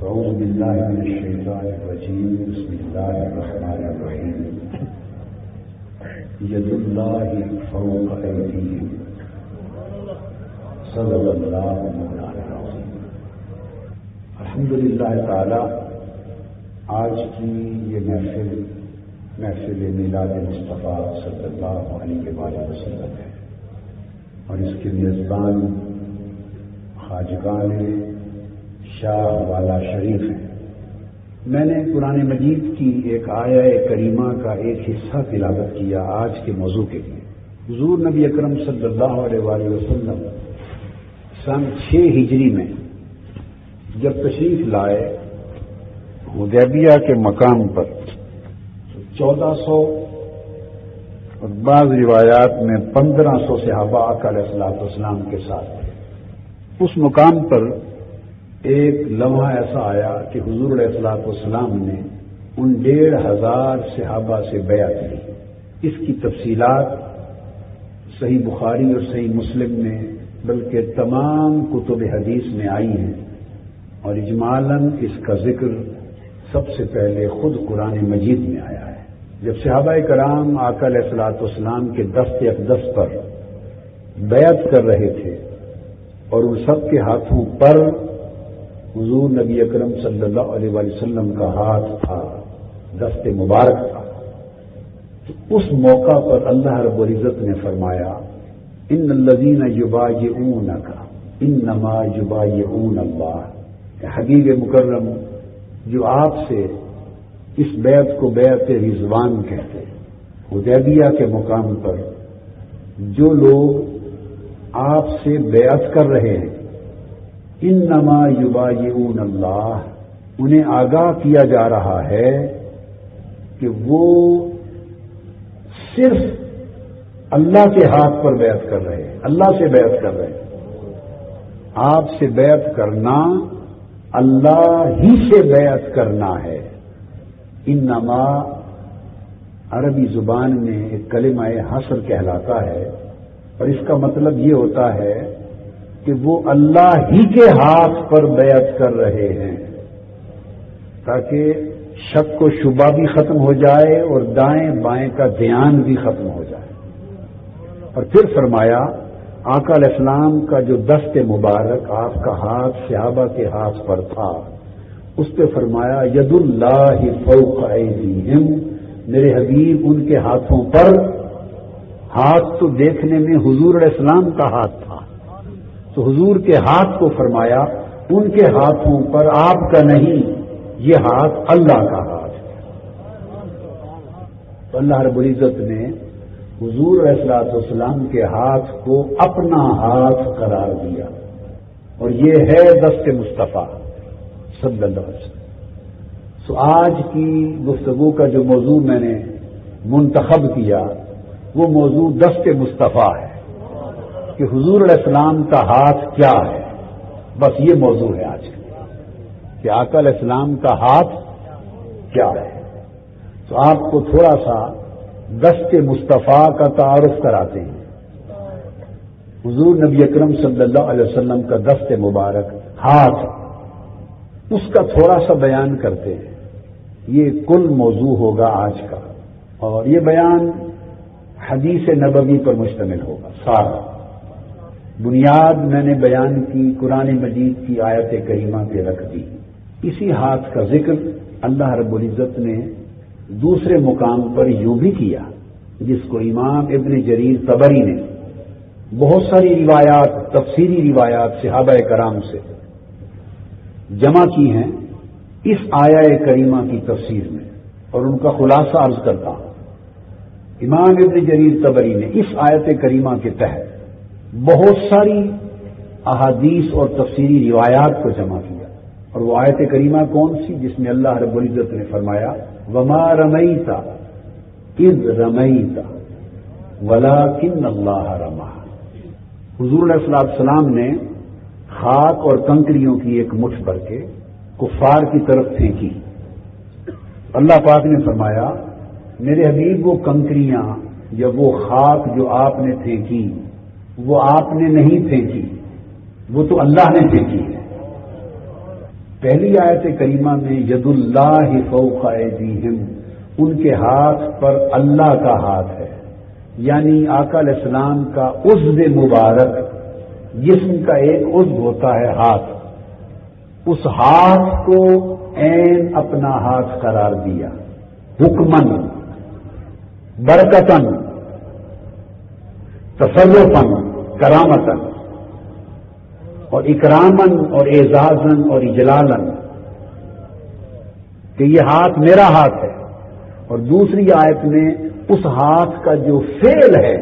أعوذ بالله من الشيطان الرجيم بسم الله الرحمن الرحيم يد الله فوق أيديهم صدق الله مولانا العظيم. الحمدللہ تعالی آج کی یہ محفل میلاد مصطفیٰ صلی اللہ علیہ وآلہ وسلم ہے اور اس کے میزبان خواجگان شاہ والا شریف ہیں. میں نے قرآن مجید کی ایک آیہ کریمہ کا ایک حصہ تلاوت کیا آج کے موضوع کے لیے. حضور نبی اکرم صلی اللہ علیہ وآلہ وسلم سن 6 ہجری میں جب تشریف لائے حدیبیہ کے مقام پر 1400 اور بعض روایات میں 1500 صحابہ آقا علیہ الصلوۃ والسلام کے ساتھ تھے. اس مقام پر ایک لمحہ ایسا آیا کہ حضور علیہ الصلوۃ والسلام نے ان 1500 صحابہ سے بیعت لی. اس کی تفصیلات صحیح بخاری اور صحیح مسلم میں بلکہ تمام کتب حدیث میں آئی ہیں اور اجمالاً اس کا ذکر سب سے پہلے خود قرآن مجید میں آیا ہے. جب صحابہ کرام آقا علیہ الصلوۃ والسلام کے دست اقدس پر بیعت کر رہے تھے اور ان سب کے ہاتھوں پر حضور نبی اکرم صلی اللہ علیہ وآلہ وسلم کا ہاتھ تھا، دست مبارک تھا، تو اس موقع پر اللہ رب العزت نے فرمایا ان الذین یبایعونک انما یبایعون اللہ. حبیب مکرم جو آپ سے اس بیعت کو بیعت رضوان کہتے ہیں، حدیبیہ کے مقام پر جو لوگ آپ سے بیعت کر رہے ہیں انما یبایعون اللہ، انہیں آگاہ کیا جا رہا ہے کہ وہ صرف اللہ کے ہاتھ پر بیعت کر رہے ہیں، اللہ سے بیعت کر رہے ہیں. آپ سے بیعت کرنا اللہ ہی سے بیعت کرنا ہے. انما عربی زبان میں ایک کلمہ حصر کہلاتا ہے اور اس کا مطلب یہ ہوتا ہے کہ وہ اللہ ہی کے ہاتھ پر بیعت کر رہے ہیں تاکہ شک و شبہ بھی ختم ہو جائے اور دائیں بائیں کا دھیان بھی ختم ہو جائے. اور پھر فرمایا آقا علیہ السلام کا جو دست مبارک آپ کا ہاتھ صحابہ کے ہاتھ پر تھا اس پہ فرمایا ید اللہ فوق ایدیہم، میرے حبیب ان کے ہاتھوں پر. ہاتھ تو دیکھنے میں حضور علیہ السلام کا ہاتھ تھا تو حضور کے ہاتھ کو فرمایا ان کے ہاتھوں پر، آپ کا نہیں، یہ ہاتھ اللہ کا ہاتھ ہے. تو اللہ رب العزت نے حضور علیہ الصلوۃ والسلام کے ہاتھ کو اپنا ہاتھ قرار دیا اور یہ ہے دست مصطفیٰ صلی اللہ علیہ وسلم. سو آج کی گفتگو کا جو موضوع میں نے منتخب کیا وہ موضوع دست مصطفیٰ ہے کہ حضور علیہ السلام کا ہاتھ کیا ہے. بس یہ موضوع ہے آج کا کہ آقا علیہ السلام کا ہاتھ کیا ہے. تو آپ کو تھوڑا سا دست مصطفیٰ کا تعارف کراتے ہیں. حضور نبی اکرم صلی اللہ علیہ وسلم کا دست مبارک ہاتھ، اس کا تھوڑا سا بیان کرتے ہیں. یہ کل موضوع ہوگا آج کا اور یہ بیان حدیث نبوی پر مشتمل ہوگا. سارا بنیاد میں نے بیان کی قرآن مجید کی آیت کریمہ پہ رکھ دی. اسی ہاتھ کا ذکر اللہ رب العزت نے دوسرے مقام پر یوں بھی کیا جس کو امام ابن جریر طبری نے بہت ساری روایات، تفسیری روایات صحابہ کرام سے جمع کی ہیں اس آیہ کریمہ کی تفسیر میں اور ان کا خلاصہ عرض کرتا ہوں. امام ابن جریر طبری نے اس آیت کریمہ کے تحت بہت ساری احادیث اور تفسیری روایات کو جمع کیا اور وہ آیت کریمہ کون سی جس میں اللہ رب العزت نے فرمایا وما رمیت اذ رمیت ولکن اللہ رمی. حضور علیہ الصلوۃ والسلام نے خاک اور کنکریوں کی ایک مٹھ بھر کے کفار کی طرف پھینکی. اللہ پاک نے فرمایا میرے حبیب وہ کنکریاں یا وہ خاک جو آپ نے پھینکی وہ آپ نے نہیں پھینکی، وہ تو اللہ نے پھینکی ہے. پہلی آیت کریمہ میں ید اللہ فوق ایدیہم، ان کے ہاتھ پر اللہ کا ہاتھ ہے، یعنی آقا علیہ السلام کا عضو مبارک، جسم کا ایک عضو ہوتا ہے ہاتھ، اس ہاتھ کو عین اپنا ہاتھ قرار دیا، حکمن، برکتن، تصرفن، کرامتن، اور اکرامن اور اعزازن اور اجلالن، کہ یہ ہاتھ میرا ہاتھ ہے۔ اور دوسری آیت میں اس ہاتھ کا جو فعل ہے،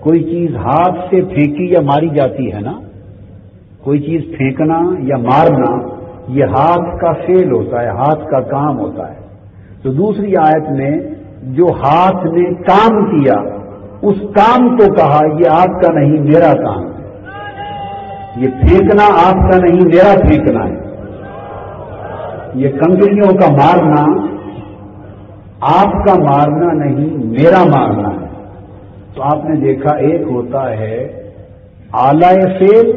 کوئی چیز ہاتھ سے پھینکی یا ماری جاتی ہے نا، کوئی چیز پھینکنا یا مارنا، یہ ہاتھ کا فعل ہوتا ہے، ہاتھ کا کام ہوتا ہے۔ تو دوسری آیت میں جو ہاتھ نے کام کیا، اس کام کو کہا یہ آپ کا نہیں میرا کام ہے، یہ پھینکنا آپ کا نہیں میرا پھینکنا ہے، یہ کنکریوں کا مارنا آپ کا مارنا نہیں میرا مارنا ہے۔ تو آپ نے دیکھا ایک ہوتا ہے آلہ فعل،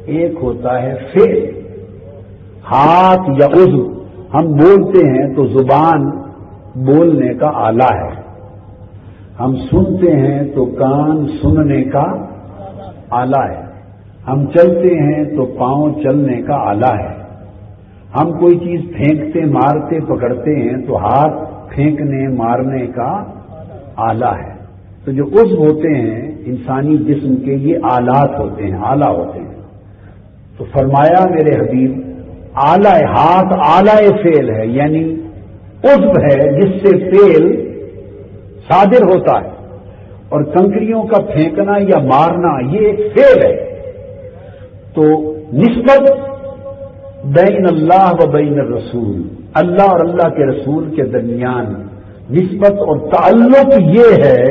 ایک ہوتا ہے فعل۔ ہاتھ یا عضو ہم بولتے ہیں تو زبان بولنے کا آلہ ہے، ہم سنتے ہیں تو کان سننے کا آلہ ہے، ہم چلتے ہیں تو پاؤں چلنے کا آلہ ہے، ہم کوئی چیز پھینکتے مارتے پکڑتے ہیں تو ہاتھ پھینکنے مارنے کا آلہ ہے۔ تو جو عضو ہوتے ہیں انسانی جسم کے، یہ آلات ہوتے ہیں، آلہ ہوتے ہیں۔ تو فرمایا میرے حبیب آلہ، ہاتھ آلہ فعل ہے، یعنی عضو ہے جس سے فعل صادر ہوتا ہے، اور کنکریوں کا پھینکنا یا مارنا یہ ایک فعل ہے۔ تو نسبت بین اللہ و بین الرسول، اللہ اور اللہ کے رسول کے درمیان نسبت اور تعلق یہ ہے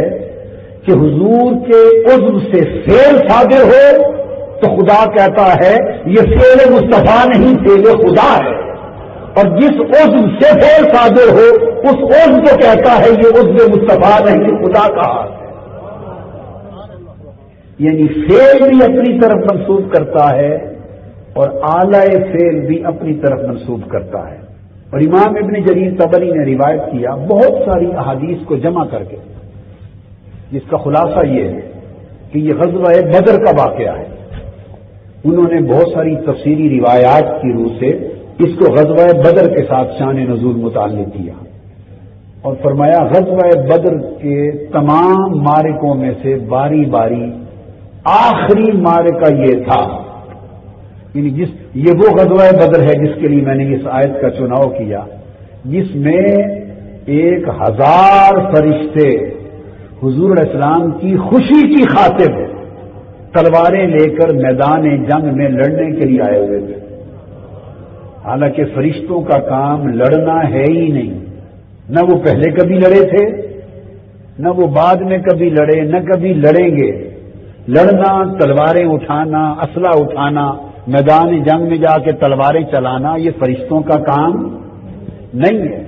کہ حضور کے عضو سے فعل صادر ہو تو خدا کہتا ہے یہ فعل مصطفیٰ نہیں فعل خدا ہے، اور جس عضو سے فعل صادر ہو اس عضو کو کہتا ہے یہ عضو مصطفیٰ نہیں خدا کا ہاتھ ہے۔ یعنی فعل بھی اپنی طرف منسوب کرتا ہے اور آلہ فعل بھی اپنی طرف منسوب کرتا ہے۔ اور امام ابن جریر طبری نے روایت کیا بہت ساری احادیث کو جمع کر کے، جس کا خلاصہ یہ ہے کہ یہ غزوہ بدر کا واقعہ ہے۔ انہوں نے بہت ساری تفسیری روایات کی روح سے اس کو غزوہ بدر کے ساتھ شان نزول متعلق کیا، اور فرمایا غزوہ بدر کے تمام معرکوں میں سے باری باری آخری معرکہ یہ تھا، یعنی یہ وہ غزوہ بدر ہے جس کے لیے میں نے اس آیت کا چناؤ کیا، جس میں 1000 فرشتے حضور علیہ السلام کی خوشی کی خاطر تلواریں لے کر میدان جنگ میں لڑنے کے لیے آئے ہوئے تھے۔ حالانکہ فرشتوں کا کام لڑنا ہے ہی نہیں، نہ وہ پہلے کبھی لڑے تھے، نہ وہ بعد میں کبھی لڑے، نہ کبھی لڑیں گے۔ لڑنا، تلواریں اٹھانا، اسلحہ اٹھانا، میدان جنگ میں جا کے تلواریں چلانا، یہ فرشتوں کا کام نہیں ہے۔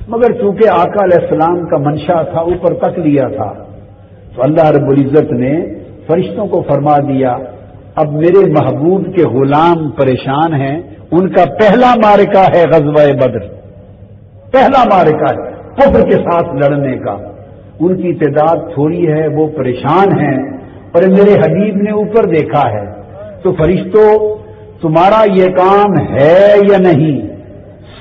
مگر چونکہ آقا علیہ السلام کا منشا تھا، اوپر تک لیا تھا، تو اللہ رب العزت نے فرشتوں کو فرما دیا اب میرے محبوب کے غلام پریشان ہیں، ان کا پہلا معرکہ ہے غزوہ بدر، پہلا معرکہ ہے کفر کے ساتھ لڑنے کا، ان کی تعداد تھوڑی ہے، وہ پریشان ہیں، اور میرے حبیب نے اوپر دیکھا ہے۔ تو فرشتوں تمہارا یہ کام ہے یا نہیں؟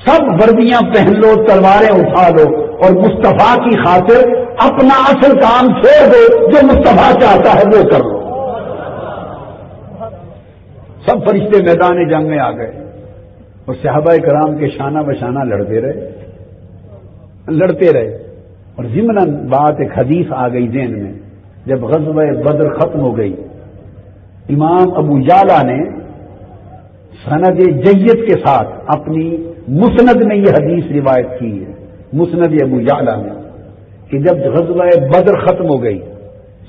سب وردیاں پہن لو، تلواریں اٹھا لو، اور مصطفیٰ کی خاطر اپنا اصل کام چھوڑ دو، جو مصطفیٰ چاہتا ہے وہ کر لو۔ سب فرشتے میدان جنگ میں آ گئے، اور صحابہ کرام کے شانہ بشانہ لڑتے رہے، اور ضمناً بات ایک حدیث آ گئی ذہن میں، جب غزوہ بدر ختم ہو گئی، امام ابو یعلا نے سند جید کے ساتھ اپنی مسند میں یہ حدیث روایت کی ہے، مسند ابو یعلا میں، کہ جب غزوہ بدر ختم ہو گئی،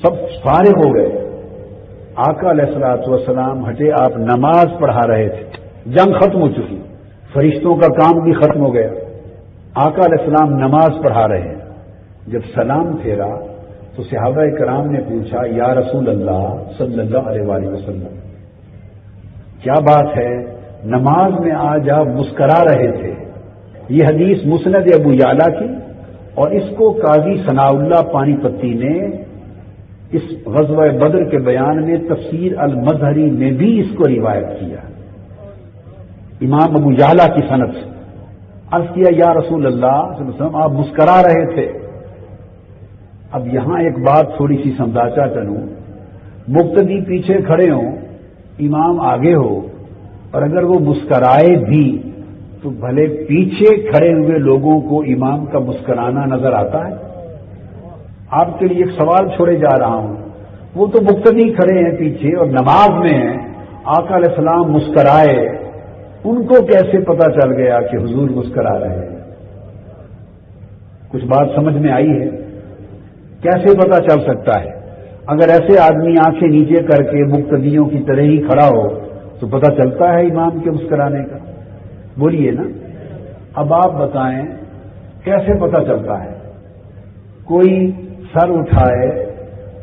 سب فارغ ہو گئے، آقا علیہ الصلوۃ والسلام ہٹے، آپ نماز پڑھا رہے تھے، جنگ ختم ہو چکی، فرشتوں کا کام بھی ختم ہو گیا، آقا علیہ السلام نماز پڑھا رہے ہیں۔ جب سلام پھیرا تو صحابہ کرام نے پوچھا یا رسول اللہ صلی اللہ علیہ وآلہ وسلم کیا بات ہے؟ نماز میں آج آپ مسکرا رہے تھے. یہ حدیث مسند ابو یعلا کی، اور اس کو قاضی ثناء اللہ پانی پتی نے اس غزوہ بدر کے بیان میں تفسیر المظہری میں بھی اس کو روایت کیا. امام ابو یعلا کی سند سے عرض کیا یا رسول اللہ صلی اللہ علیہ وسلم آپ مسکرا رہے تھے. اب یہاں ایک بات تھوڑی سی سمجھاتا چلوں. مقتدی پیچھے کھڑے ہوں، امام آگے ہو، اور اگر وہ مسکرائے بھی تو بھلے پیچھے کھڑے ہوئے لوگوں کو امام کا مسکرانا نظر آتا ہے؟ آپ کے لیے ایک سوال چھوڑے جا رہا ہوں. وہ تو مقتدی کھڑے ہیں پیچھے اور نماز میں ہیں، آقا علیہ السلام مسکرائے، ان کو کیسے پتا چل گیا کہ حضور مسکرا رہے ہیں؟ کچھ بات سمجھ میں آئی ہے؟ کیسے پتا چل سکتا ہے؟ اگر ایسے آدمی آنکھیں نیچے کر کے مقتدیوں کی طرح ہی کھڑا ہو تو پتا چلتا ہے امام کے مسکرانے کا؟ بولیے نا. اب آپ بتائیں کیسے پتا چلتا ہے؟ کوئی سر اٹھائے،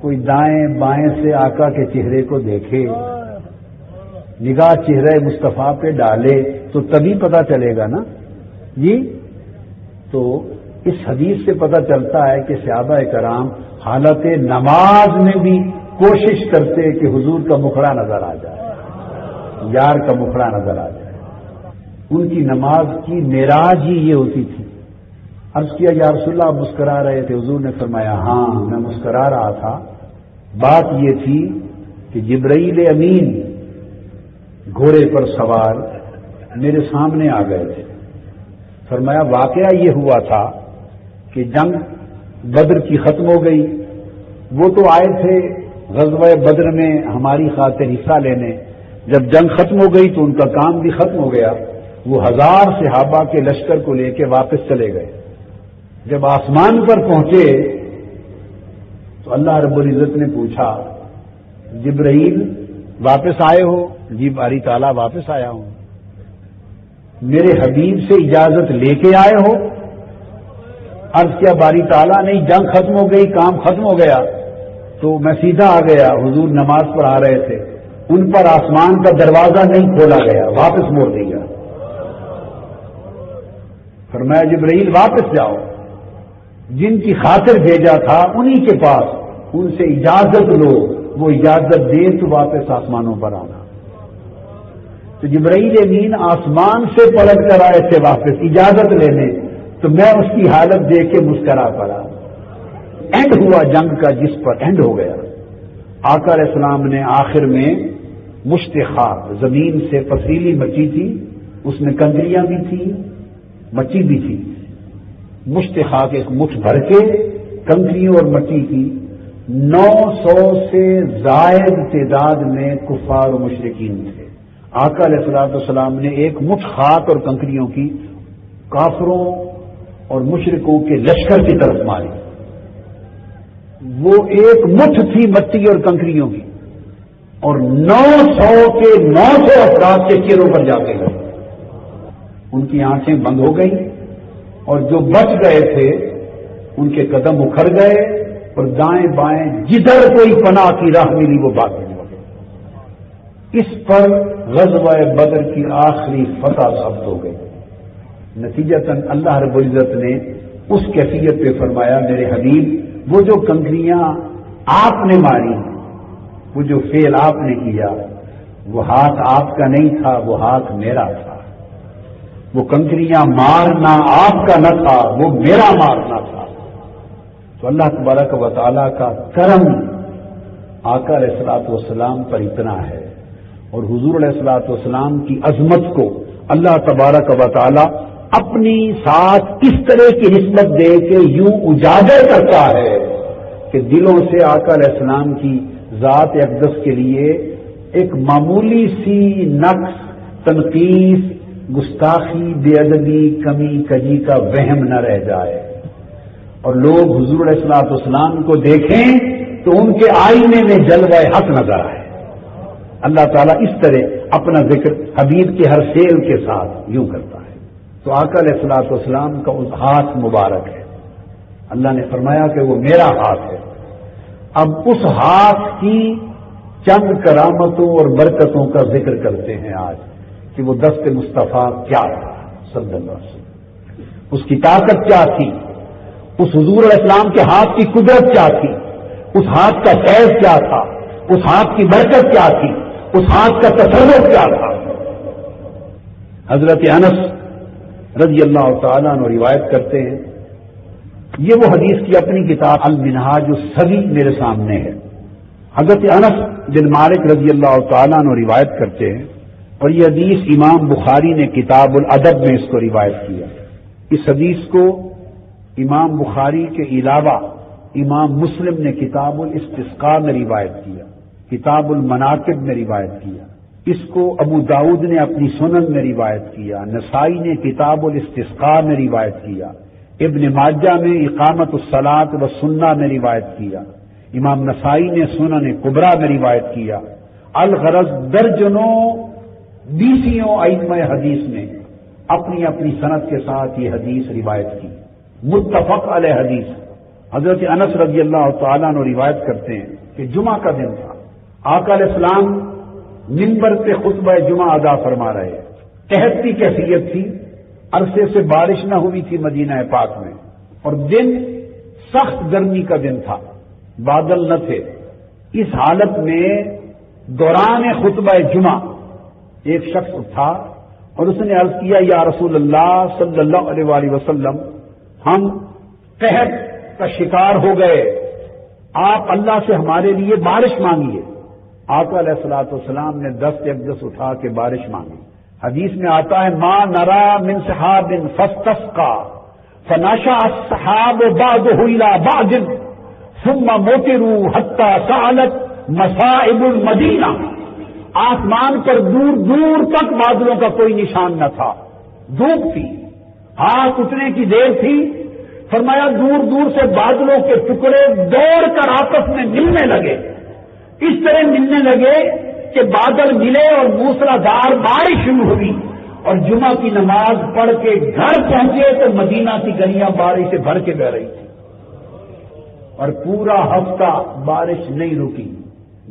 کوئی دائیں بائیں سے آقا کے چہرے کو دیکھے، نگاہ چہرے مصطفیٰ پہ ڈالے تو تبھی پتا چلے گا نا جی. تو اس حدیث سے پتا چلتا ہے کہ صحابہ کرام حالت نماز میں بھی کوشش کرتے کہ حضور کا مکھڑا نظر آ جائے، یار کا مکھڑا نظر آ جائے. ان کی نماز کی معراج ہی یہ ہوتی تھی. عرض کیا یا رسول اللہ آپ مسکرا رہے تھے. حضور نے فرمایا ہاں میں مسکرا رہا تھا. بات یہ تھی کہ جبرائیل امین گھوڑے پر سوار میرے سامنے آ گئے تھے. فرمایا واقعہ یہ ہوا تھا کہ جنگ بدر کی ختم ہو گئی. وہ تو آئے تھے غزوہ بدر میں ہماری خاطر حصہ لینے. جب جنگ ختم ہو گئی تو ان کا کام بھی ختم ہو گیا. وہ 1000 صحابہ کے لشکر کو لے کے واپس چلے گئے. جب آسمان پر پہنچے تو اللہ رب العزت نے پوچھا جبرائیل واپس آئے ہو؟ جی باری تعالیٰ واپس آیا ہوں. میرے حبیب سے اجازت لے کے آئے ہو؟ عرض کیا باری تعالیٰ نہیں، جنگ ختم ہو گئی، کام ختم ہو گیا تو میں سیدھا آ گیا. حضور نماز پر آ رہے تھے، ان پر آسمان کا دروازہ نہیں کھولا گیا، واپس موڑ دیا. فرمایا جبرائیل واپس جاؤ، جن کی خاطر بھیجا تھا انہی کے پاس، ان سے اجازت لو، وہ اجازت دے تو واپس آسمانوں پر آنا. تو جبرائیل امین آسمان سے پلٹ کر آئے تھے واپس اجازت لینے، تو میں اس کی حالت دیکھ کے مسکرا پڑا. اینڈ ہوا جنگ کا جس پر اینڈ ہو گیا. آقا علیہ السلام نے آخر میں مشت خاک، زمین سے پتیلی مچی تھی، اس میں کنکریاں بھی تھی، مچی بھی تھی. مشت خاک ایک مٹھ بھر کے کنکریوں اور مٹی کی 900 سے زائد تعداد میں کفار و مشرکین تھے. آقا علیہ السلام نے ایک مٹھ خاک اور کنکریوں کی کافروں اور مشرکوں کے لشکر کی طرف ماری. وہ ایک مٹھ تھی مٹی اور کنکریوں کی، اور 900 کے 900 افراد کے چہروں پر جا کے گئے. ان کی آنکھیں بند ہو گئی، اور جو بچ گئے تھے ان کے قدم اکھڑ گئے، اور دائیں بائیں جدھر کوئی پناہ کی راہ ملی وہ باقی ہو گئے. اس پر غزوہ بدر کی آخری فتح ثبت ہو گئی. نتیجتاً اللہ رب العزت نے اس کیفیت پہ فرمایا میرے حبیب وہ جو کنکریاں آپ نے ماری، وہ جو فعل آپ نے کیا، وہ ہاتھ آپ کا نہیں تھا، وہ ہاتھ میرا تھا. وہ کنکریاں مارنا آپ کا نہ تھا، وہ میرا مارنا تھا. تو اللہ تبارک و تعالیٰ کا کرم آقا علیہ الصلوۃ والسلام پر اتنا ہے، اور حضور علیہ الصلوۃ والسلام کی عظمت کو اللہ تبارک و تعالیٰ اپنی ساتھ اس طرح کی نسبت دے کے یوں اجاگر کرتا ہے کہ دلوں سے آقا علیہ السلام کی ذات اقدس کے لیے ایک معمولی سی نقص، تنقیص، گستاخی، بے ادبی، کمی کجی کا وہم نہ رہ جائے، اور لوگ حضور علیہ الصلوۃ والسلام کو دیکھیں تو ان کے آئینے میں جلوہ حق نظر آئے. اللہ تعالیٰ اس طرح اپنا ذکر حبیب کے ہر فعل کے ساتھ یوں کرتا ہے. تو آقا علیہ الصلوۃ والسلام کا اس ہاتھ مبارک ہے. اللہ نے فرمایا کہ وہ میرا ہاتھ ہے. اب اس ہاتھ کی چند کرامتوں اور برکتوں کا ذکر کرتے ہیں آج. کہ وہ دست مصطفیٰ کیا تھا صلی اللہ علیہ وسلم، اس کی طاقت کیا تھی، اس حضور علیہ السلام کے ہاتھ کی قدرت کیا تھی، اس ہاتھ کا فیض کیا تھا، اس ہاتھ کی برکت کیا تھی، اس ہاتھ کا تصرف کیا تھا۔ حضرت انس رضی اللہ تعالیٰ عنہ روایت کرتے ہیں، یہ وہ حدیث کی اپنی کتاب المنہاج الصغیر میرے سامنے ہے۔ حضرت انس بن مالک رضی اللہ تعالیٰ عنہ روایت کرتے ہیں، اور یہ حدیث امام بخاری نے کتاب الادب میں اس کو روایت کیا۔ اس حدیث کو امام بخاری کے علاوہ امام مسلم نے کتاب الاستسقاء میں روایت کیا، کتاب المناقب میں روایت کیا، اس کو ابو داؤد نے اپنی سنن میں روایت کیا، نسائی نے کتاب الاستسقاء میں روایت کیا، ابن ماجہ میں اقامت الصلاۃ والسنہ میں روایت کیا، امام نسائی نے سنن کبریٰ میں روایت کیا۔ الغرض درجنوں بیسیوں ائمہ حدیث نے اپنی اپنی سند کے ساتھ یہ حدیث روایت کی، متفق علیہ حدیث۔ حضرت انس رضی اللہ تعالیٰ عنہ روایت کرتے ہیں کہ جمعہ کا دن تھا، آقا علیہ السلام منبر پہ خطبہ جمعہ ادا فرما رہے، قحط کی کیفیت تھی، عرصے سے بارش نہ ہوئی تھی مدینہ پاک میں، اور دن سخت گرمی کا دن تھا، بادل نہ تھے۔ اس حالت میں دوران خطبہ جمعہ ایک شخص اٹھا اور اس نے عرض کیا، یا رسول اللہ صلی اللہ علیہ وآلہ وسلم، ہم قحط کا شکار ہو گئے، آپ اللہ سے ہمارے لیے بارش مانگیے۔ آقا علیہ الصلوۃ والسلام نے دست اقدس اٹھا کے بارش مانگی۔ حدیث میں آتا ہے، ما نرا من سحاب فاستسقى فنشأ السحاب بعضه الى بعض ثم مطروا حتى سالت مصائب المدینہ۔ آسمان پر دور دور تک بادلوں کا کوئی نشان نہ تھا، دھوپ تھی، ہاتھ اٹھنے کی دیر تھی، فرمایا دور دور سے بادلوں کے ٹکڑے دوڑ کر آپس میں ملنے لگے، اس طرح ملنے لگے کہ بادل ملے اور موسلادھار بارش شروع ہوئی، اور جمعہ کی نماز پڑھ کے گھر پہنچے تو مدینہ کی گلیاں بارش سے بھر کے بہ رہی تھی، اور پورا ہفتہ بارش نہیں رکی،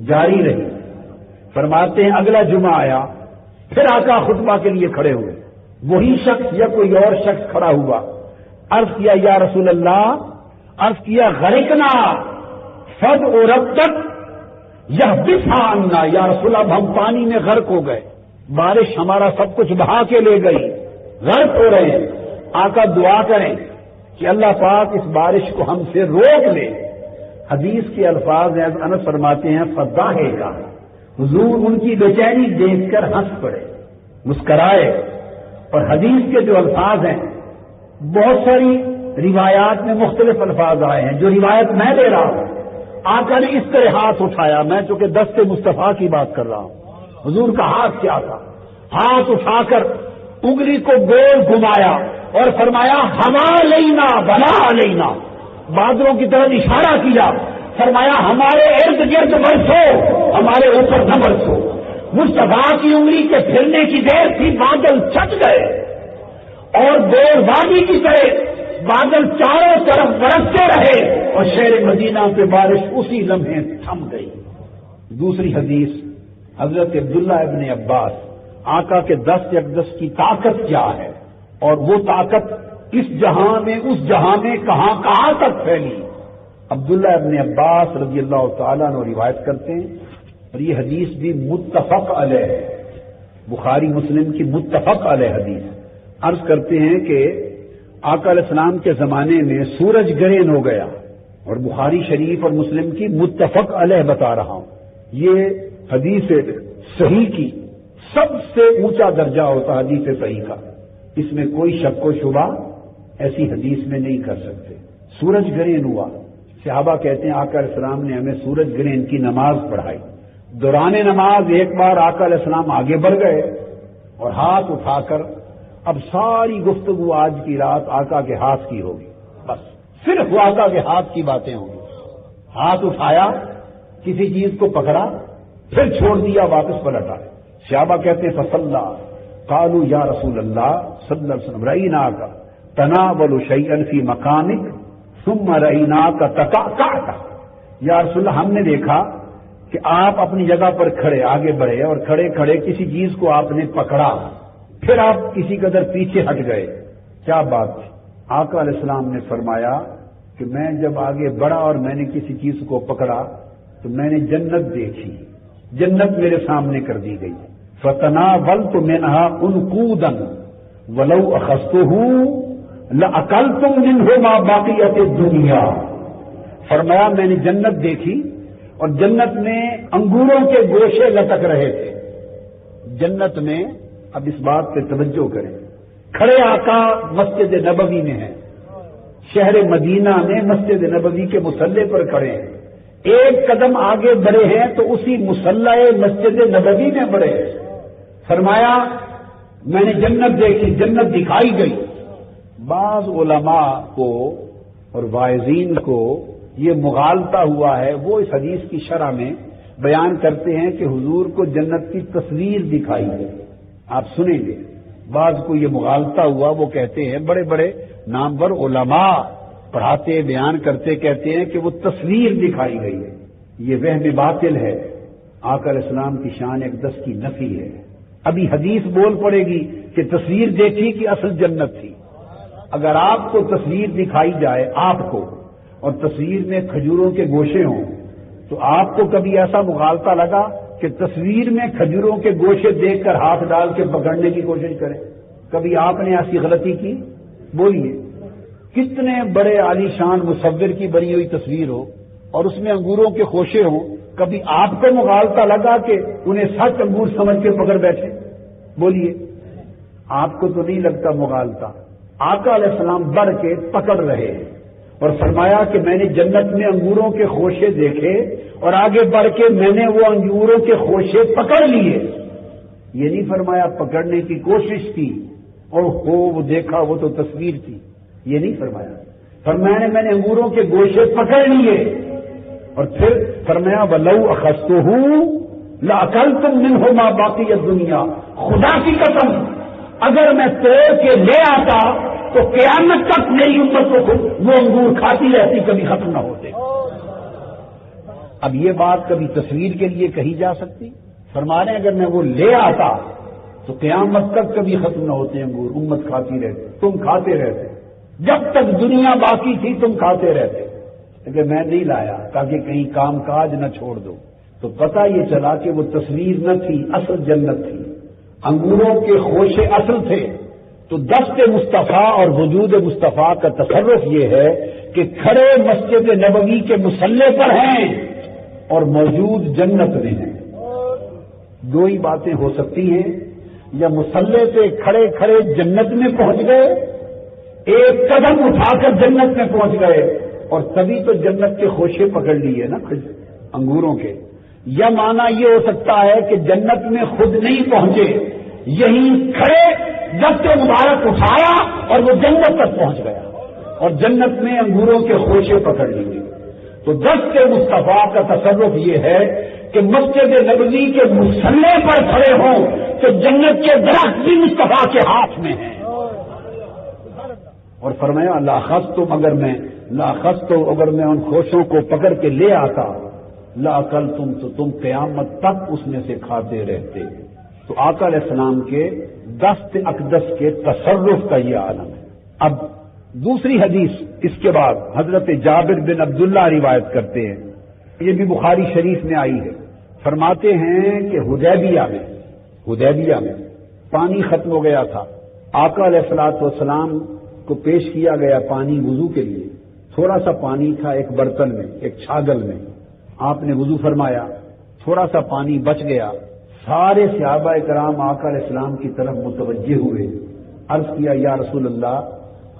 جاری رہی۔ فرماتے ہیں اگلا جمعہ آیا، پھر آقا خطبہ کے لیے کھڑے ہوئے، وہی شخص یا کوئی اور شخص کھڑا ہوا، عرض کیا، یا رسول اللہ، عرض کیا غرقنا فد اور ربک یحبسنا، یا رسول اللہ ہم پانی میں غرق ہو گئے، بارش ہمارا سب کچھ بہا کے لے گئی، غرق ہو رہے ہیں۔ آقا دعا کریں کہ اللہ پاک اس بارش کو ہم سے روک لے۔ حدیث کے الفاظ ہیں، انس فرماتے ہیں فضاحے کا، حضور ان کی بے چینی دیکھ کر ہنس پڑے، مسکرائے۔ اور حدیث کے جو الفاظ ہیں، بہت ساری روایات میں مختلف الفاظ آئے ہیں، جو روایت میں دے رہا ہوں، آقا نے اس طرح ہاتھ اٹھایا، میں چونکہ دست مصطفیٰ کی بات کر رہا ہوں، حضور کا ہاتھ کیا تھا، ہاتھ اٹھا کر انگلی کو گول گھمایا اور فرمایا ہوا لینا بلا لینا، بادلوں کی طرف اشارہ کیا، فرمایا ہمارے ارد گرد برسو، ہمارے اوپر نہ برسو۔ مصطفیٰ کی انگلی کے پھرنے کی دیر تھی، بادل چھٹ گئے، اور دور وادی کی طرح بادل چاروں طرف برستے رہے، اور شہر مدینہ پہ بارش اسی لمحے تھم گئی۔ دوسری حدیث، حضرت عبداللہ ابن عباس، آقا کے دست اقدس کی طاقت کیا ہے، اور وہ طاقت اس جہاں میں اس جہاں میں کہاں کہاں تک پھیلی۔ عبداللہ ابن عباس رضی اللہ تعالیٰ عنہ روایت کرتے ہیں، اور یہ حدیث بھی متفق علیہ ہے، بخاری مسلم کی متفق علیہ حدیث۔ عرض کرتے ہیں کہ آقا علیہ السلام کے زمانے میں سورج گرہن ہو گیا، اور بخاری شریف اور مسلم کی متفق علیہ بتا رہا ہوں۔ یہ حدیث صحیح کی سب سے اونچا درجہ ہوتا حدیث صحیح کا، اس میں کوئی شک و شبہ ایسی حدیث میں نہیں کر سکتے۔ سورج گرہن ہوا، صحابہ کہتے ہیں آقا علیہ السلام نے ہمیں سورج گرہن کی نماز پڑھائی۔ دوران نماز ایک بار آقا علیہ السلام آگے بڑھ گئے اور ہاتھ اٹھا کر، اب ساری گفتگو آج کی رات آقا کے ہاتھ کی ہوگی، بس صرف وہ آقا کے ہاتھ کی باتیں ہوں گی۔ ہاتھ اٹھایا، کسی چیز کو پکڑا، پھر چھوڑ دیا، واپس پلٹ آئے۔ صحابہ کہتے ہیں فصلى قالوا یا رسول اللہ صلی اللہ علیہ وسلم رأیناک تناول شیئا فی مکانک ثم رأیناک تقعقعت، یا رسول اللہ ہم نے دیکھا کہ آپ اپنی جگہ پر کھڑے آگے بڑھے اور کھڑے کھڑے کسی چیز کو آپ نے پکڑا، پھر آپ کسی قدر پیچھے ہٹ گئے، کیا بات تھی؟ آقا علیہ السلام نے فرمایا کہ میں جب آگے بڑھا اور میں نے کسی چیز کو پکڑا تو میں نے جنت دیکھی، جنت میرے سامنے کر دی گئی، فَتَنَاوَلْتُ مِنْهَا أُنْقُودًا وَلَوْ أَخَذْتُهُ لَأَكَلْتُمْ مِنْهُ مَا بَقِيَتِ الدُّنْيَا۔ فرمایا میں نے جنت دیکھی اور جنت میں انگوروں کے گوشے لٹک رہے تھے، جنت میں، اب اس بات پہ توجہ کریں، کھڑے آقا مسجد نبوی میں ہیں، شہر مدینہ میں مسجد نبوی کے مصلے پر کھڑے ہیں، ایک قدم آگے بڑھے ہیں تو اسی مصلح مسجد نبوی میں بڑھے ہیں۔ فرمایا میں نے جنت دیکھی، جنت دکھائی گئی۔ بعض علماء کو اور واعظین کو یہ مغالطہ ہوا ہے، وہ اس حدیث کی شرح میں بیان کرتے ہیں کہ حضور کو جنت کی تصویر دکھائی گئی۔ آپ سنیں گے بعض کو یہ مغالطہ ہوا، وہ کہتے ہیں، بڑے بڑے نامور علماء پڑھاتے بیان کرتے کہتے ہیں کہ وہ تصویر دکھائی گئی ہے، یہ وہم باطل ہے، آقا علیہ السلام کی شان اقدس کی نفی ہے۔ ابھی حدیث بول پڑے گی کہ تصویر دیکھی کہ اصل جنت تھی۔ اگر آپ کو تصویر دکھائی جائے، آپ کو، اور تصویر میں کھجوروں کے گوشے ہوں، تو آپ کو کبھی ایسا مغالطہ لگا کہ تصویر میں کھجوروں کے گوشے دیکھ کر ہاتھ ڈال کے پکڑنے کی کوشش کریں؟ کبھی آپ نے ایسی غلطی کی؟ بولیے، کتنے بڑے عالی شان مصور کی بنی ہوئی تصویر ہو اور اس میں انگوروں کے خوشے ہوں، کبھی آپ کو مغالطہ لگا کہ انہیں سچ انگور سمجھ کے پکڑ بیٹھے؟ بولیے، آپ کو تو نہیں لگتا مغالطہ؟ آقا علیہ السلام بڑھ کے پکڑ رہے اور فرمایا کہ میں نے جنت میں انگوروں کے خوشے دیکھے اور آگے بڑھ کے میں نے وہ انگوروں کے خوشے پکڑ لیے۔ یہ نہیں فرمایا پکڑنے کی کوشش کی اور وہ دیکھا وہ تو تصویر تھی، یہ نہیں فرمایا۔ فرمایا میں نے انگوروں کے گوشے پکڑ لیے اور پھر فرمایا وَلَوْ أَخَذْتُهُ لَأَكَلْتُمْ مِنْهُ مَا بَقِيَ الدُّنْيَا۔ خدا کی قسم اگر میں توڑ کے لے آتا تو قیامت تک میری امت کو وہ انگور کھاتی رہتی، کبھی ختم نہ ہوتے۔ اب یہ بات کبھی تصویر کے لیے کہی جا سکتی؟ فرما رہے ہیں اگر میں وہ لے آتا تو قیامت تک کبھی ختم نہ ہوتے انگور، امت کھاتی رہتی، تم کھاتے رہتے، جب تک دنیا باقی تھی تم کھاتے رہتے، لیکن میں نہیں لایا تاکہ کہیں کام کاج نہ چھوڑ دو۔ تو پتہ یہ چلا کہ وہ تصویر نہ تھی، اصل جنت تھی، انگوروں کے خوشے اصل تھے۔ تو دست مصطفیٰ اور وجود مصطفیٰ کا تصرف یہ ہے کہ کھڑے مسجد نبوی کے مصلے پر ہیں اور موجود جنت میں ہیں۔ دو ہی باتیں ہو سکتی ہیں، یا مصلے پہ کھڑے کھڑے جنت میں پہنچ گئے، ایک قدم اٹھا کر جنت میں پہنچ گئے اور تبھی تو جنت کے خوشے پکڑ لیے نا انگوروں کے، یا معنی یہ ہو سکتا ہے کہ جنت میں خود نہیں پہنچے، یہیں کھڑے دست مبارک اٹھایا اور وہ جنت تک پہنچ گیا اور جنت میں انگوروں کے خوشے پکڑ لیے۔ تو دست مصطفیٰ کا تصرف یہ ہے کہ مسجد نبوی کے مصلے پر کھڑے ہوں تو جنت کے درخت بھی مصطفیٰ کے ہاتھ میں ہیں۔ اور فرمایا لاخذتم اگر میں ان خوشوں کو پکڑ کے لے آتا لاکلتم تو تم قیامت تک اس میں سے کھاتے رہتے۔ تو آقا علیہ السلام کے دست اقدس کے تصرف کا یہ عالم ہے۔ اب دوسری حدیث اس کے بعد حضرت جابر بن عبداللہ روایت کرتے ہیں، یہ بھی بخاری شریف میں آئی ہے، فرماتے ہیں کہ حدیبیہ میں پانی ختم ہو گیا تھا، آقا علیہ الصلوۃ والسلام کو پیش کیا گیا پانی وضو کے لیے، تھوڑا سا پانی تھا ایک برتن میں، ایک چھاگل میں، آپ نے وضو فرمایا، تھوڑا سا پانی بچ گیا، سارے صحابہ کرام آقا علیہ السلام کی طرف متوجہ ہوئے، عرض کیا یا رسول اللہ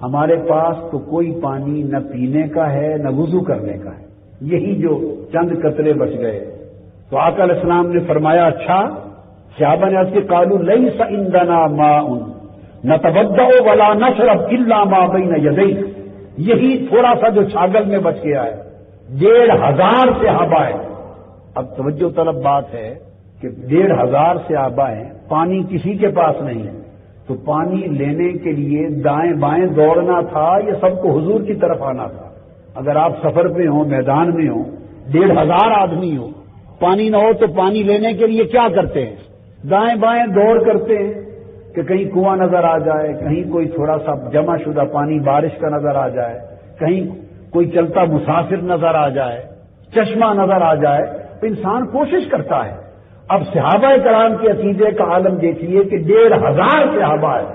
ہمارے پاس تو کوئی پانی نہ پینے کا ہے نہ وضو کرنے کا ہے، یہی جو چند قطرے بچ گئے۔ تو آقا علیہ السلام نے فرمایا اچھا، صحابہ نے عرض کی قالوا لیس عندنا ماء نتوضأ ولا نشرب الا ما بین یدیک، یہی تھوڑا سا جو چھاگل میں بچ گیا ہے، 1500 صحابہ ہیں۔ اب توجہ طلب بات ہے کہ 1500 صحابہ ہیں، پانی کسی کے پاس نہیں ہے، تو پانی لینے کے لیے دائیں بائیں دوڑنا تھا یا سب کو حضور کی طرف آنا تھا؟ اگر آپ سفر پہ ہوں، میدان میں ہوں، 1500 آدمی ہوں، پانی نہ ہو تو پانی لینے کے لیے کیا کرتے ہیں؟ دائیں بائیں دوڑ کرتے ہیں کہ کہیں کنواں نظر آ جائے، کہیں کوئی تھوڑا سا جمع شدہ پانی بارش کا نظر آ جائے، کہیں کوئی چلتا مسافر نظر آ جائے، چشمہ نظر آ جائے، تو انسان کوشش کرتا ہے۔ اب صحابہ کرام کے عقیدے کا عالم دیکھیے کہ 1500 صحابہ ہے،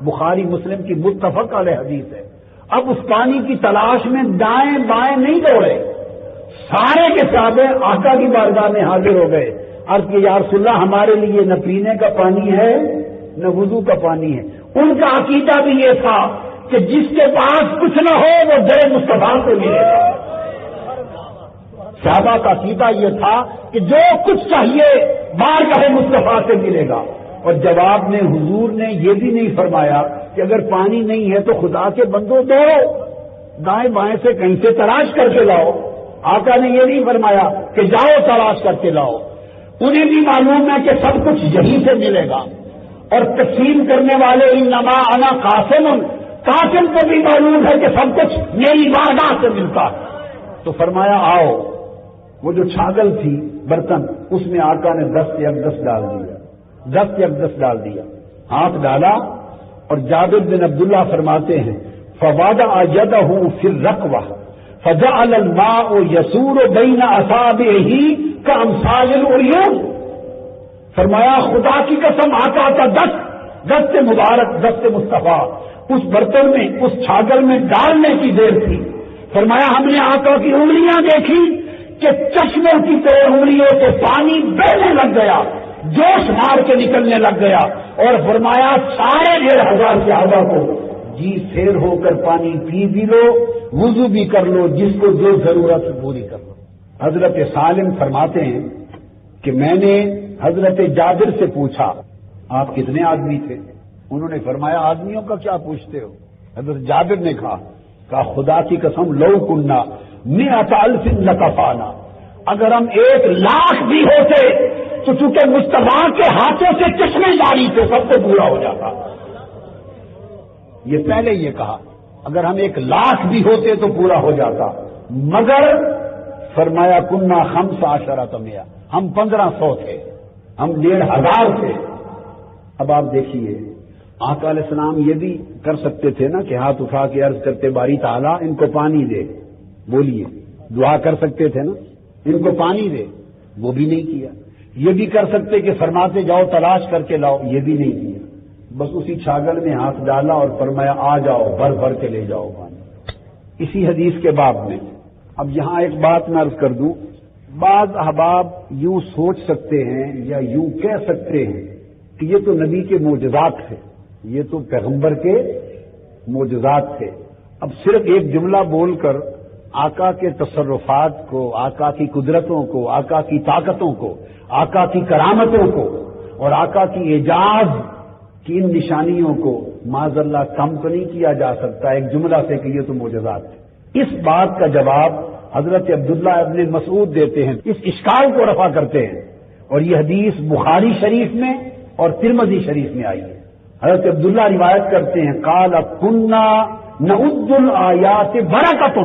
بخاری مسلم کی متفق علیہ حدیث ہے۔ اب اس پانی کی تلاش میں دائیں بائیں نہیں دوڑے، سارے کے صحابے آقا کی بارگاہ میں حاضر ہو گئے، عرض کہ یا رسول اللہ ہمارے لیے نہ پینے کا پانی ہے نہ وضو کا پانی ہے۔ ان کا عقیدہ بھی یہ تھا کہ جس کے پاس کچھ نہ ہو وہ در مصطفیٰ سے ملے گا۔ صحابہ کا عقیدہ یہ تھا کہ جو کچھ چاہیے بارگاہ مصطفیٰ سے ملے گا۔ اور جواب میں حضور نے یہ بھی نہیں فرمایا کہ اگر پانی نہیں ہے تو خدا کے بندو دوڑو، دائیں بائیں سے کہیں سے تلاش کر کے لاؤ۔ آقا نے یہ نہیں فرمایا کہ جاؤ تلاش کر کے لاؤ۔ انہیں بھی معلوم ہے کہ سب کچھ یہیں سے ملے گا، اور تقسیم کرنے والے انما انا قاسم، قاسم کو بھی معلوم ہے کہ سب کچھ میری بارگاہ سے ملتا ہے۔ تو فرمایا آؤ۔ وہ جو چھاگل تھی برتن، اس میں آقا نے 10 اقدس ڈال دیا، 10 اقدس ڈال دیا، ہاتھ ڈالا، اور جابر بن عبداللہ فرماتے ہیں فوادع یدہ فی الرقوہ فجعل الماء یسور بین اصابعہ کامثال العیون۔ فرمایا خدا کی قسم آقا کا دست مبارک، دست مصطفیٰ اس برتن میں، اس چھاگل میں ڈالنے کی دیر تھی۔ فرمایا ہم نے آقا کی انگلیاں دیکھی کہ چشموں کی طرح انگلیوں سے پانی بہنے لگ گیا، جوش مار کے نکلنے لگ گیا، اور فرمایا سارے 1500 صحابہ کو جی سیر ہو کر پانی پی بھی لو، وضو بھی کر لو، جس کو جو ضرورت پوری کر لو۔ حضرت سالم فرماتے ہیں کہ میں نے حضرت جابر سے پوچھا آپ کتنے آدمی تھے؟ انہوں نے فرمایا آدمیوں کا کیا پوچھتے ہو؟ حضرت جابر نے کہا خدا کی قسم لو کننا 100,000 لکفانا، اگر ہم 1,00,000 بھی ہوتے تو چونکہ مصطفیٰ کے ہاتھوں سے چشمے جاری تھے سب کو پورا ہو جاتا۔ یہ پہلے یہ کہا اگر ہم 1,00,000 بھی ہوتے تو پورا ہو جاتا، مگر فرمایا کننا 15 مئہ، ہم 1500 تھے، ہم 1,500 تھے۔ اب آپ دیکھیے آقا علیہ السلام یہ بھی کر سکتے تھے نا کہ ہاتھ اٹھا کے عرض کرتے باری تعالیٰ ان کو پانی دے، بولیے دعا کر سکتے تھے نا ان کو پانی دے، وہ بھی نہیں کیا۔ یہ بھی کر سکتے کہ فرماتے جاؤ تلاش کر کے لاؤ، یہ بھی نہیں کیا، بس اسی چھاگل میں ہاتھ ڈالا اور فرمایا آ جاؤ بھر بھر کے لے جاؤ پانی۔ اسی حدیث کے باب میں اب یہاں ایک بات میں عرض کر دوں، بعض احباب یوں سوچ سکتے ہیں یا یوں کہہ سکتے ہیں کہ یہ تو نبی کے معجزات تھے، یہ تو پیغمبر کے معجزات تھے، اب صرف ایک جملہ بول کر آقا کے تصرفات کو، آقا کی قدرتوں کو، آقا کی طاقتوں کو، آقا کی کرامتوں کو اور آقا کی اعجاز کی ان نشانیوں کو معاذ اللہ کم تو نہیں کیا جا سکتا ایک جملہ سے کہ یہ تو معجزات تھے۔ اس بات کا جواب حضرت عبداللہ ابن مسعود دیتے ہیں، اس اشکال کو رفع کرتے ہیں، اور یہ حدیث بخاری شریف میں اور ترمذی شریف میں آئی ہے۔ حضرت عبداللہ روایت کرتے ہیں قال کنا نعد الآیات برکۃ،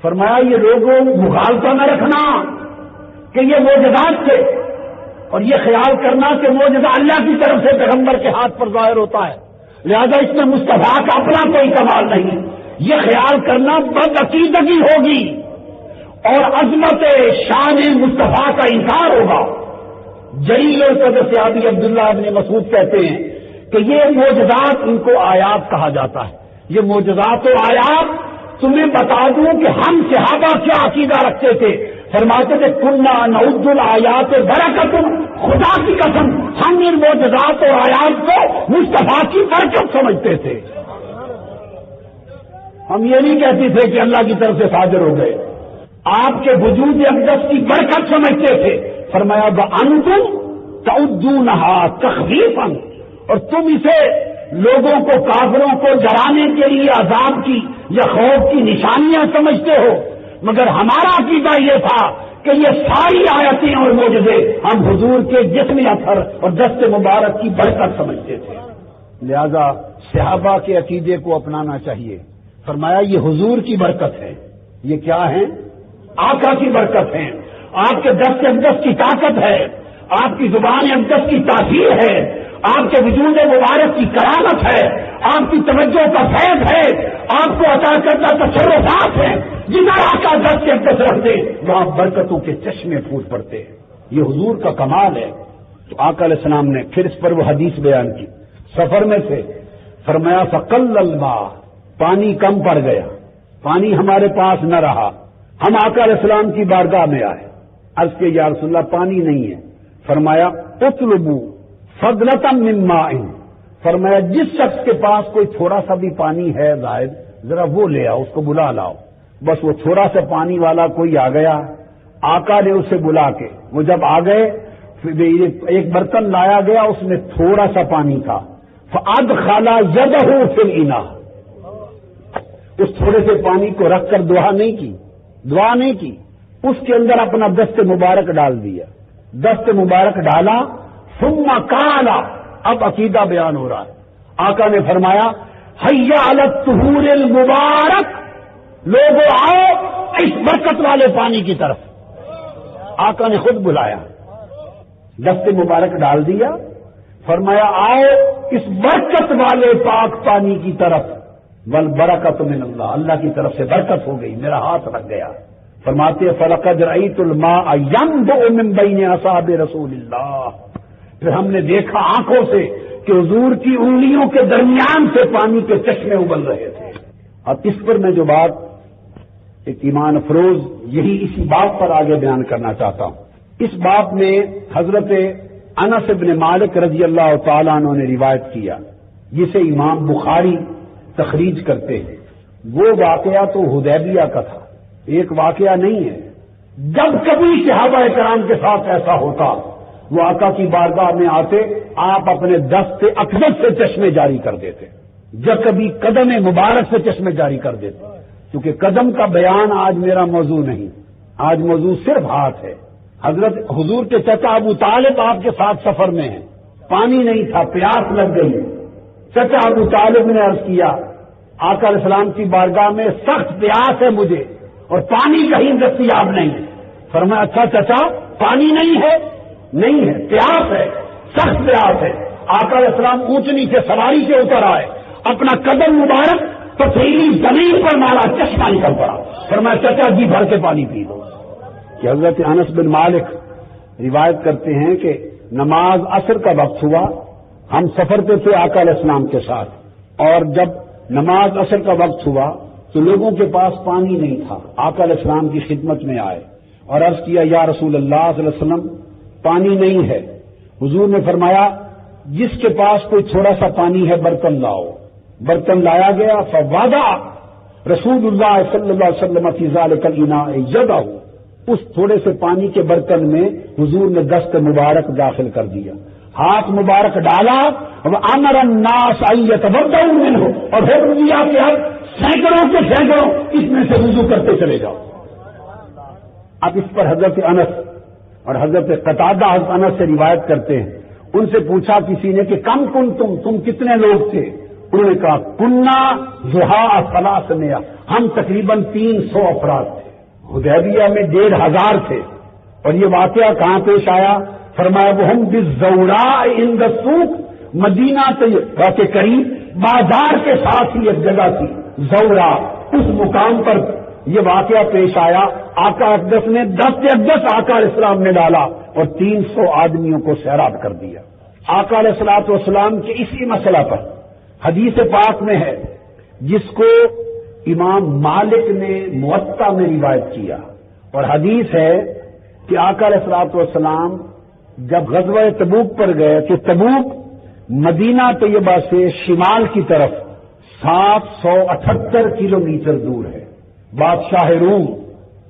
فرمایا یہ لوگوں مغالطہ نہ رکھنا کہ یہ معجزات تھے، اور یہ خیال کرنا کہ معجزہ اللہ کی طرف سے پیغمبر کے ہاتھ پر ظاہر ہوتا ہے لہذا اس میں مصطفیٰ کا اپنا کوئی کمال نہیں، یہ خیال کرنا بدعقیدگی ہوگی اور عظمت شان مصطفیٰ کا انکار ہوگا۔ جلیل القدر صحابی عبداللہ ابن مسعود کہتے ہیں کہ یہ معجزات ان کو آیات کہا جاتا ہے، یہ معجزات و آیات تمہیں بتا دوں کہ ہم صحابہ کیا عقیدہ رکھتے تھے، فرماتے تھے کننا نعد الآیات برکۃ، خدا کی قسم ہم ان معجزات اور آیات کو مصطفیٰ کی برکت سمجھتے تھے، ہم یہ نہیں کہتے تھے کہ اللہ کی طرف سے صادر ہو گئے، آپ کے وجود اقدس کی برکت سمجھتے تھے۔ فرمایا وَأَنْتُمْ تَعُدُّونَهَا تَخْوِيفًا، اور تم اسے لوگوں کو، کافروں کو ڈرانے کے لیے عذاب کی یا خوف کی نشانیاں سمجھتے ہو، مگر ہمارا عقیدہ یہ تھا کہ یہ ساری آیتیں اور معجزے ہم حضور کے جسم اثر اور دست مبارک کی برکت سمجھتے تھے، لہذا صحابہ کے عقیدے کو اپنانا چاہیے۔ فرمایا یہ حضور کی برکت ہے، یہ کیا ہے؟ آقا کی برکت ہے، آپ کے دست اقدس کی طاقت ہے، آپ کی زبان اقدس کی تاثیر ہے، آپ کے وجود مبارک کی کرامت ہے، آپ کی توجہ کا فیض ہے، آپ کو عطا کرتا تصرفات ہے. جدھر آقا دست اقدس رکھ دے وہاں برکتوں کے چشمے پھوٹ پڑتے ہیں. یہ حضور کا کمال ہے. تو آقا علیہ السلام نے پھر اس پر وہ حدیث بیان کی. سفر میں تھے، فرمایا فقل الماء، پانی کم پڑ گیا، پانی ہمارے پاس نہ رہا. ہم آقا علیہ السلام کی بارگاہ میں آئے، عرض کہ یا رسول اللہ پانی نہیں ہے. فرمایا اطلبوا فضلة من ماء، فرمایا جس شخص کے پاس کوئی تھوڑا سا بھی پانی ہے زائد، ذرا وہ لے آؤ، اس کو بلا لاؤ. بس وہ تھوڑا سا پانی والا کوئی آ گیا، آقا نے اسے بلا کے، وہ جب آ گئے ایک برتن لایا گیا، اس میں تھوڑا سا پانی تھا. فأدخل يده في الإناء، اس تھوڑے سے پانی کو رکھ کر دعا نہیں کی، اس کے اندر اپنا دست مبارک ڈال دیا، دست مبارک ڈالا. ثم قال، اب عقیدہ بیان ہو رہا ہے. آقا نے فرمایا حی علی الطہور المبارک، لوگوں آؤ اس برکت والے پانی کی طرف. آقا نے خود بلایا، دست مبارک ڈال دیا، فرمایا آؤ اس برکت والے پاک پانی کی طرف. والبرکۃ من اللہ، اللہ کی طرف سے برکت ہو گئی، میرا ہاتھ رکھ گیا. فرماتے فلقد رأیت الماء ينبع من بین اصابع رسول اللہ، پھر ہم نے دیکھا آنکھوں سے کہ حضور کی انگلیوں کے درمیان سے پانی کے چشمے ابل رہے تھے. اب اس پر میں جو بات ایک ایمان افروز یہی اسی بات پر آگے بیان کرنا چاہتا ہوں. اس بات میں حضرت انس بن مالک رضی اللہ تعالیٰ عنہ نے روایت کیا، جسے امام بخاری تخریج کرتے ہیں. وہ واقعہ تو حدیبیہ کا تھا، ایک واقعہ نہیں ہے. جب کبھی صحابہ کرام کے ساتھ ایسا ہوتا، وہ آقا کی بارگاہ میں آتے، آپ اپنے دست اقدس سے چشمے جاری کر دیتے، جب کبھی قدم مبارک سے چشمے جاری کر دیتے. کیونکہ قدم کا بیان آج میرا موضوع نہیں، آج موضوع صرف ہاتھ ہے. حضرت حضور کے چچا ابو طالب آپ کے ساتھ سفر میں ہیں، پانی نہیں تھا، پیاس لگ گئی. چچا ابو طالب نے عرض کیا آقا علیہ السلام کی بارگاہ میں سخت پیاس ہے مجھے اور پانی کہیں دستیاب نہیں ہے. فرمایا اچھا چچا پانی نہیں ہے؟ نہیں ہے، پیاس ہے، سخت پیاس ہے. آقا علیہ السلام اونچ نیچے سواری سے اتر آئے، اپنا قدم مبارک پتھریلی زمین پر مارا، چشمہ نکل پڑا. فرمایا چچا جی بھر کے پانی پی لو. کہ حضرت انس بن مالک روایت کرتے ہیں کہ نماز عصر کا وقت ہوا، ہم سفر پہ تھے آقا علیہ السلام کے ساتھ، اور جب نماز عصر کا وقت ہوا تو لوگوں کے پاس پانی نہیں تھا. آقا علیہ السلام کی خدمت میں آئے اور عرض کیا یا رسول اللہ صلی اللہ علیہ وسلم پانی نہیں ہے. حضور نے فرمایا جس کے پاس کوئی تھوڑا سا پانی ہے برتن لاؤ. برتن لایا گیا. فوضع رسول اللہ صلی اللہ علیہ وسلم فی ذلک الاناء یدہ، اس تھوڑے سے پانی کے برتن میں حضور نے دست مبارک داخل کر دیا، ہاتھ مبارک ڈالا، وامر الناس ان یتوضؤوا منہ، اور حکم دیا کہ اب سینکڑوں کے سینکڑوں اس میں سے وضو کرتے چلے جاؤ. اب اس پر حضرت انس اور حضرت قتادہ حضرت انس سے روایت کرتے ہیں، ان سے پوچھا کسی نے کہ کم تم کتنے لوگ تھے؟ انہوں نے کہا کننا ضحا ثلاثمائہ، ہم تقریباً 300 افراد تھے. حدیبیہ میں 1,500 تھے. اور یہ واقعہ کہاں پیش آیا؟ فرمایا وہ ہم بالزوراء عند السوق، مدینہ طیبہ کے قریب بازار کے ساتھ ہی ایک جگہ تھی زورا، اس مقام پر یہ واقعہ پیش آیا. آقا اقدس نے دست اقدس آقا علیہ السلام نے ڈالا اور 300 آدمیوں کو سیراب کر دیا. آقا علیہ الصلوۃ والسلام کے اسی مسئلہ پر حدیث پاک میں ہے، جس کو امام مالک نے موطا میں روایت کیا، اور حدیث ہے کہ آقا علیہ الصلوۃ والسلام جب غزوہ تبوک پر گئے کہ تبوک مدینہ طیبہ سے شمال کی طرف 778 کلومیٹر دور ہے. بادشاہ روم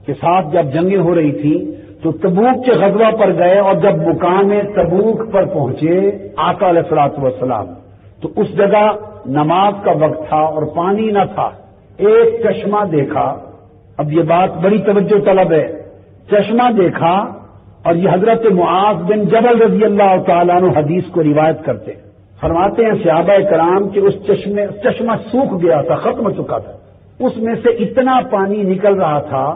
کے ساتھ جب جنگیں ہو رہی تھیں تو تبوک کے غزوہ پر گئے، اور جب مقام تبوک پر پہنچے آقا علیہ الصلوۃ والسلام تو اس جگہ نماز کا وقت تھا اور پانی نہ تھا. ایک چشمہ دیکھا، اب یہ بات بڑی توجہ طلب ہے، چشمہ دیکھا، اور یہ حضرت معاذ بن جبل رضی اللہ تعالیٰ عنہ حدیث کو روایت کرتے ہیں. فرماتے ہیں صحابہ کرام کہ اس چشمہ سوکھ گیا تھا، ختم ہو چکا تھا، اس میں سے اتنا پانی نکل رہا تھا،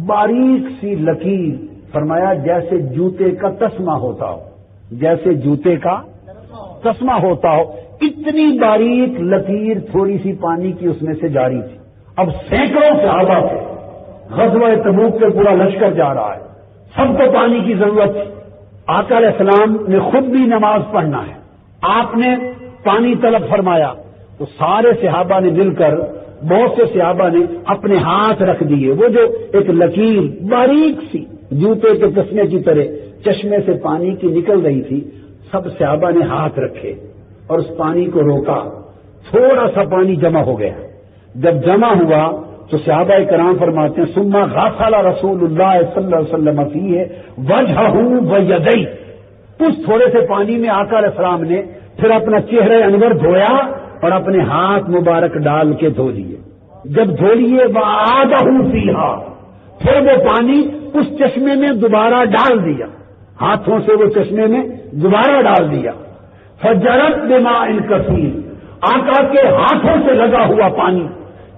باریک سی لکیر فرمایا جیسے جوتے کا تسمہ ہوتا ہو، جیسے جوتے کا تسمہ ہوتا ہو، اتنی باریک لکیر تھوڑی سی پانی کی اس میں سے جاری تھی۔ اب سینکڑوں صحابہ تھے، غزوہ تبوک پہ پورا لشکر جا رہا ہے، سب کو پانی کی ضرورت تھی۔ آقا علیہ السلام نے خود بھی نماز پڑھنا ہے، آپ نے پانی طلب فرمایا تو سارے صحابہ نے مل کر، بہت سے صحابہ نے اپنے ہاتھ رکھ دیے، وہ جو ایک لکیر باریک سی جوتے کے تسمے کی طرح چشمے سے پانی کی نکل رہی تھی، سب صحابہ نے ہاتھ رکھے اور اس پانی کو روکا، تھوڑا سا پانی جمع ہو گیا۔ جب جمع ہوا تو صحابہ کرام فرماتے ہیں ثم غسل رسول اللہ صلی اللہ علیہ وسلم فیہ وجہہ ویدیہ، اس تھوڑے سے پانی میں آقا علیہ السلام نے پھر اپنا چہرہ انور دھویا اور اپنے ہاتھ مبارک ڈال کے دھو لیے۔ جب دھو لیے وعادہ فیہا، پھر وہ پانی اس چشمے میں دوبارہ ڈال دیا، ہاتھوں سے وہ چشمے میں دوبارہ ڈال دیا۔ فجرت بماء کثیر، آقا کے ہاتھوں سے لگا ہوا پانی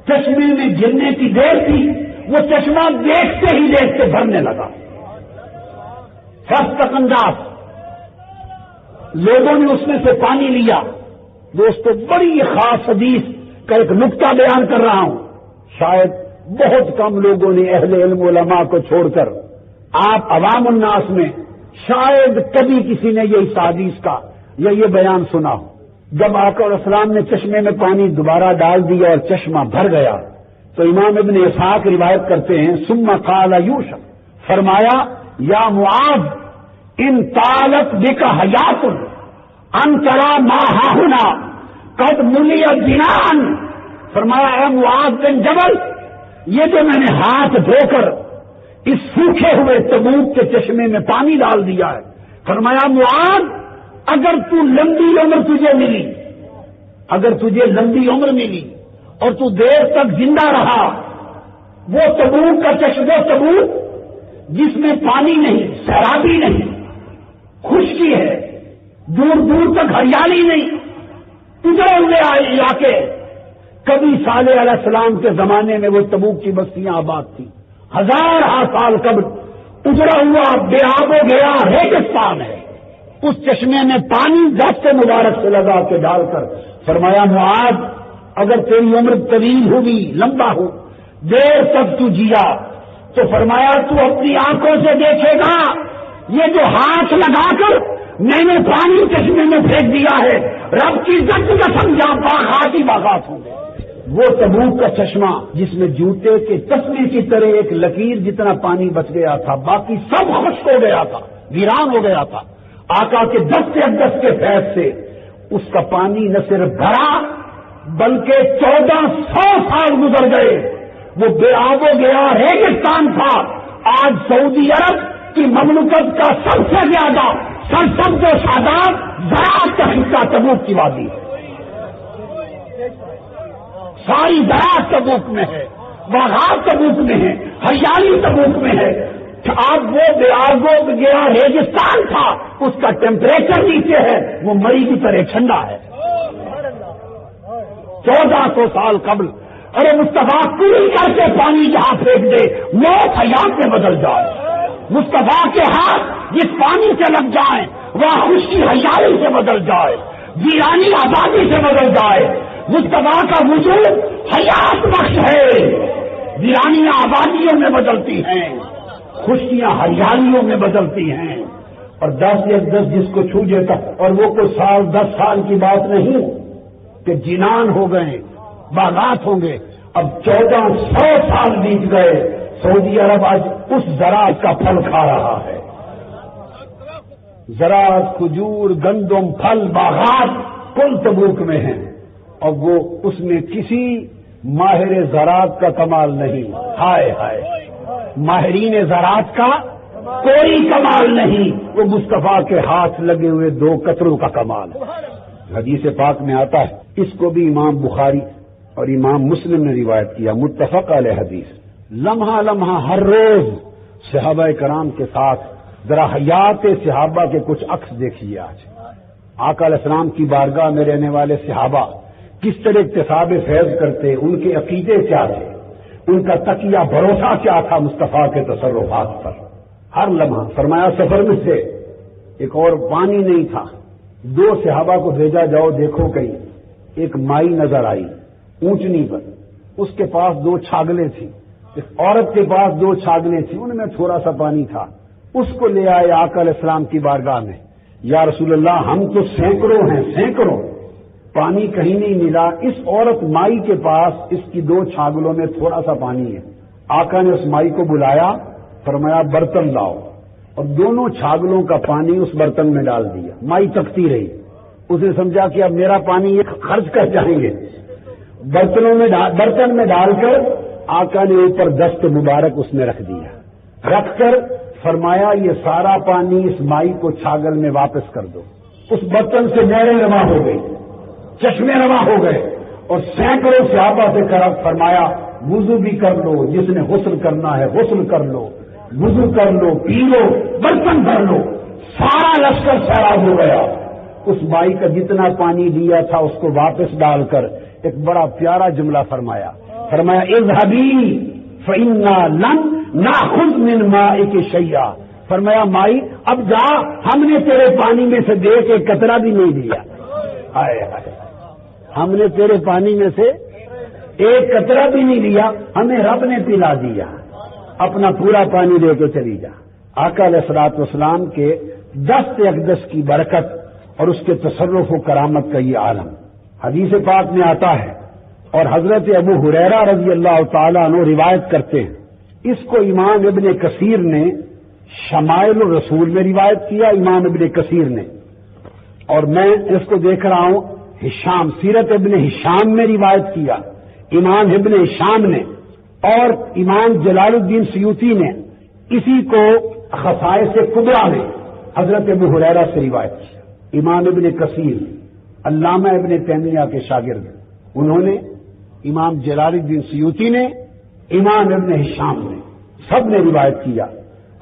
چشمے میں گرنے کی دیر تھی، وہ چشمہ دیکھتے ہی دیکھتے بھرنے لگا۔ فاستقنداس، لوگوں نے اس میں سے پانی لیا۔ دوستو بڑی خاص حدیث کا ایک نقطہ بیان کر رہا ہوں، شاید بہت کم لوگوں نے اہل علم علماء کو چھوڑ کر آپ عوام الناس میں شاید کبھی کسی نے یہ حدیث کا یا یہ بیان سنا ہو۔ جب آقا علیہ السلام نے چشمے میں پانی دوبارہ ڈال دیا اور چشمہ بھر گیا تو امام ابن اسحاق روایت کرتے ہیں ثم قال یوشع، فرمایا یا معاذ ان طالت بک حیات ان ترى ما ہاہنا قد ملی الجنان، فرمایا اے معاذ بن جبل، یہ جو میں نے ہاتھ دھو کر اس سوکھے ہوئے تبوک کے چشمے میں پانی ڈال دیا ہے، فرمایا معاذ اگر تو لمبی عمر تجھے ملی، اگر تجھے لمبی عمر ملی اور تو دیر تک زندہ رہا، وہ تبوک کا چشمہ، تبوک جس میں پانی نہیں، سیرابی نہیں، خشکی ہے، دور دور تک ہریالی نہیں، اجڑے ہوئے علاقے، کبھی صالح علیہ السلام کے زمانے میں وہ تبوک کی بستیاں آباد تھی، ہزارہ سال قبل اجڑا ہوا بے آب و گیا ریگستان ہے، اس چشمے میں پانی دست مبارک سے لگا کے ڈال کر فرمایا معاذ اگر تیری عمر طویل ہوگی، لمبا ہو، دیر تک تو جیا تو فرمایا تو اپنی آنکھوں سے دیکھے گا یہ جو ہاتھ لگا کر میں نے پانی چشمے میں پھینک دیا ہے، رب کی عزت کا سمجھا باغات ہی باغات ہوں گے۔ وہ تبوک کا چشمہ جس میں جوتے کے تسمے کی طرح ایک لکیر جتنا پانی بچ گیا تھا، باقی سب خشک ہو گیا تھا، ویران ہو گیا تھا، آقا کے دست اقدس کے فیض سے اس کا پانی نہ صرف بھرا بلکہ 1400 سال گزر گئے، وہ بے آب و گیا ریگستان تھا۔ آج سعودی عرب کی مملکت کا سب سے زیادہ سرسبز و شاداب زراعت کا حصہ تبوک کی وادی ہے، ساری زراعت تبوک میں ہے، باغات تبوک میں ہے، ہریالی تبوک میں ہے۔ اب وہ بے آب و گیا ریگستان تھا، اس کا ٹیمپریچر نیچے ہے، وہ مری کی طرح ٹھنڈا ہے۔ 1400 سال قبل، ارے مصطفیٰ پوری کر کے پانی جہاں پھینک دے موت حیات میں بدل جائے، مصطفیٰ کے ہاتھ جس پانی سے لگ جائیں وہاں خشکی ہریالی سے بدل جائے، ویرانی آبادی سے بدل جائے۔ مصطفیٰ کا وجود حیات بخش ہے، ویرانیاں آبادیوں میں بدلتی ہیں، خشکیاں ہریالیوں میں بدلتی ہیں، اور 10 جس کو چھو دیتا، اور وہ کوئی سال 10 سال کی بات نہیں کہ جنان ہو گئے، باغات ہوں گے۔ اب 1400 سال بیت گئے، سعودی عرب آج اس زراعت کا پھل کھا رہا ہے۔ زراعت، کھجور، گندم، پھل، باغات کل تبوک میں ہیں، اور وہ اس میں کسی ماہر زراعت کا کمال نہیں، ہائے ہائے، ماہرین زراعت کا کوئی کمال نہیں، وہ مصطفیٰ کے ہاتھ لگے ہوئے 2 قطروں کا کمال ہے۔ حدیث پاک میں آتا ہے، اس کو بھی امام بخاری اور امام مسلم نے روایت کیا، متفق علیہ حدیث۔ لمحہ لمحہ ہر روز صحابہ کرام کے ساتھ ذرا حیات صحابہ کے کچھ عکس دیکھیے۔ آج آقا علیہ السلام کی بارگاہ میں رہنے والے صحابہ کس طرح اکتساب فیض کرتے، ان کے عقیدے کیا تھے، ان کا تقیہ بھروسہ کیا تھا مصطفیٰ کے تصرفات پر۔ ہر لمحہ. فرمایا سفر میں سے ایک اور پانی نہیں تھا. 2 صحابہ کو بھیجا جاؤ دیکھو کہیں. ایک مائی نظر آئی اونچنی پر, اس کے پاس 2 چھاگلیں تھیں. اس عورت کے پاس 2 چھاگلیں تھیں, ان میں تھوڑا سا پانی تھا. اس کو لے آئے آقا علیہ السلام کی بارگاہ میں. یا رسول اللہ ہم تو سینکڑوں ہیں, سینکڑوں, پانی کہیں نہیں ملا. اس عورت مائی کے پاس اس کی 2 چھاگلوں میں تھوڑا سا پانی ہے. آقا نے اس مائی کو بلایا, فرمایا برتن لاؤ, اور دونوں چھاگلوں کا پانی اس برتن میں ڈال دیا. مائی تکتی رہی. اس نے سمجھا کہ اب میرا پانی یہ خرچ کر جائیں گے. برتن میں ڈال کر آقا نے اوپر دست مبارک اس میں رکھ دیا. رکھ کر فرمایا یہ سارا پانی اس مائی کو چھاگل میں واپس کر دو. اس برتن سے نہریں رواں ہو گئی, چشمے رواں ہو گئے, اور سینکڑوں صحابہ سے فرمایا وضو بھی کر لو, جس نے غسل کرنا ہے غسل کر لو, وضو کر لو, پی لو, برتن بھر لو. سارا لشکر سیراب ہو گیا. اس مائی کا جتنا پانی دیا تھا اس کو واپس ڈال کر ایک بڑا پیارا جملہ فرمایا. اذهبی فإنا لن نأخذ من مائک شیئا. فرمایا مائی اب جا, ہم نے تیرے پانی میں سے دیکھ ایک قطرہ بھی نہیں دیا. ہائے ہائے, ہم نے تیرے پانی میں سے ایک قطرہ بھی نہیں دیا, ہمیں رب نے پلا دیا. اپنا پورا پانی لے کے چلی جا. آقا علیہ الصلوۃ والسلام کے دست اقدس کی برکت اور اس کے تصرف و کرامت کا یہ عالم حدیث پاک میں آتا ہے. اور حضرت ابو ہریرہ رضی اللہ تعالیٰ عنہ روایت کرتے ہیں. اس کو امام ابن کثیر نے شمائل الرسول میں روایت کیا, امام ابن کثیر نے, اور میں اس کو دیکھ رہا ہوں ہشام سیرت ابن ہشام میں روایت کیا, امام ابن ہشام نے, اور امام جلال الدین سیوطی نے اسی کو خصائص کبریٰ میں حضرت ابو ہریرہ سے روایت کیا. امام ابن کثیر علامہ ابن تیمیہ کے شاگرد, انہوں نے, امام جلال الدین سیوطی نے, امام ابن ہشام نے, سب نے روایت کیا.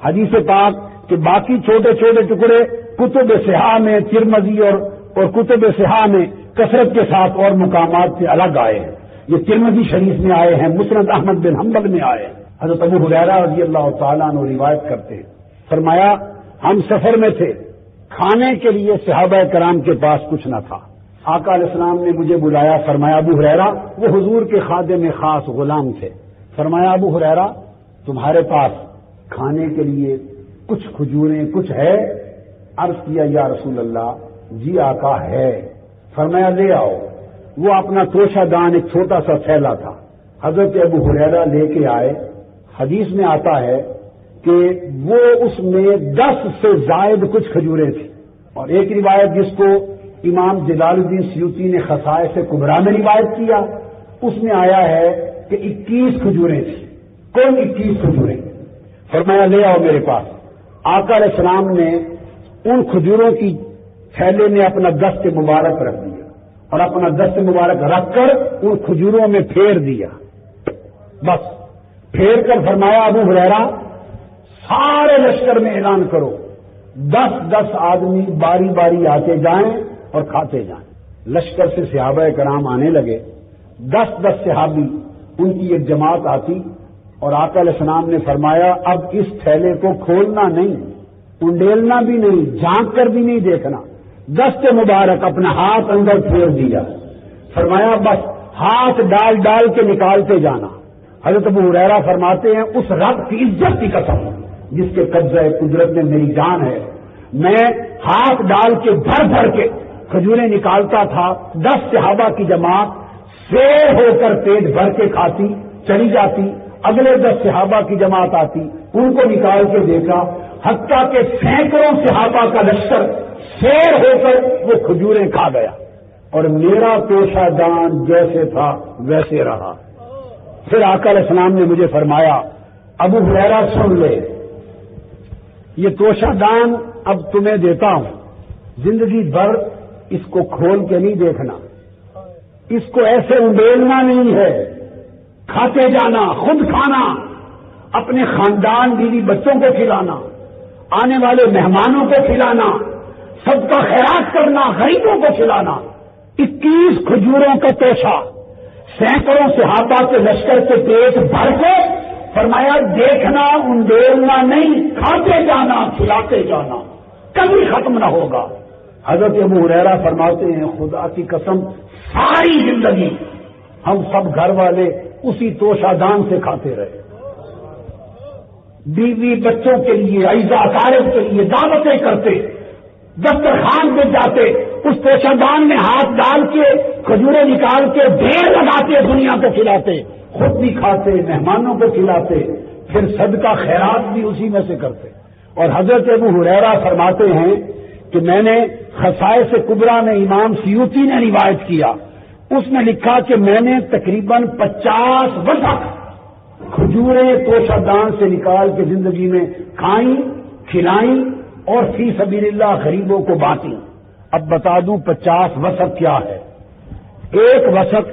حدیث پاک کے باقی چھوٹے چھوٹے ٹکڑے کتب صحاح میں, ترمذی اور کتب صحاح میں کثرت کے ساتھ اور مقامات سے الگ آئے ہیں. یہ ترمذی شریف میں آئے ہیں, مسند احمد بن حنبل میں آئے ہیں. حضرت ابو ہریرہ رضی اللہ تعالیٰ عنہ روایت کرتے ہیں, فرمایا ہم سفر میں تھے, کھانے کے لیے صحابہ کرام کے پاس کچھ نہ تھا. آقا علیہ السلام نے مجھے بلایا, فرمایا ابو ہریرہ, وہ حضور کے خادم خاص غلام تھے, فرمایا ابو ہریرہ تمہارے پاس کھانے کے لیے کچھ کھجوریں کچھ ہے؟ عرض کیا یا رسول اللہ جی آقا ہے. فرمایا لے آؤ. وہ اپنا توشہ دان ایک چھوٹا سا تھیلا تھا, حضرت ابو ہریرہ لے کے آئے. حدیث میں آتا ہے کہ وہ اس میں 10 سے زائد کچھ کھجوریں تھیں, اور ایک روایت جس کو امام جلال الدین سیوطی نے خصائص کبریٰ میں روایت کیا, اس میں آیا ہے کہ 21 کھجوریں تھیں. کون 21 کھجوریں؟ فرمایا لے آؤ میرے پاس. آقا علیہ السلام نے ان کھجوروں کی تھیلے میں اپنا دست مبارک رکھ دیا, اور اپنا دست مبارک رکھ کر ان کھجوروں میں پھیر دیا. بس پھیر کر فرمایا ابو ہریرہ سارے لشکر میں اعلان کرو, 10 آدمی باری باری آتے جائیں اور کھاتے جائیں. لشکر سے صحابہ کرام آنے لگے. 10 صحابی, ان کی ایک جماعت آتی, اور آقا علیہ السلام نے فرمایا اب اس تھیلے کو کھولنا نہیں, انڈیلنا بھی نہیں, جھانک کر بھی نہیں دیکھنا. دست مبارک اپنا ہاتھ اندر پھیر دیا. فرمایا بس ہاتھ ڈال ڈال کے نکالتے جانا. حضرت ابو ہریرہ فرماتے ہیں اس رب کی عزت کی قسم جس کے قبضہ قدرت میں میری جان ہے, میں ہاتھ ڈال کے بھر بھر کے کھجوریں نکالتا تھا. 10 صحابہ کی جماعت سیر ہو کر پیٹ بھر کے کھاتی چلی جاتی. اگلے 10 صحابہ کی جماعت آتی, ان کو نکال کے دیکھا, حتیٰ کہ سینکڑوں صحابہ کا لشکر سیر ہو کر وہ کھجوریں کھا گیا, اور میرا توشہ دان جیسے تھا ویسے رہا. پھر آقا علیہ السلام نے مجھے فرمایا ابو ہریرہ سن لے, یہ توشہ دان اب تمہیں دیتا ہوں, زندگی بھر اس کو کھول کے نہیں دیکھنا, اس کو ایسے انڈیلنا نہیں ہے, کھاتے جانا, خود کھانا, اپنے خاندان بیوی بچوں کو کھلانا, آنے والے مہمانوں کو کھلانا, سب کا خیرات کرنا, غریبوں کو کھلانا. 21 کھجوروں کا توشہ, سینکڑوں صحابہ کے لشکر کے پیٹ بھر کے فرمایا دیکھنا انڈیلنا نہیں، کھاتے جانا کھلاتے جانا، کبھی ختم نہ ہوگا۔ حضرت ابو ہریرہ فرماتے ہیں خدا کی قسم ساری زندگی ہم سب گھر والے اسی توشہ دان سے کھاتے رہے، بیوی بچوں کے لیے عیزہ اقارب کے لیے دعوتیں کرتے، دسترخوان پہ جاتے، اس توشہ دان میں ہاتھ ڈال کے کھجوریں نکال کے ڈھیر لگاتے، دنیا کو کھلاتے، خود بھی کھاتے، مہمانوں کو کھلاتے، پھر صدقہ خیرات بھی اسی میں سے کرتے۔ اور حضرت ابو ہریرہ فرماتے ہیں کہ میں نے خصائص کبریٰ میں امام سیوطی نے روایت کیا، اس میں لکھا کہ میں نے تقریباً 50 وسق کھجوریں توشہ دان سے نکال کے زندگی میں کھائیں، کھلائیں اور فی سبیل اللہ غریبوں کو بانٹیں۔ اب بتا دوں 50 وسق کیا ہے۔ ایک وسق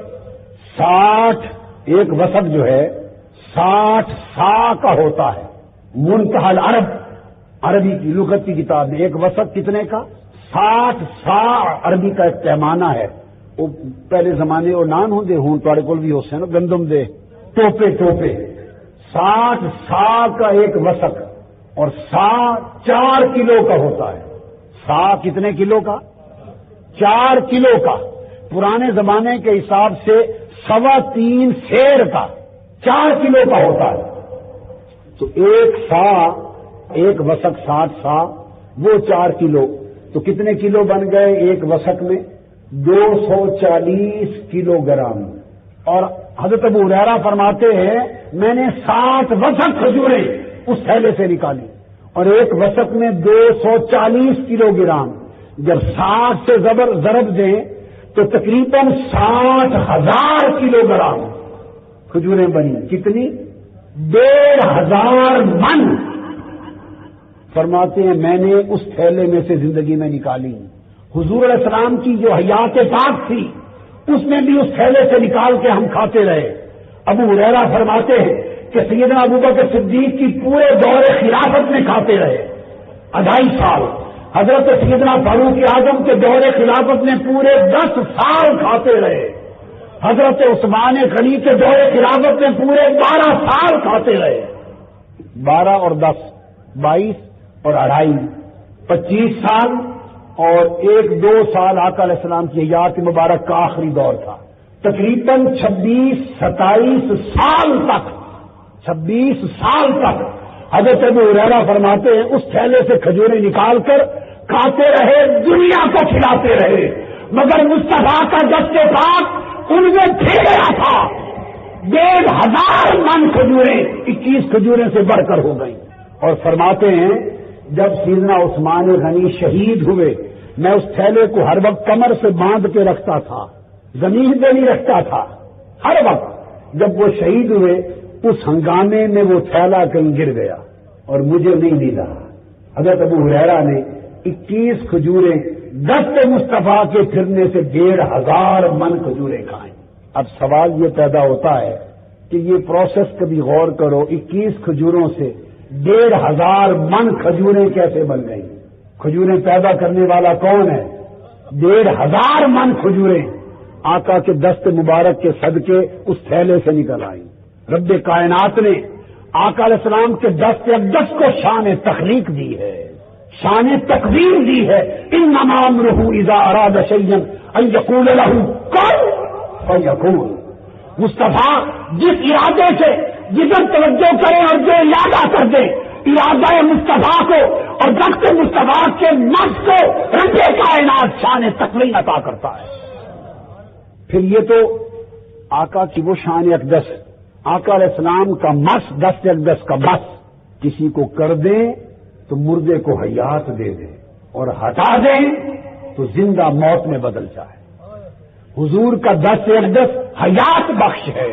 60 سا کا ہوتا ہے۔ منتہی العرب عربی کی لغت کی کتاب میں ایک وسق کتنے کا؟ 60 سا عربی کا ایک پیمانہ ہے۔ وہ پہلے زمانے وہ نان ہوں ہوں تھوڑے کول بھی ہو سکے نا، گندم دے ٹوپے 60 سا کا ایک وسق، اور سا 4 کلو کا ہوتا ہے۔ سا کتنے کلو کا؟ 4 کلو کا۔ پرانے زمانے کے حساب سے 3.25 سیر کا 4 کلو کا ہوتا ہے۔ تو ایک وسق 60 سا، وہ 4 کلو، تو کتنے کلو بن گئے ایک وسق میں؟ 240 کلو گرام۔ اور حضرت ابو ہریرہ فرماتے ہیں میں نے 60 وسق کھجوریں اس تھیلے سے نکالی، اور ایک وسق میں 240 کلو گرام۔ جب 60 سے ضرب دیں تو تقریباً 60,000 کلو گرام کھجوریں بنی۔ کتنی؟ 1,500 من۔ فرماتے ہیں میں نے اس تھیلے میں سے زندگی میں نکالی۔ حضور علیہ السلام کی جو حیات پاک تھی اس میں بھی اس تھیلے سے نکال کے ہم کھاتے رہے۔ ابو ہریرہ فرماتے ہیں کہ سیدنا ابوبکر صدیق کی پورے دور خلافت میں کھاتے رہے 2.5 سال۔ حضرت سیدنا فاروق اعظم کے دور خلافت میں پورے 10 سال کھاتے رہے۔ حضرت عثمان غنی کے دور خلافت میں پورے 12 سال کھاتے رہے۔ 12 اور 10 22 اور 2.5 25 سال، اور 1-2 سال آقا علیہ السلام کی حیات مبارک کا آخری دور تھا۔ تقریباً 26-27 سال تک حضرت ابو ہریرہ فرماتے ہیں اس تھیلے سے کھجوریں نکال کر کھاتے رہے، دنیا کو کھلاتے رہے، مگر مصطفیٰ کا دست پاک ان میں پھر گیا تھا۔ 1,500 من کھجوریں 21 کھجوریں سے بڑھ کر ہو گئیں۔ اور فرماتے ہیں جب سیدنا عثمان غنی شہید ہوئے میں اس تھیلے کو ہر وقت کمر سے باندھ کے رکھتا تھا، زمین پہ نہیں رکھتا تھا ہر وقت۔ جب وہ شہید ہوئے اس ہنگامے میں وہ تھیلا کہیں گر گیا اور مجھے نہیں ملا۔ حضرت ابو ہریرہ نے 21 کھجوریں دست مصطفیٰ کے پھرنے سے 1,500 من کھجوریں کھائیں۔ اب سوال یہ پیدا ہوتا ہے کہ یہ پروسیس کبھی غور کرو، 21 کھجوروں سے 1,500 من کھجوریں کیسے بن گئی؟ کھجوریں پیدا کرنے والا کون ہے؟ 1,500 من کھجوریں آقا کے دست مبارک کے صدقے اس تھیلے سے نکل آئیں۔ رب کائنات نے آقا علیہ السلام کے دست اقدس کو شان تخلیق دی ہے، شان تقدیر دی ہے۔ انما امرہ اذا اراد شیئا ان یقول له کن فیکون۔ مصطفیٰ جس ارادے سے جدھر توجہ کریں اور جو ارادہ کر دیں، ارادہ مصطفیٰ کو اور دست مصطفیٰ کے نفس کو رب کائنات شان تخلیق عطا کرتا ہے۔ پھر یہ تو آقا کی وہ شان اقدس، آقا علیہ السلام کا مس، دست اقدس کا بس، کسی کو کر دیں تو مردے کو حیات دے دیں اور ہٹا دیں تو زندہ موت میں بدل جائے۔ حضور کا دست اقدس حیات بخش ہے،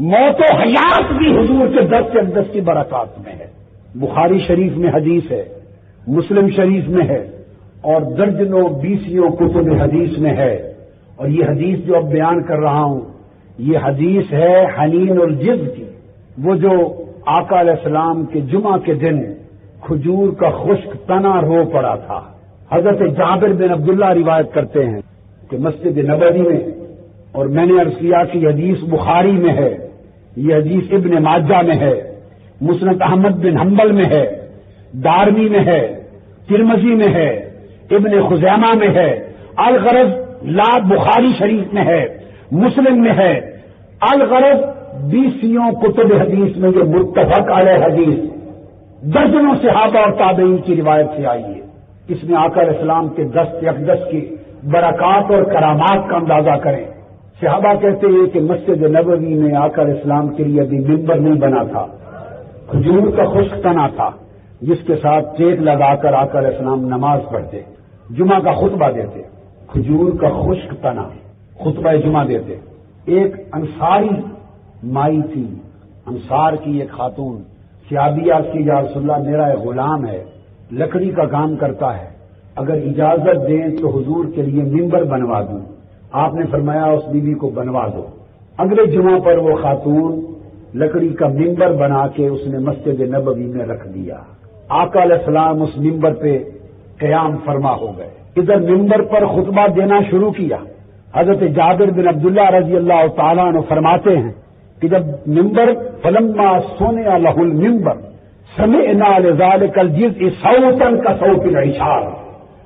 موت و حیات بھی حضور کے دست اقدس کی برکات میں ہے۔ بخاری شریف میں حدیث ہے، مسلم شریف میں ہے، اور درجنوں بیسیوں کتب حدیث میں ہے۔ اور یہ حدیث جو اب بیان کر رہا ہوں یہ حدیث ہے حنین الجز کی، وہ جو آقا علیہ السلام کے جمعہ کے دن کھجور کا خشک تنا رو پڑا تھا۔ حضرت جابر بن عبداللہ روایت کرتے ہیں کہ مسجد نبوی میں، اور میں نے عرض کیا کہ یہ حدیث بخاری میں ہے، یہ حدیث ابن ماجہ میں ہے، مسند احمد بن حنبل میں ہے، دارمی میں ہے، ترمذی میں ہے، ابن خزیمہ میں ہے، الغرض لا بخاری شریف میں ہے، مسلم میں ہے، الغرض 20 کتب حدیث میں یہ متفق علیہ حدیث درجنوں صحابہ اور تابعین کی روایت سے آئی ہے۔ اس میں آقا علیہ السلام کے دست اقدس کی برکات اور کرامات کا اندازہ کریں۔ صحابہ کہتے ہیں کہ مسجد نبوی میں آقا علیہ السلام کے لیے ابھی ممبر نہیں بنا تھا، کھجور کا خشک تنا تھا جس کے ساتھ ٹیک لگا کر آقا علیہ السلام نماز پڑھتے، جمعہ کا خطبہ دیتے، کھجور کا خشک تنا خطبہ جمعہ دیتے۔ ایک انصاری مائی تھی، انصار کی ایک خاتون، صحابیہ کی یا رسول اللہ میرا ایک غلام ہے، لکڑی کا کام کرتا ہے، اگر اجازت دیں تو حضور کے لیے ممبر بنوا دوں۔ آپ نے فرمایا اس بیوی کو بنوا دو۔ اگلے جمعہ پر وہ خاتون لکڑی کا ممبر بنا کے اس نے مسجد نبوی میں رکھ دیا۔ آقا علیہ السلام اس ممبر پہ قیام فرما ہو گئے، ادھر ممبر پر خطبہ دینا شروع کیا۔ حضرت جابر بن عبداللہ رضی اللہ تعالیٰ عنہ فرماتے ہیں کہ جب ممبر فلما سمع له الممبر سمعنا لذلك الجزء صوتا كصوت العشار،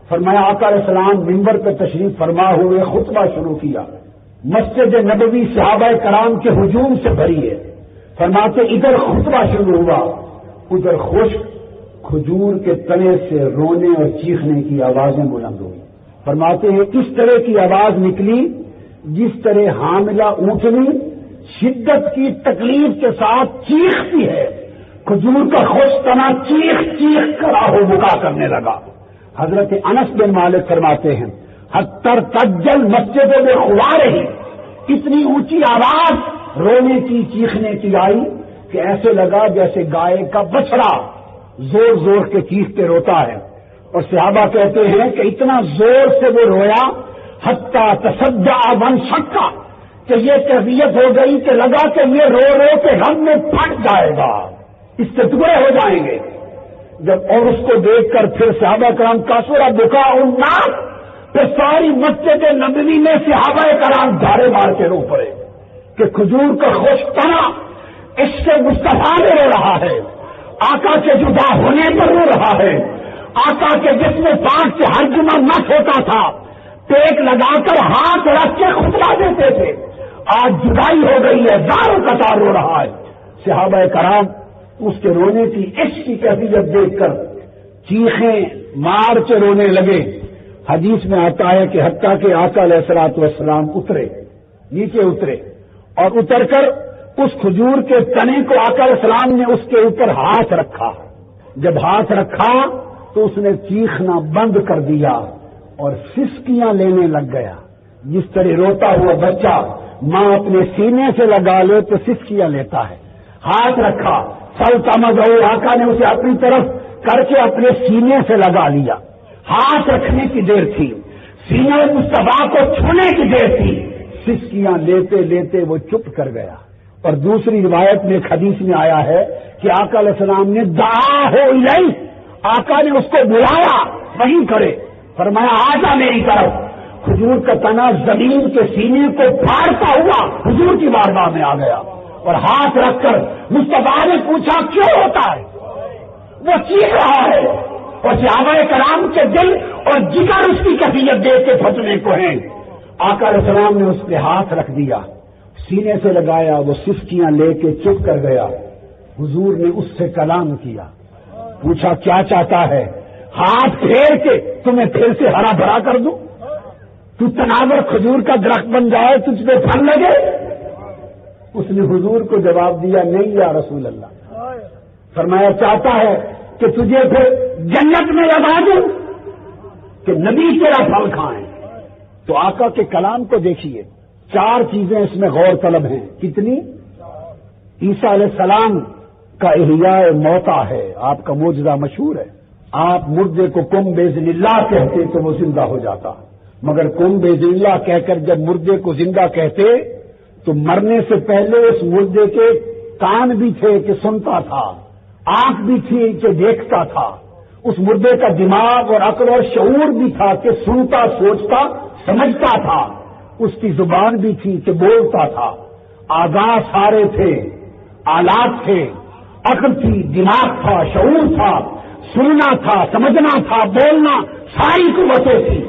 فرمایا آقا علیہ السلام ممبر پہ تشریف فرما ہوئے خطبہ شروع کیا۔ مسجد نبوی صحابہ کرام کے ہجوم سے بھری ہے، فرماتے ادھر خطبہ شروع ہوا، ادھر خشک کھجور کے تنے سے رونے اور چیخنے کی آوازیں بلند ہوئی۔ فرماتے ہیں اس طرح کی آواز نکلی جس طرح حاملہ اونٹنی شدت کی تکلیف کے ساتھ چیختی ہے، کھجور کا خشک تنا چیخ چیخ کر آہو بکا کرنے لگا۔ حضرت انس بن مالک فرماتے ہیں حتر تجل مسجدوں میں خوا رہی، اتنی اونچی آواز رونے کی چیخنے کی آئی کہ ایسے لگا جیسے گائے کا بچڑا زور زور کے چیخ کے روتا ہے۔ اور صحابہ کہتے ہیں کہ اتنا زور سے وہ رویا حتی تصدع وانشقا کہ یہ کیفیت ہو گئی کہ لگا کہ یہ رو رو کے غم میں پھٹ جائے گا، اس سے ٹکڑے ہو جائیں گے۔ جب اور اس کو دیکھ کر پھر صحابہ کرام کاسورا بکا الناس، پھر ساری مسجد نبوی میں صحابہ کرام دھارے مار کے رو پڑے کہ کھجور کا خشک تنا اس سے مصطفیٰ میں رو رہا ہے، آقا کے جدا ہونے پر رو رہا ہے، آقا کے جسم پاک سے ہر جمعہ مت ہوتا تھا، ٹیک لگا کر ہاتھ رکھ کے خطبہ دیتے تھے، آج جدائی ہو گئی ہے، زاروں قطار رو رہا ہے۔ صحابہ کرام اس کے رونے کی عشق کی کیفیت دیکھ کر چیخیں مار کے رونے لگے۔ حدیث میں آتا ہے کہ حتیٰ کہ آقا علیہ الصلوۃ والسلام اترے، نیچے اترے اور اتر کر اس کھجور کے تنے کو آقا علیہ السلام نے اس کے اوپر ہاتھ رکھا۔ جب ہاتھ رکھا تو اس نے چیخنا بند کر دیا اور سسکیاں لینے لگ گیا، جس طرح روتا ہوا بچہ ماں اپنے سینے سے لگا لے تو سسکیاں لیتا ہے۔ ہاتھ رکھا، فلتمس، آقا نے اسے اپنی طرف کر کے اپنے سینے سے لگا لیا۔ ہاتھ رکھنے کی دیر تھی، سینے مصطفیٰ کو چھونے کی دیر تھی، سسکیاں لیتے لیتے وہ چپ کر گیا۔ اور دوسری روایت میں ایک حدیث میں آیا ہے کہ آقا علیہ السلام نے دعا ہو الیہ، آقا نے اس کو بلایا وہیں کھڑے، فرمایا آجا میری طرف۔ حضور کا تنا زمین کے سینے کو پھاڑتا ہوا حضور کی بارگاہ میں آ گیا اور ہاتھ رکھ کر مصطفیٰ نے پوچھا کیوں ہوتا ہے؟ وہ چیخ رہا ہے اور صحابہ کرام کے دل اور جگر اس کی کیفیت دیکھ کے پھٹنے کو ہیں۔ آقا علیہ السلام نے اس پہ ہاتھ رکھ دیا، سینے سے لگایا، وہ سسکیاں لے کے چپ کر گیا۔ حضور نے اس سے کلام کیا، پوچھا کیا چاہتا ہے؟ ہاتھ پھیر کے تمہیں پھر سے ہرا بھرا کر دوں، تو تناور کھجور کا درخت بن جائے، تجھ پہ پھل لگے؟ اس نے حضور کو جواب دیا نہیں یا رسول اللہ۔ فرمایا چاہتا ہے کہ تجھے پھر جنت میں لگا دوں کہ نبی تیرا پھل کھائیں؟ تو آقا کے کلام کو دیکھیے، 4 چیزیں اس میں غور طلب ہیں۔ کتنی؟ عیسیٰ علیہ السلام کا احیاء موتا ہے، آپ کا معجزہ مشہور ہے۔ آپ مردے کو کم باذن اللہ کہتے تو وہ زندہ ہو جاتا، مگر کم باذن اللہ کہہ کر جب مردے کو زندہ کہتے تو مرنے سے پہلے اس مردے کے کان بھی تھے کہ سنتا تھا، آنکھ بھی تھی کہ دیکھتا تھا، اس مردے کا دماغ اور عقل اور شعور بھی تھا کہ سنتا، سوچتا، سمجھتا تھا، اس کی زبان بھی تھی کہ بولتا تھا، آگاہ سارے تھے، آلات تھے، عقل تھی، دماغ تھا، شعور تھا، سننا تھا، سمجھنا تھا، بولنا، ساری قوتیں تھی.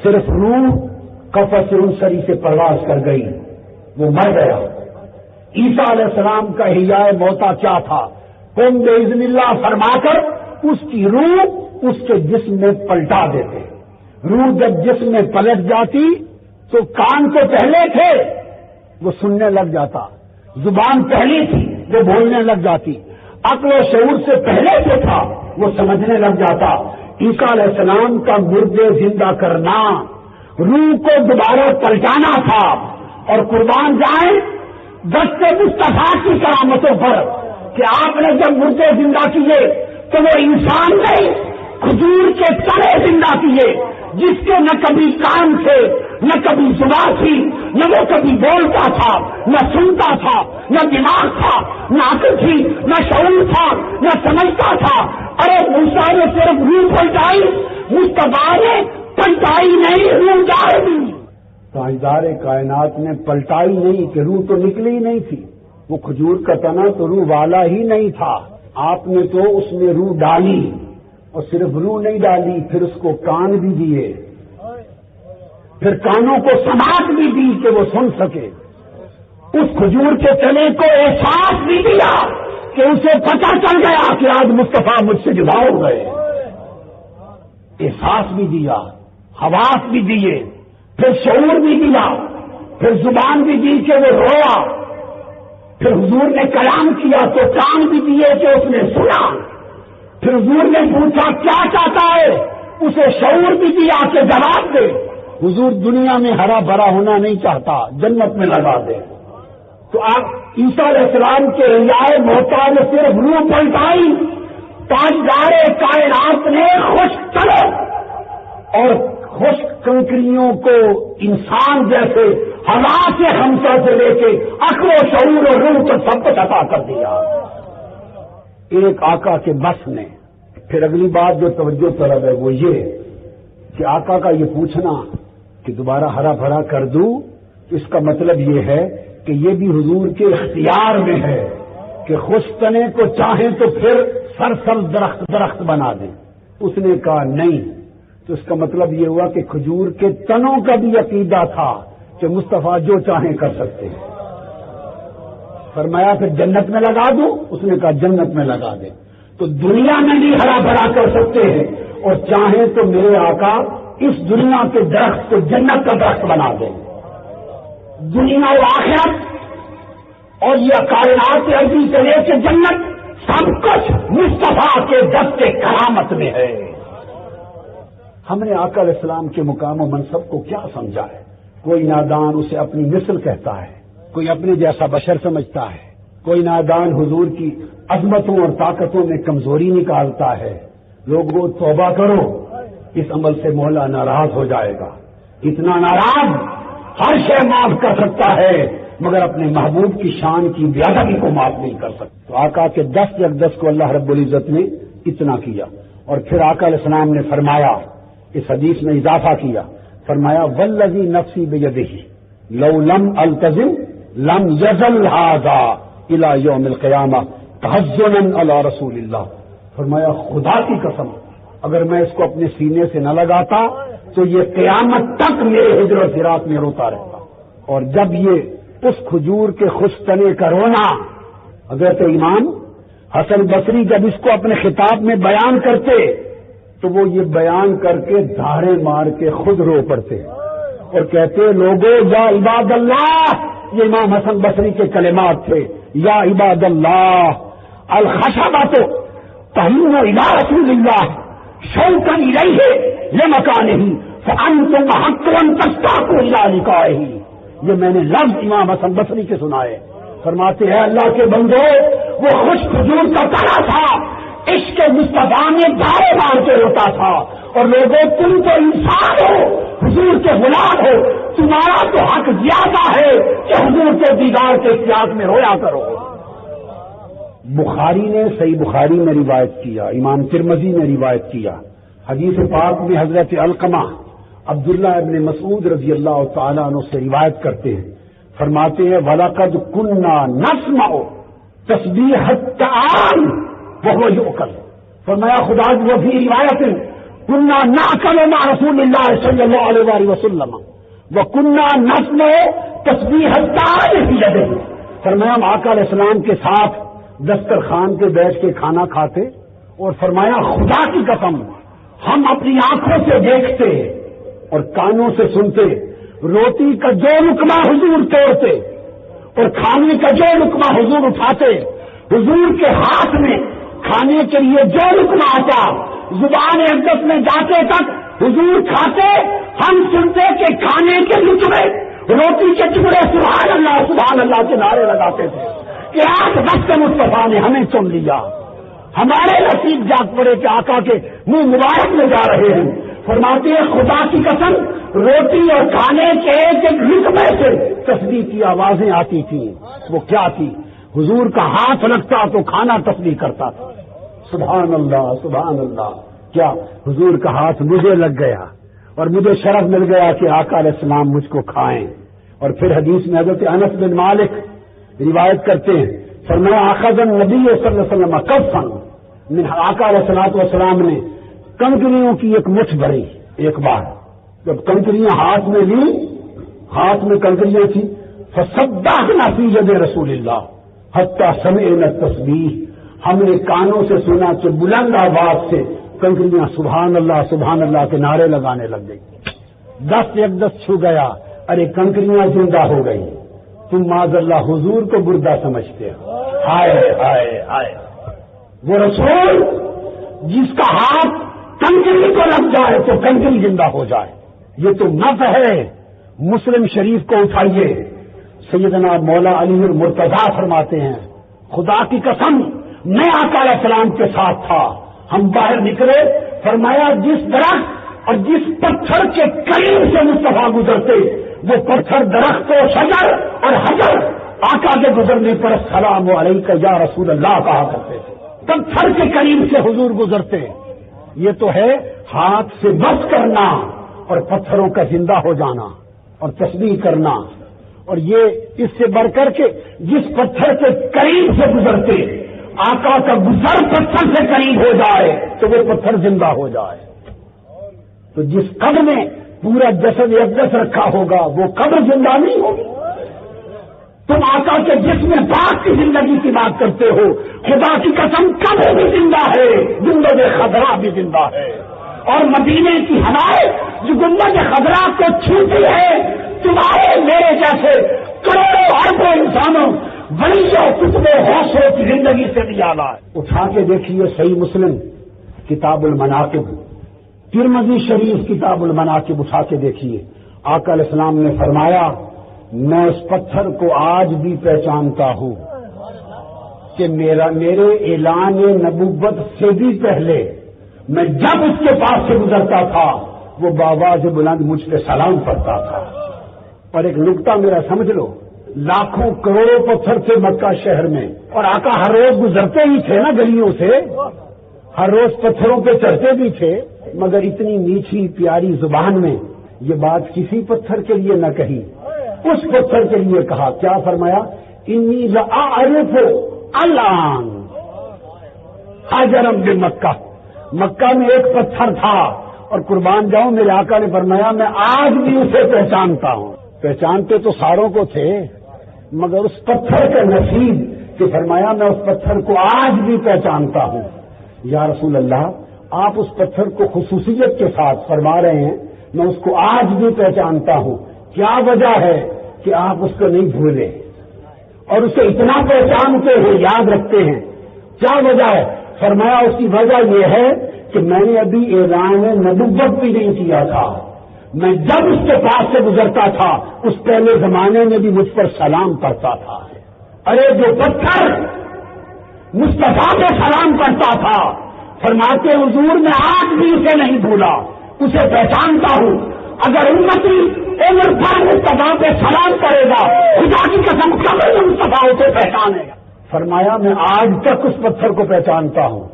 صرف روح قفص انصری سے پرواز کر گئی، وہ مر گیا. عیسیٰ علیہ السلام کا احیاء موتا کیا تھا؟ قم باذن اللہ فرما کر اس کی روح اس کے جسم میں پلٹا دیتے. روح جب جسم میں پلٹ جاتی تو کان تو پہلے تھے وہ سننے لگ جاتا، زبان پہلی تھی وہ بولنے لگ جاتی، عقل و شعور سے پہلے جو تھا وہ سمجھنے لگ جاتا. عیسیٰ علیہ السلام کا مردے زندہ کرنا، روح کو دوبارہ پلٹانا تھا. اور قربان جائیں دست مصطفیٰ کی کرامتوں پر کہ آپ نے جب مردے زندہ کیے تو وہ انسان نہیں، کھجور کے تنے زندہ کیے جس کے نہ کبھی کان تھے، نہ کبھی زبان تھی، نہ وہ کبھی بولتا تھا، نہ سنتا تھا، نہ دماغ تھا، نہ عقل تھی، نہ شعور تھا، نہ سمجھتا تھا. ارے موسیٰ نے صرف روح پلٹائی، مصطفیٰ نے پلٹائی نہیں، روح جائے گی. تاجدار کائنات نے پلٹائی نہیں کہ روح تو نکلی ہی نہیں تھی. وہ کھجور کا تنا تو روح والا ہی نہیں تھا. آپ نے تو اس میں روح ڈالی، اور صرف روح نہیں ڈالی، پھر اس کو کان بھی دیے، پھر کانوں کو سماعت بھی دی کہ وہ سن سکے. اس کھجور کے تنے کو احساس بھی دیا کہ اسے پتہ چل گیا کہ آج مصطفیٰ مجھ سے جدا ہو گئے. احساس بھی دیا، حواس بھی دیے، پھر شعور بھی دیا، پھر زبان بھی دی کہ وہ رویا. پھر حضور نے کلام کیا تو کان بھی دیے کہ اس نے سنا. پھر حضور نے پوچھا کیا چاہتا ہے، اسے شعور بھی دیا کہ جواب دے. حضور دنیا میں ہرا بھرا ہونا نہیں چاہتا، جنت میں لگا دے. تو آپ عیسیٰ علیہ السلام کے احیاء موتا نے صرف روح پلٹائی. تاجدار کائنات نے خشک چلو اور خشک کنکریوں کو انسان جیسے ہوا سے ہمسا سے لے کے عقل و شعور اور روح کو سب کچھ عطا کر دیا ایک آقا کے بس نے. پھر اگلی بات جو توجہ طلب ہے وہ یہ کہ آقا کا یہ پوچھنا کہ دوبارہ ہرا بھرا کر دوں، اس کا مطلب یہ ہے کہ یہ بھی حضور کے اختیار میں ہے کہ خشک تنے کو چاہیں تو پھر سرسبز درخت بنا دیں. اس نے کہا نہیں. تو اس کا مطلب یہ ہوا کہ کھجور کے تنوں کا بھی عقیدہ تھا کہ مصطفیٰ جو چاہیں کر سکتے ہیں. فرمایا پھر جنت میں لگا دوں؟ اس نے کہا جنت میں لگا دیں. تو دنیا میں بھی ہرا بھرا کر سکتے ہیں، اور چاہیں تو میرے آقا اس دنیا کے درخت کو جنت کا درخت بنا دیں. دنیا و آخرت اور یہ کائنات ارضی سے لے کے جنت سب کچھ مصطفیٰ کے دست کرامت میں ہے. ہم نے آقا علیہ السلام کے مقام و منصب کو کیا سمجھا ہے؟ کوئی نادان اسے اپنی مثل کہتا ہے، کوئی اپنے جیسا بشر سمجھتا ہے، کوئی نادان حضور کی عظمتوں اور طاقتوں میں کمزوری نکالتا ہے. لوگوں توبہ کرو، اس عمل سے مولا ناراض ہو جائے گا. اتنا ناراض ہر شے معاف کر سکتا ہے مگر اپنے محبوب کی شان کی بےادبی کو معاف نہیں کر سکتا. تو آقا کے 10 اقدس کو اللہ رب العزت نے اتنا کیا. اور پھر آقا علیہ السلام نے فرمایا، اس حدیث میں اضافہ کیا، فرمایا والذی نفسی بیدہ لو لم التزم لم یزل ھذا الی یوم القیامہ تحزنا علی رسول اللہ. فرمایا خدا کی قسم اگر میں اس کو اپنے سینے سے نہ لگاتا تو یہ قیامت تک میرے ہجر و فراق میں روتا رہتا. اور جب یہ اس کھجور کے خشک تنے کا رونا، حضرت امام حسن بصری جب اس کو اپنے خطاب میں بیان کرتے تو وہ یہ بیان کر کے دھارے مار کے خود رو پڑتے اور کہتے لوگو یا عباد اللہ. یہ امام حسن بصری کے کلمات تھے، یا عباد اللہ الخشبۃ تہین الی رسول اللہ شوقا الیہ لمکانہ فانتم احق ان تشتاقوا الی لقائہ. یہ میں نے لفظ امام حسن بصری کے سنائے. فرماتے ہیں اللہ کے بندو وہ خشک کھجور کا تنا تھا، عشق مصطفیٰ میں دھارے مار کے ہوتا تھا. اور لوگوں تم تو انسان ہو، حضور کے غلام ہو، تمہارا تو حق زیادہ ہے کہ حضور کے دیدار کے اشتیاق میں رویا کرو. بخاری نے صحیح بخاری میں روایت کیا، امام ترمذی نے روایت کیا. حدیث پاک میں حضرت علقمہ عبداللہ ابن مسعود رضی اللہ تعالیٰ عنہ سے روایت کرتے ہیں، فرماتے ہیں وَلَقَدْ كُنَّا نَسْمَعُ تسبیح الطعام وهو یؤکل. فرمایا خدا کی وہ بھی روایت کنا ناکل مع رسول اللہ صلی اللہ علیہ وآلہ وسلم وکنا نسمع تسبیح الطعام فی یدہ. فرمایا ہم آقا علیہ السلام کے ساتھ دسترخوان پہ بیٹھ کے کھانا کھاتے اور فرمایا خدا کی قسم ہم اپنی آنکھوں سے دیکھتے اور کانوں سے سنتے روٹی کا جو لقمہ حضور توڑتے اور کھانے کا جو لقمہ حضور اٹھاتے حضور کے ہاتھ میں کھانے کے لیے جو لقمہ آتا زبان اقدس میں جاتے تک حضور کھاتے ہم سنتے کہ کھانے کے لقمے روٹی کے ٹکڑے سبحان اللہ کے نعرے لگاتے تھے کہ آج دست مصطفیٰ نے ہمیں چن لیا. ہمارے نصیب جاگ پڑے کہ آقا کے منہ مبارک میں جا رہے ہیں. فرماتے ہیں خدا کی قسم روٹی اور کھانے کے ایک ایک لقمے سے تسبیح کی آوازیں آتی تھیں. وہ کیا تھی؟ حضور کا ہاتھ لگتا تو کھانا تسبیح کرتا تھا. سبحان اللہ سبحان اللہ. کیا حضور کا ہاتھ مجھے لگ گیا اور مجھے شرف مل گیا کہ آقا علیہ السلام مجھ کو کھائیں. اور پھر حدیث میں حضرت انس بن مالک روایت کرتے ہیں فرمایا اخذ النبی صلی اللہ علیہ وسلم کفا من آقا علیہ الصلوۃ والسلام نے کنکریوں کی ایک مٹھ بھری. ایک بار جب کنکریاں ہاتھ میں لی ہاتھ میں کنکریاں تھی فصدقنا فی ید رسول اللہ حتی سمعنا التسبیح. ہم نے کانوں سے سنا کہ بلند آواز سے کنکریاں سبحان اللہ کے نعرے لگانے لگ گئی. دست ایک دست چھو گیا ارے کنکریاں زندہ ہو گئی. تم معاذ اللہ حضور کو مردہ سمجھتے ہو. ہائے ہائے ہائے. وہ رسول جس کا ہاتھ کنکری کو لگ جائے تو کنکری زندہ ہو جائے. یہ تو نف ہے. مسلم شریف کو اٹھائیے. سیدنا مولا علی المرتضیٰ فرماتے ہیں خدا کی قسم میں آقا علیہ السلام کے ساتھ تھا. ہم باہر نکلے فرمایا جس درخت اور جس پتھر کے قریب سے مصطفیٰ گزرتے وہ پتھر درخت و شجر اور حجر آقا کے گزرنے پر السلام علیکہ یا رسول اللہ کہا کرتے تھے. پتھر کے قریب سے حضور گزرتے. یہ تو ہے ہاتھ سے بس کرنا اور پتھروں کا زندہ ہو جانا اور تسبیح کرنا. اور یہ اس سے بڑھ کر کے جس پتھر کے قریب سے گزرتے آقا کا گزر پتھر سے قریب ہو جائے تو وہ پتھر زندہ ہو جائے. تو جس قبر میں پورا جسد اقدس رکھا ہوگا وہ قبر زندہ نہیں ہوگی. تم آقا کے جسم پاک کی زندگی کی بات کرتے ہو. خدا کی قسم قبر بھی زندہ ہے گنبد خضرا بھی زندہ ہے. اور مدینے کی ہوائیں جو گنبد خضرا کو چھوتی ہے تمہارے میرے جیسے کروڑوں اربوں انسانوں ولیوں کتنے حوصلوں کی زندگی سے بھی آلہ ہے. اٹھا کے دیکھیے صحیح مسلم کتاب المناقب ترمذی شریف کتاب المناقب اٹھا کے دیکھیے. آقا علیہ السلام نے فرمایا میں اس پتھر کو آج بھی پہچانتا ہوں کہ میرے اعلان نبوت سے بھی پہلے میں جب اس کے پاس سے گزرتا تھا وہ بآواز بلند مجھ پہ سلام پڑھتا تھا. اور ایک نقطہ میرا سمجھ لو لاکھوں کروڑوں پتھر تھے مکہ شہر میں اور آقا ہر روز گزرتے ہی تھے نا گلیوں سے. ہر روز پتھروں پہ چڑھتے بھی تھے مگر اتنی میٹھی پیاری زبان میں یہ بات کسی پتھر کے لیے نہ کہی. اس پتھر کے لیے کہا. کیا فرمایا انی لأعرف الآن حجرا بمکہ. مکہ میں ایک پتھر تھا اور قربان جاؤں میرے آقا نے فرمایا میں آج بھی اسے پہچانتا ہوں. پہچانتے تو ساروں کو تھے مگر اس پتھر کا نصیب کہ فرمایا میں اس پتھر کو آج بھی پہچانتا ہوں. یا رسول اللہ آپ اس پتھر کو خصوصیت کے ساتھ فرما رہے ہیں میں اس کو آج بھی پہچانتا ہوں. کیا وجہ ہے کہ آپ اس کو نہیں بھولے اور اسے اتنا پہچانتے ہیں یاد رکھتے ہیں؟ کیا وجہ ہے؟ فرمایا اس کی وجہ یہ ہے کہ میں نے ابھی اعلان نبوت بھی نہیں کیا تھا. میں جب اس کے پاس سے گزرتا تھا اس پہلے زمانے میں بھی مجھ پر سلام کرتا تھا. ارے جو پتھر مصطفیٰ پہ سلام کرتا تھا فرماتے حضور میں آج بھی اسے نہیں بھولا اسے پہچانتا ہوں. اگر امتی عمر بھر مصطفیٰ پہ سلام کرے گا خدا کی قسم قبر میں مصطفیٰ اسے پہچانے گا. فرمایا میں آج تک اس پتھر کو پہچانتا ہوں.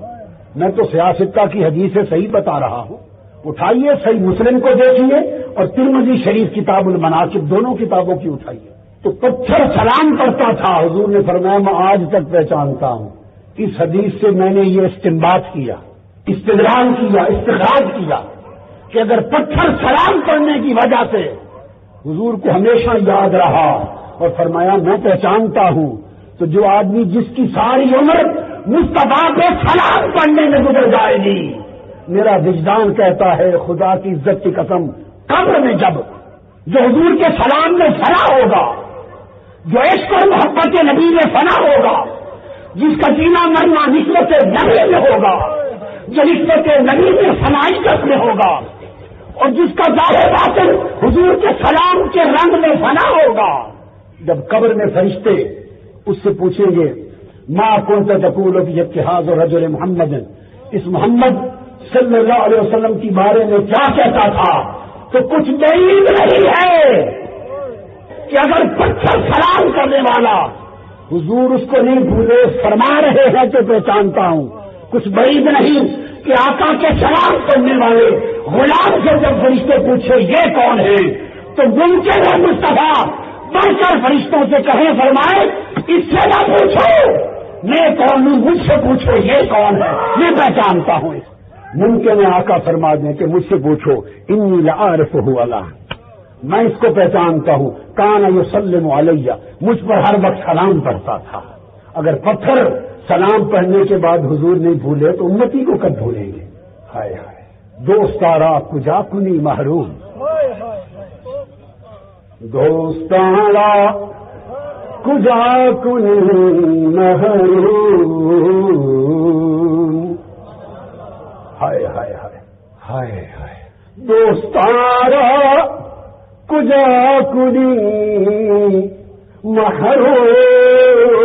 میں تو سیاستہ کی حدیث سے صحیح بتا رہا ہوں. اٹھائیے صحیح مسلم کو دیکھیے اور ترمذی شریف کتاب المناقب دونوں کتابوں کی اٹھائیے. تو پتھر سلام کرتا تھا. حضور نے فرمایا میں آج تک پہچانتا ہوں. اس حدیث سے میں نے یہ استنباط کیا, استدلال کیا, استخراج کیا کہ اگر پتھر سلام کرنے کی وجہ سے حضور کو ہمیشہ یاد رہا اور فرمایا میں پہچانتا ہوں, تو جو آدمی جس کی ساری عمر مصطفیٰ پہ سلام پڑھنے میں گزر جائے گی, میرا وجدان کہتا ہے خدا کی عزت کی قسم, قبر میں جب جو حضور کے سلام میں فنا ہوگا, جو عشق اور محبت نبی میں فنا ہوگا, جس کا جینا مرنا نسبت نبی میں ہوگا, جو نسبت نبی میں فنائیت میں ہوگا, اور جس کا ظاہر باطن حضور کے سلام کے رنگ میں فنا ہوگا, جب قبر میں فرشتے اس سے پوچھیں گے ما كنت تقول في اتخاذ رجل محمد, اس محمد صلی اللہ علیہ وسلم کی بارے میں کیا کہتا تھا, تو کچھ بعید نہیں ہے کہ اگر پتھر سلام کرنے والا حضور اس کو نہیں بھولے, فرما رہے ہیں تو پہچانتا ہوں. کچھ بعید نہیں کہ آقا کے سلام کرنے والے غلام سے جب فرشتے پوچھے یہ کون ہے, تو ممکن ہے مصطفیٰ بڑھ کر فرشتوں سے کہیں فرمائے اس سے نہ پوچھو میں کون ہوں, مجھ سے پوچھو یہ کون ہے, میں پہچانتا ہوں. ممکن ہے آقا فرما دیں کہ مجھ سے پوچھو انی لعارفہ اللہ, میں اس کو پہچانتا ہوں, کان یسلم علیہ, مجھ پر ہر وقت سلام پڑھتا تھا. اگر پتھر سلام پڑھنے کے بعد حضور نہیں بھولے تو امتی کو کب بھولیں گے. ہائے ہائے دوستارا کجا کنی محروم, دوستارا کجا کنی محروم. ہائے ہائے ہائے ہائے ہائے دوستارا کجا کنی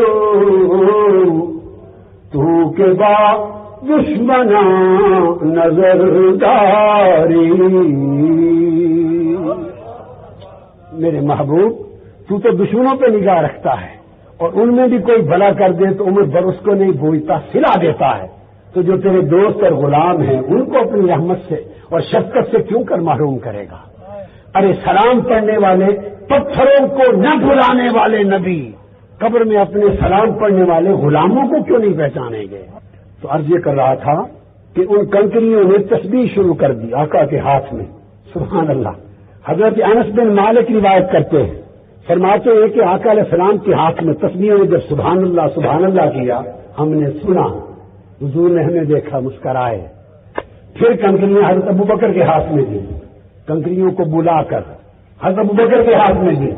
محروم, تو کے با دشمنا نظر داری. میرے محبوب تو دشمنوں پہ نگاہ رکھتا ہے اور ان میں بھی کوئی بھلا کر دے تو عمر بھر اس کو نہیں بھولتا, سلا دیتا ہے. تو جو تیرے دوست اور غلام ہیں ان کو اپنی رحمت سے اور شفقت سے کیوں کر محروم کرے گا. ارے سلام پڑھنے والے, پتھروں کو نہ بھلانے والے نبی قبر میں اپنے سلام پڑھنے والے غلاموں کو کیوں نہیں پہچانیں گے. تو عرض یہ کر رہا تھا کہ ان کنکریوں نے تسبیح شروع کر دی آقا کے ہاتھ میں. سبحان اللہ. حضرت انس بن مالک روایت کرتے ہیں, فرماتے ہیں کہ آقا علیہ السلام کے ہاتھ میں تسبیحوں نے جب سبحان اللہ کیا, ہم نے سنا, حضور نے ہمیں دیکھا, مسکرائے. پھر کنکریاں حضرت ابوبکر کے ہاتھ میں دی, کنکریوں کو بلا کر حضرت ابوبکر کے ہاتھ میں دی.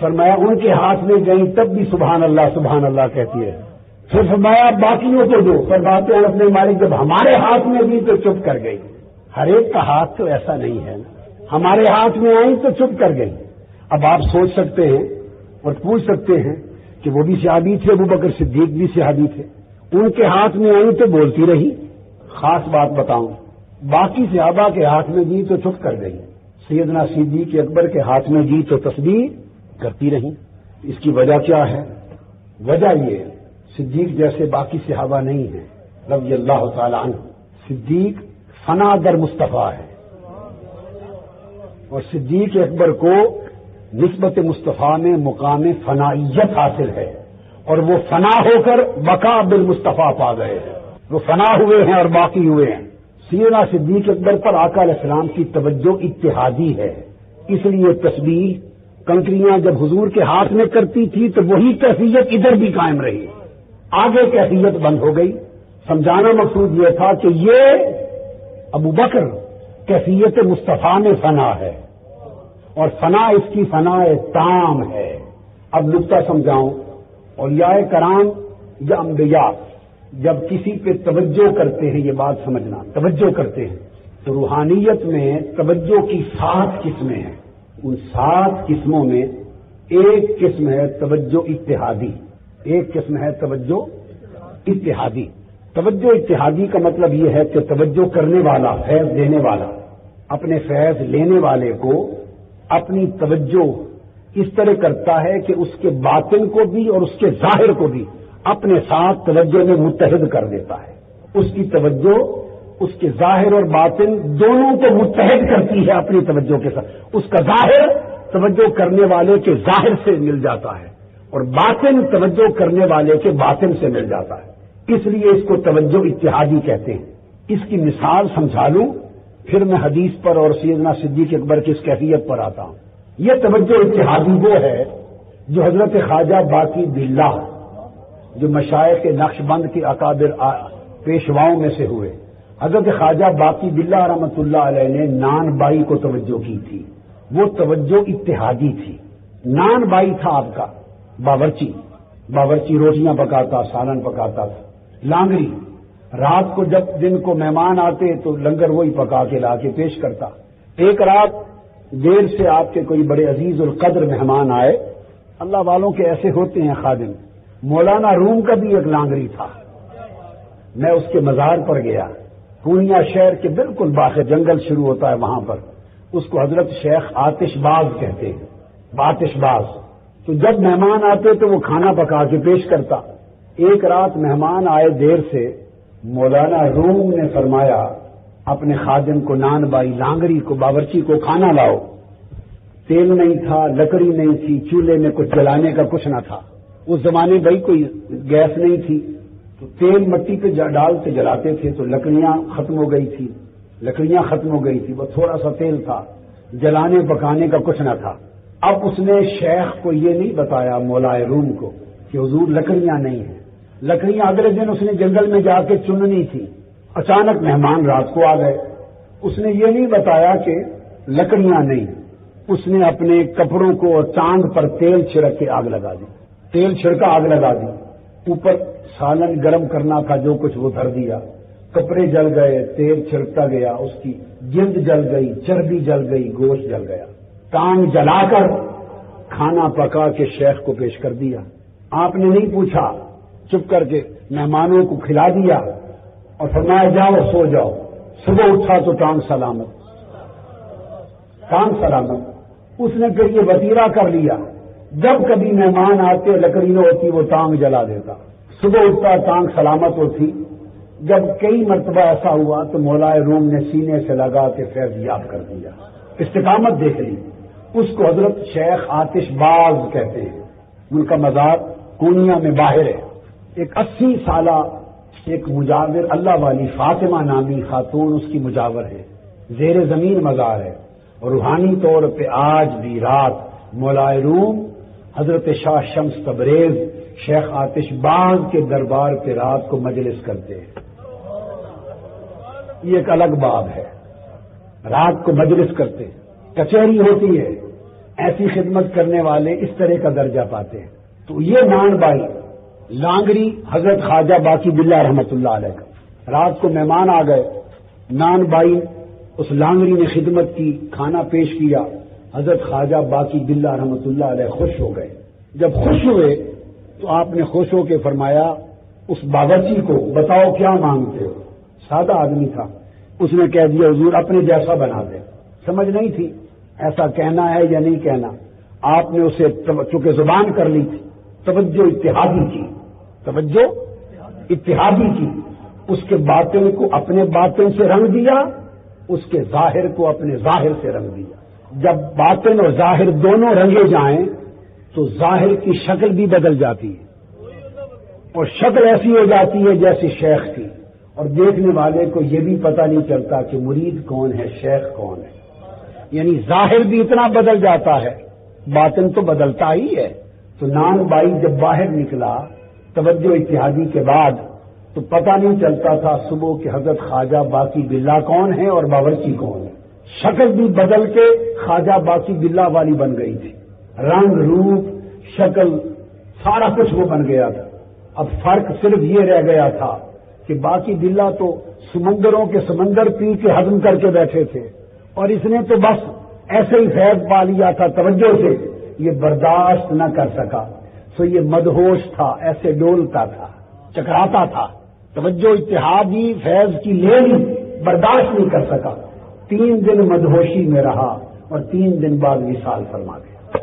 فرمایا ان کے ہاتھ میں گئی تب بھی سبحان اللہ کہتی ہے. پھر فرمایا باقیوں کو دو, پر باتیں انس بن مالک جب ہمارے ہاتھ میں دی تو چپ کر گئی. ہر ایک کا ہاتھ تو ایسا نہیں ہے نا, ہمارے ہاتھ میں آئی تو چپ کر گئی. اب آپ سوچ سکتے ہیں اور پوچھ سکتے ہیں کہ وہ بھی صحابی تھے, ابوبکر صدیق بھی صحابی تھے, ان کے ہاتھ میں آئی تو بولتی رہی. خاص بات بتاؤں, باقی صحابہ کے ہاتھ میں دی تو چپ کر گئی, سیدنا صدیق اکبر کے ہاتھ میں دی تو تسبیح کرتی رہی. اس کی وجہ کیا ہے؟ وجہ یہ صدیق جیسے باقی صحابہ نہیں ہیں رضی اللہ تعالی عنہ. صدیق فنا در مصطفیٰ ہے اور صدیق اکبر کو نسبت مصطفیٰ میں مقام فنائیت حاصل ہے, اور وہ فنا ہو کر بقا بالمصطفیٰ پا گئے ہیں. وہ فنا ہوئے ہیں اور باقی ہوئے ہیں. سیدنا صدیق اکبر پر آقا علیہ السلام کی توجہ اتحادی ہے, اس لیے تسبیح کنکریاں جب حضور کے ہاتھ میں کرتی تھی تو وہی کیفیت ادھر بھی قائم رہی. آگے کیفیت بند ہو گئی. سمجھانا مقصود یہ تھا کہ یہ ابوبکر کیفیت مصطفیٰ میں فنا ہے اور فنا اس کی فنا تام ہے. اب نقطہ سمجھاؤں, اولیاء کرام یا انبیاء جب کسی پہ توجہ کرتے ہیں, یہ بات سمجھنا, توجہ کرتے ہیں تو روحانیت میں توجہ کی 7 قسمیں ہیں. ان 7 قسموں میں ایک قسم ہے توجہ اتحادی, ایک قسم ہے توجہ اتحادی. توجہ اتحادی کا مطلب یہ ہے کہ توجہ کرنے والا, فیض دینے والا, اپنے فیض لینے والے کو اپنی توجہ اس طرح کرتا ہے کہ اس کے باطن کو بھی اور اس کے ظاہر کو بھی اپنے ساتھ توجہ میں متحد کر دیتا ہے. اس کی توجہ اس کے ظاہر اور باطن دونوں کو متحد کرتی ہے اپنی توجہ کے ساتھ. اس کا ظاہر توجہ کرنے والے کے ظاہر سے مل جاتا ہے اور باطن توجہ کرنے والے کے باطن سے مل جاتا ہے، اس لیے اس کو توجہ اتحادی کہتے ہیں۔ اس کی مثال سمجھا لوں، پھر میں حدیث پر اور سیدنا صدیق اکبر کی اس کیفیت پر آتا ہوں۔ یہ توجہ اتحادی وہ ہے جو حضرت خواجہ باقی باللہ، جو مشائخ نقش بند کے اکابر پیشواؤں میں سے ہوئے، حضرت خواجہ باقی باللہ رحمۃ اللہ علیہ نے نان بائی کو توجہ کی تھی۔ وہ توجہ اتحادی تھی۔ نان بائی تھا آپ کا باورچی روٹیاں پکاتا، سالن پکاتا تھا۔ لانگری، رات کو جب دن کو مہمان آتے تو لنگر وہی پکا کے لا کے پیش کرتا۔ ایک رات دیر سے آپ کے کوئی بڑے عزیز القدر مہمان آئے، اللہ والوں کے ایسے ہوتے ہیں خادم، مولانا روم کا بھی ایک لانگری تھا۔ میں اس کے مزار پر گیا، پورنیہ شہر کے بالکل باہر جنگل شروع ہوتا ہے، وہاں پر اس کو حضرت شیخ آتش باز کہتے ہیں، آتش باز۔ تو جب مہمان آتے تو وہ کھانا پکا کے پیش کرتا۔ ایک رات مہمان آئے دیر سے، مولانا روم نے فرمایا اپنے خادم کو، نان بائی لانگری کو، باورچی کو کھانا لاؤ۔ تیل نہیں تھا، لکڑی نہیں تھی، چولہے میں کچھ جلانے کا کچھ نہ تھا۔ اس زمانے بھائی کوئی گیس نہیں تھی، تو تیل مٹی پہ ڈال کے جلاتے تھے، تو لکڑیاں ختم ہو گئی تھی، وہ تھوڑا سا تیل تھا، جلانے پکانے کا کچھ نہ تھا۔ اب اس نے شیخ کو یہ نہیں بتایا، مولائے روم کو، کہ حضور لکڑیاں نہیں ہیں۔ لکڑیاں اگلے دن اس نے جنگل میں جا کے چننی تھی۔ اچانک مہمان رات کو آ گئے، اس نے یہ نہیں بتایا کہ لکڑیاں نہیں۔ اس نے اپنے کپڑوں کو اور چاند پر تیل چھڑک کے آگ لگا دی، اوپر سالن گرم کرنا تھا، جو کچھ وہ دھر دیا، کپڑے جل گئے، تیل چھڑکتا گیا، اس کی جلد جل گئی، چربی جل گئی، گوشت جل گیا۔ ٹانگ جلا کر کھانا پکا کے شیخ کو پیش کر دیا۔ آپ نے نہیں پوچھا، چپ کر کے مہمانوں کو کھلا دیا اور فرمایا جاؤ سو جاؤ۔ صبح اٹھا تو ٹانگ سلامت۔ اس نے پھر یہ وطیرہ کر لیا، جب کبھی مہمان آتے لکڑی نہ ہوتی وہ ٹانگ جلا دیتا، صبح اٹھتا ٹانگ سلامت ہوتی۔ جب کئی مرتبہ ایسا ہوا تو مولائے روم نے سینے سے لگا کے فیض یاب کر دیا، استقامت دیکھ لی۔ اس کو حضرت شیخ آتش باز کہتے ہیں۔ ان کا مزار پورنیہ میں باہر ہے۔ ایک 80 سالہ ایک مجاور اللہ والی فاطمہ نامی خاتون اس کی مجاور ہے، زیر زمین مزار ہے، اور روحانی طور پہ آج بھی رات مولائے روم حضرت شاہ شمس تبریز شیخ آتش باز کے دربار پہ رات کو مجلس کرتے ہیں۔ یہ ایک الگ باب ہے، رات کو مجلس کرتے ہیں، کچہری ہوتی ہے، ایسی خدمت کرنے والے اس طرح کا درجہ پاتے ہیں۔ تو یہ نان بائی لانگری حضرت خواجہ باقی باللہ رحمۃ اللہ علیہ کا، رات کو مہمان آ گئے، نان بائی اس لانگری نے خدمت کی، کھانا پیش کیا، حضرت خواجہ باقی باللہ رحمۃ اللہ علیہ خوش ہو گئے۔ جب خوش ہوئے تو آپ نے خوش ہو کے فرمایا اس باورچی کو، بتاؤ کیا مانگتے ہو؟ سادہ آدمی تھا، اس نے کہہ دیا حضور اپنے جیسا بنا دے۔ سمجھ نہیں تھی ایسا کہنا ہے یا نہیں کہنا، آپ نے اسے چونکہ زبان کر لی تھی، توجہ اتحادی کی، اس کے باطن کو اپنے باطن سے رنگ دیا، اس کے ظاہر کو اپنے ظاہر سے رنگ دیا۔ جب باطن اور ظاہر دونوں رنگے جائیں تو ظاہر کی شکل بھی بدل جاتی ہے، اور شکل ایسی ہو جاتی ہے جیسی شیخ کی، اور دیکھنے والے کو یہ بھی پتہ نہیں چلتا کہ مرید کون ہے، شیخ کون ہے۔ یعنی ظاہر بھی اتنا بدل جاتا ہے، باطن تو بدلتا ہی ہے۔ تو نان بائی جب باہر نکلا توجہ اتحادی کے بعد تو پتہ نہیں چلتا تھا صبح کہ حضرت خواجہ باقی باللہ کون ہے اور باورچی کون ہے۔ شکل بھی بدل کے خواجہ باقی باللہ والی بن گئی تھی، رنگ روپ شکل سارا کچھ وہ بن گیا تھا۔ اب فرق صرف یہ رہ گیا تھا کہ باقی باللہ تو سمندروں کے سمندر پی کے ہضم کر کے بیٹھے تھے، اور اس نے تو بس ایسے ہی فیض پا لیا تھا توجہ سے، یہ برداشت نہ کر سکا، سو یہ مدہوش تھا، ایسے ڈولتا تھا، چکراتا تھا، توجہ اتحادی فیض کی لے لی، برداشت نہیں کر سکا، 3 دن مدہوشی میں رہا اور 3 دن بعد وصال فرما گیا۔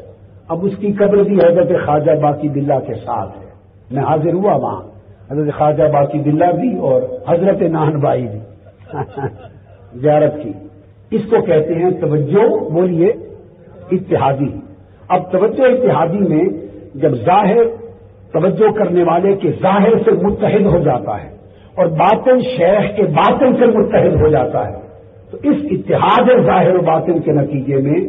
اب اس کی قبر بھی حضرت خواجہ باقی باللہ کے ساتھ ہے، میں حاضر ہوا وہاں، حضرت خواجہ باقی باللہ بھی اور حضرت نان بائی بھی زیارت کی۔ اس کو کہتے ہیں توجہ، بولیے اتحادی. اب توجہ اتحادی میں جب ظاہر توجہ کرنے والے کے ظاہر سے متحد ہو جاتا ہے اور باطن شیخ کے باطن سے متحد ہو جاتا ہے تو اس اتحاد ظاہر و باطن کے نتیجے میں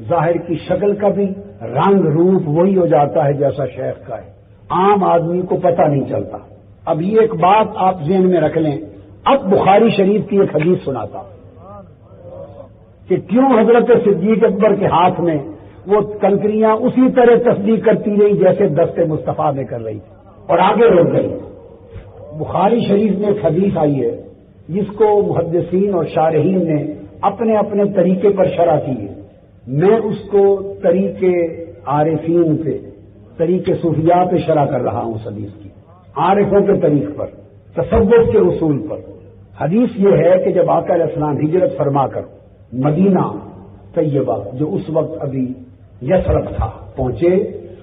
ظاہر کی شکل کا بھی رنگ روپ وہی ہو جاتا ہے جیسا شیخ کا ہے. عام آدمی کو پتہ نہیں چلتا. اب یہ ایک بات آپ ذہن میں رکھ لیں. اب بخاری شریف کی ایک حدیث سناتا کہ کیوں حضرت صدیق اکبر کے ہاتھ میں وہ کنکریاں اسی طرح تصدیق کرتی رہی جیسے دست مصطفیٰ میں کر رہی تھی اور آگے رک گئی. بخاری شریف میں ایک حدیث آئی ہے جس کو محدثین اور شارحین نے اپنے اپنے طریقے پر شرح کی ہے. میں اس کو طریقے عارفین پہ طریقے صوفیاء پہ شرح کر رہا ہوں. اس حدیث کی عارفوں کے طریق پر تصوف کے اصول پر. حدیث یہ ہے کہ جب آقا علیہ السلام ہجرت فرما کر مدینہ طیبہ جو اس وقت ابھی یثرب تھا پہنچے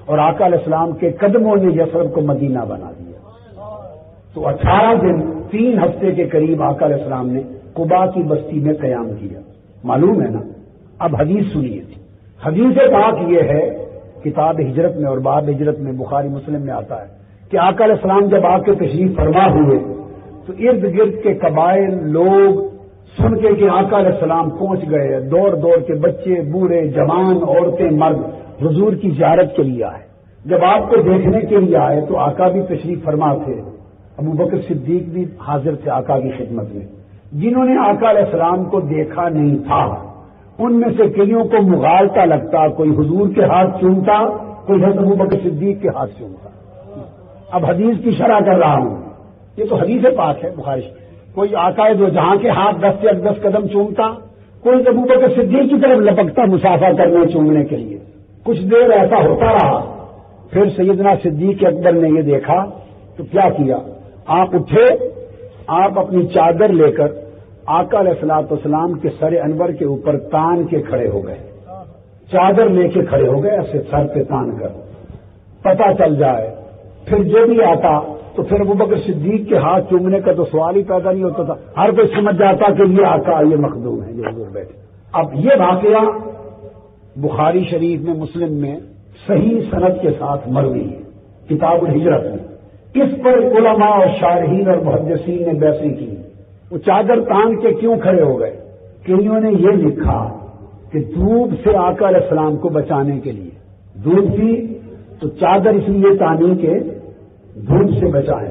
اور آقا علیہ السلام کے قدموں نے یثرب کو مدینہ بنا دیا تو 18 دن 3 ہفتے کے قریب آقا علیہ السلام نے قباء کی بستی میں قیام کیا. معلوم ہے نا. اب حدیث سنیے تھی. حدیث پاک یہ ہے کتاب ہجرت میں اور باب ہجرت میں بخاری مسلم میں آتا ہے کہ آقا علیہ السلام جب آ کے تشریف فرما ہوئے تو ارد گرد کے قبائل لوگ سن کے کہ آقا علیہ السلام پہنچ گئے دوڑ دوڑ کے بچے بوڑھے جوان عورتیں مرد حضور کی زیارت کے لیے آئے. جب آپ کو دیکھنے کے لیے آئے تو آقا بھی تشریف فرما تھے. ابو بکر صدیق بھی حاضر تھے آقا کی خدمت میں. جنہوں نے آقا علیہ السلام کو دیکھا نہیں تھا ان میں سے کئیوں کو مغالطہ لگتا. کوئی حضور کے ہاتھ چومتا کوئی حضرت ابو بکر صدیق کے ہاتھ چومتا. اب حدیث کی شرح کر رہا ہوں. یہ تو حدیث پاک ہے بخاری. کوئی آقا دو جہاں کے ہاتھ 10 سے 10 قدم چومتا کوئی ابو بکر صدیق کی طرف لپکتا مسافہ کرنے چومنے کے لیے. کچھ دیر ایسا ہوتا رہا. پھر سیدنا صدیق اکبر نے یہ دیکھا تو کیا کیا. آپ اٹھے. آپ اپنی چادر لے کر آقا علیہ الصلوۃ والسلام کے سر انور کے اوپر تان کے کھڑے ہو گئے. چادر لے کے کھڑے ہو گئے ایسے سر پہ تان کر پتہ چل جائے. پھر جو بھی آتا تو پھر ابو بکر صدیق کے ہاتھ چومنے کا تو سوال ہی پیدا نہیں ہوتا تھا. ہر کوئی سمجھ جاتا کہ یہ آقا یہ مخدوم ہے جو حضور بیٹھے. اب یہ واقعہ بخاری شریف میں مسلم میں صحیح سند کے ساتھ مروی ہے کتاب الہجرت میں. اس پر علماء اور شارحین اور محدثین نے بحثیں کی. وہ چادر تان کے کیوں کھڑے ہو گئے. کئیوں نے یہ لکھا کہ دھوپ سے آقا علیہ السلام کو بچانے کے لیے دھوپ تھی تو چادر اس لیے تانی کے دھوپ سے بچائیں.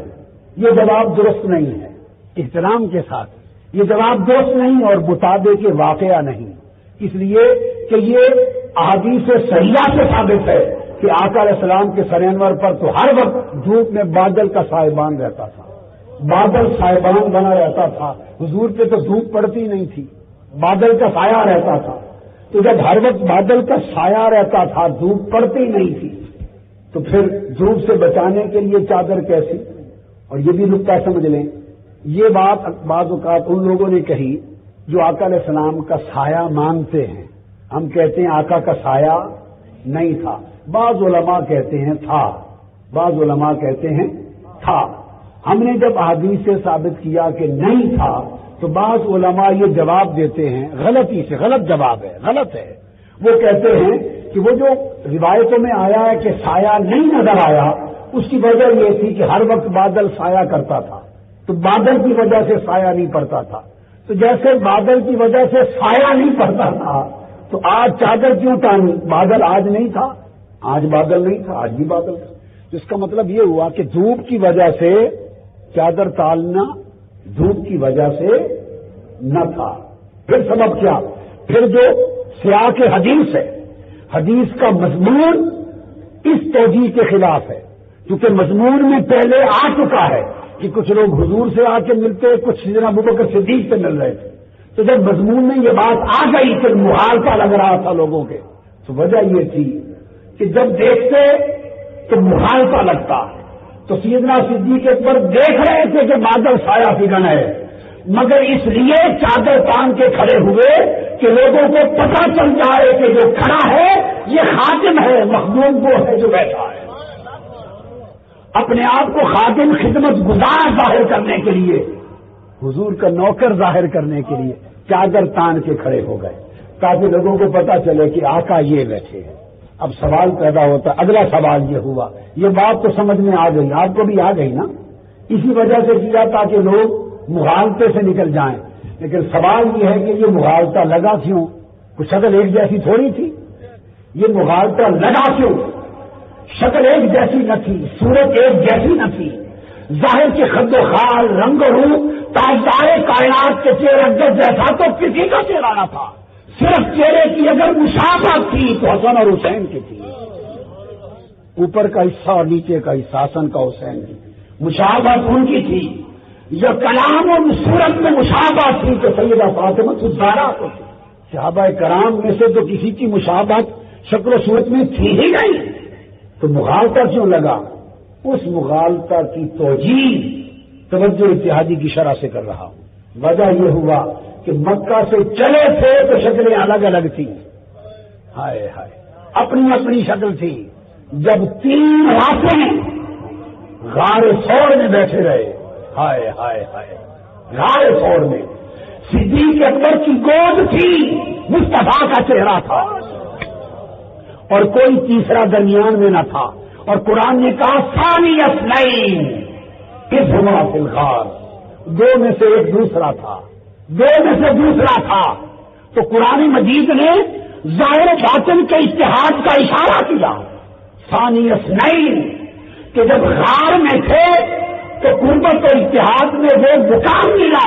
یہ جواب درست نہیں ہے. احترام کے ساتھ یہ جواب درست نہیں اور مطابق واقعہ نہیں. اس لیے کہ یہ احادیث صحیحہ سے ثابت ہے کہ آقا علیہ السلام کے سر انور پر تو ہر وقت دھوپ میں بادل کا سائبان رہتا تھا. بادل سائبان بنا رہتا تھا. حضور پہ تو دھوپ پڑتی نہیں تھی بادل کا سایہ رہتا تھا. تو جب ہر وقت بادل کا سایہ رہتا تھا دھوپ پڑتی نہیں تھی تو پھر دھوپ سے بچانے کے لیے چادر کیسی. اور یہ بھی نقطہ سمجھ لیں. یہ بات بعض اوقات ان لوگوں نے کہی جو آقا علیہ السلام کا سایہ مانتے ہیں. ہم کہتے ہیں آقا کا سایہ نہیں تھا. بعض علماء کہتے ہیں تھا. بعض علماء کہتے ہیں تھا. ہم نے جب احادیث سے ثابت کیا کہ نہیں تھا تو بعض علماء یہ جواب دیتے ہیں غلطی سے. غلط جواب ہے غلط ہے. وہ کہتے ہیں کہ وہ جو روایتوں میں آیا ہے کہ سایہ نہیں نظر آیا اس کی وجہ یہ تھی کہ ہر وقت بادل سایہ کرتا تھا تو بادل کی وجہ سے سایہ نہیں پڑتا تھا. تو جیسے بادل کی وجہ سے سایہ نہیں پڑتا تھا تو آج چادر کیوں تانی. بادل آج نہیں تھا. آج بادل نہیں تھا آج بھی بادل تھا. اس کا مطلب یہ ہوا کہ دھوپ کی وجہ سے چادر تالنا دھوپ کی وجہ سے نہ تھا. پھر سبب کیا. پھر جو سیاق حدیث ہے حدیث کا مضمون اس توجیہ کے خلاف ہے کیونکہ مضمون میں پہلے آ چکا ہے کہ کچھ لوگ حضور سے آ کے ملتے کچھ سیدنا ابو بکر صدیق سے مل رہے تھے. تو جب مضمون میں یہ بات آ گئی کہ مخالفہ لگ رہا تھا لوگوں کے تو وجہ یہ تھی کہ جب دیکھتے تو مخالفہ لگتا. تو سیدنا صدیق اکبر دیکھ رہے تھے کہ بادل سایہ فگن ہے مگر اس لیے چادر تان کے کھڑے ہوئے کہ لوگوں کو پتہ چل جائے کہ جو کھڑا ہے یہ خادم ہے مخدوم وہ ہے جو بیٹھا ہے. اپنے آپ کو خادم خدمت گزار ظاہر کرنے کے لیے حضور کا نوکر ظاہر کرنے کے لیے چادر تان کے کھڑے ہو گئے تاکہ لوگوں کو پتا چلے کہ آقا یہ بیٹھے ہیں۔ اب سوال پیدا ہوتا ہے، اگلا سوال یہ ہوا، یہ بات تو سمجھ میں آ گئی، آپ کو بھی آ گئی نا، اسی وجہ سے کیا تاکہ لوگ مغالطے سے نکل جائیں، لیکن سوال یہ ہے کہ یہ مغالطہ لگا کیوں؟ کچھ شکل ایک جیسی تھوڑی تھی، یہ مغالطہ لگا کیوں؟ شکل ایک جیسی نہ تھی، صورت ایک جیسی نہ تھی، ظاہر کے خد و خال، رنگ و روپ تاجدار کائنات کے چہرے جیسا تو کسی کا چہرہ نہ تھا، صرف چہرے کی اگر مشابہت تھی تو حسن اور حسین کی تھی، اوپر کا حصہ اور نیچے کا حصہ حسن کا حسین کی، مشابہت ان کی تھی، یا کلام اور صورت میں مشابہت تھی تو سیدہ فاطمہ الزہرا کو تھی۔ صحابہ کرام میں سے تو کسی کی مشابہت شکل و صورت میں تھی ہی نہیں، تو مغالطہ کیوں لگا؟ اس مغالطہ کی توجہ اتحادی کی شرح سے کر رہا ہوں۔ وجہ یہ ہوا کہ مکہ سے چلے تھے تو شکلیں الگ الگ تھیں، ہائے ہائے اپنی اپنی شکل تھی۔ جب 3 راتیں غار ثور میں بیٹھے رہے، ہائے ہائے ہائے غار ثور میں صدیق اکبر کی گود تھی، مصطفیٰ کا چہرہ تھا اور کوئی تیسرا درمیان میں نہ تھا، اور قرآن نے کہا ثانی اثنین اذ ہما فی الغار، 2 میں سے ایک دوسرا تھا، 2 میں سے دوسرا تھا۔ تو قرآن مجید نے ظاہر و باطن کے اتحاد کا اشارہ کیا، ثانی اثنین، کہ جب غار میں تھے تو قربت و اتحاد میں وہ مقام ملا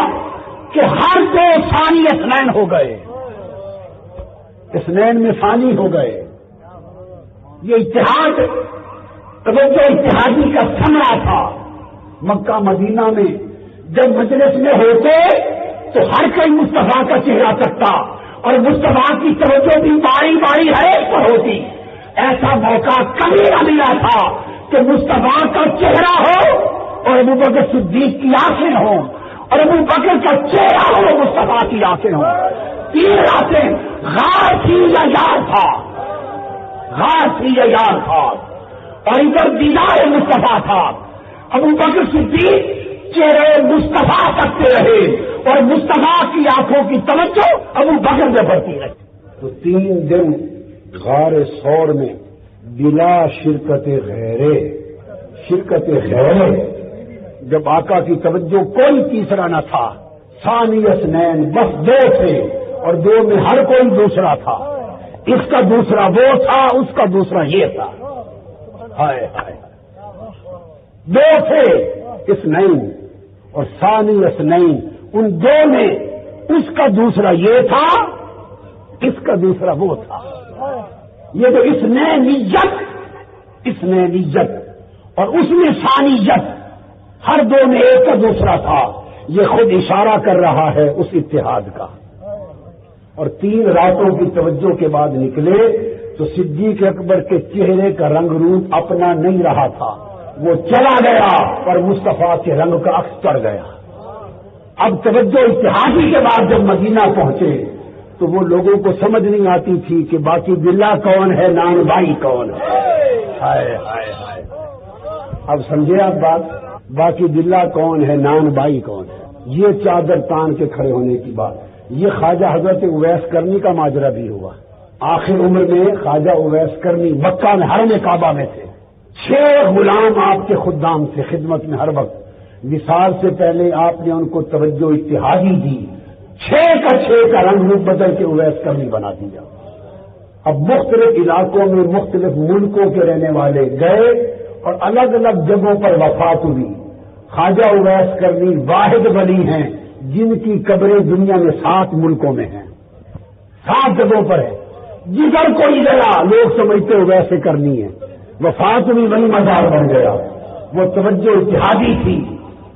کہ ہر 2 ثانی اثنین ہو گئے، اثنین میں ثانی ہو گئے۔ یہ اتحاد توجہ اتحادی کا ثمرہ تھا۔ مکہ مدینہ میں جب مجلس میں ہوتے تو ہر کوئی مصطفیٰ کا چہرہ تکتا اور مصطفیٰ کی توجہ بھی باری باری ہر ایک پر ہوتی۔ ایسا موقع کبھی نہ ملا تھا کہ مصطفیٰ کا چہرہ ہو اور ابو بکر صدیق کی آنکھیں ہوں اور ابو بکر کا چہرہ ہو مصطفیٰ کی آنکھیں ہوں۔ 3 راتیں غار تھی یا یار تھا، غار تھی یا یار تھا، اور ادھر دیدار مصطفیٰ تھا۔ ابو بکر صدیق چہرے مصطفیٰ تکتے رہے اور مصطفیٰ کی آنکھوں کی توجہ ابو بکر میں بڑھتی رہی۔ تو 3 دن غار ثور میں بلا شرکت غیرے جب آقا کی توجہ کوئی تیسرا نہ تھا، ثانی اثنین، بس 2 تھے اور 2 میں ہر کوئی دوسرا تھا، اس کا دوسرا وہ تھا، اس کا دوسرا یہ تھا، ہائے ہائے 2 تھے اثنین اور ثانی اثنین، ان 2 میں اس کا دوسرا یہ تھا، اس کا دوسرا وہ تھا۔ یہ تو اثنینیت اور اس میں ثانیت، ہر 2 میں ایک کا دوسرا تھا، یہ خود اشارہ کر رہا ہے اس اتحاد کا۔ اور 3 راتوں کی توجہ کے بعد نکلے تو صدیق اکبر کے چہرے کا رنگ روپ اپنا نہیں رہا تھا، وہ چلا گیا اور مصطفیٰ کے رنگ کا عکس پڑ گیا۔ اب توجہ اتحادی کے بعد جب مدینہ پہنچے تو وہ لوگوں کو سمجھ نہیں آتی تھی کہ باقی باللہ کون ہے، نان بھائی کون ہے، ہائے ہائے ہائے اب سمجھے آپ بات، باقی باللہ کون ہے، نان بھائی کون ہے۔ یہ چادر تان کے کھڑے ہونے کی بات، یہ خواجہ حضرت اویس کرنی کا ماجرا بھی ہوا۔ آخر عمر میں خواجہ اویس کرنی مکہ میں حرم کعبہ میں تھے، 6 غلام آپ کے خدام تھے، خدمت میں ہر وقت۔ وصال سے پہلے آپ نے ان کو توجہ اتحادی دی، 6 کا رنگ روپ بدل کے اویس کرنی بنا دیا۔ اب مختلف علاقوں میں مختلف ملکوں کے رہنے والے گئے اور الگ الگ جگہوں پر وفات ہوئی۔ خواجہ اویس کرنی واحد ولی ہیں جن کی قبریں دنیا میں 7 ملکوں میں ہیں، 7 جگہوں پر ہے۔ جدھر کوئی گیا لوگ سمجھتے اویس کرنی ہے، وفات بھی وہی مزار بن گیا۔ وہ توجہ اتحادی تھی،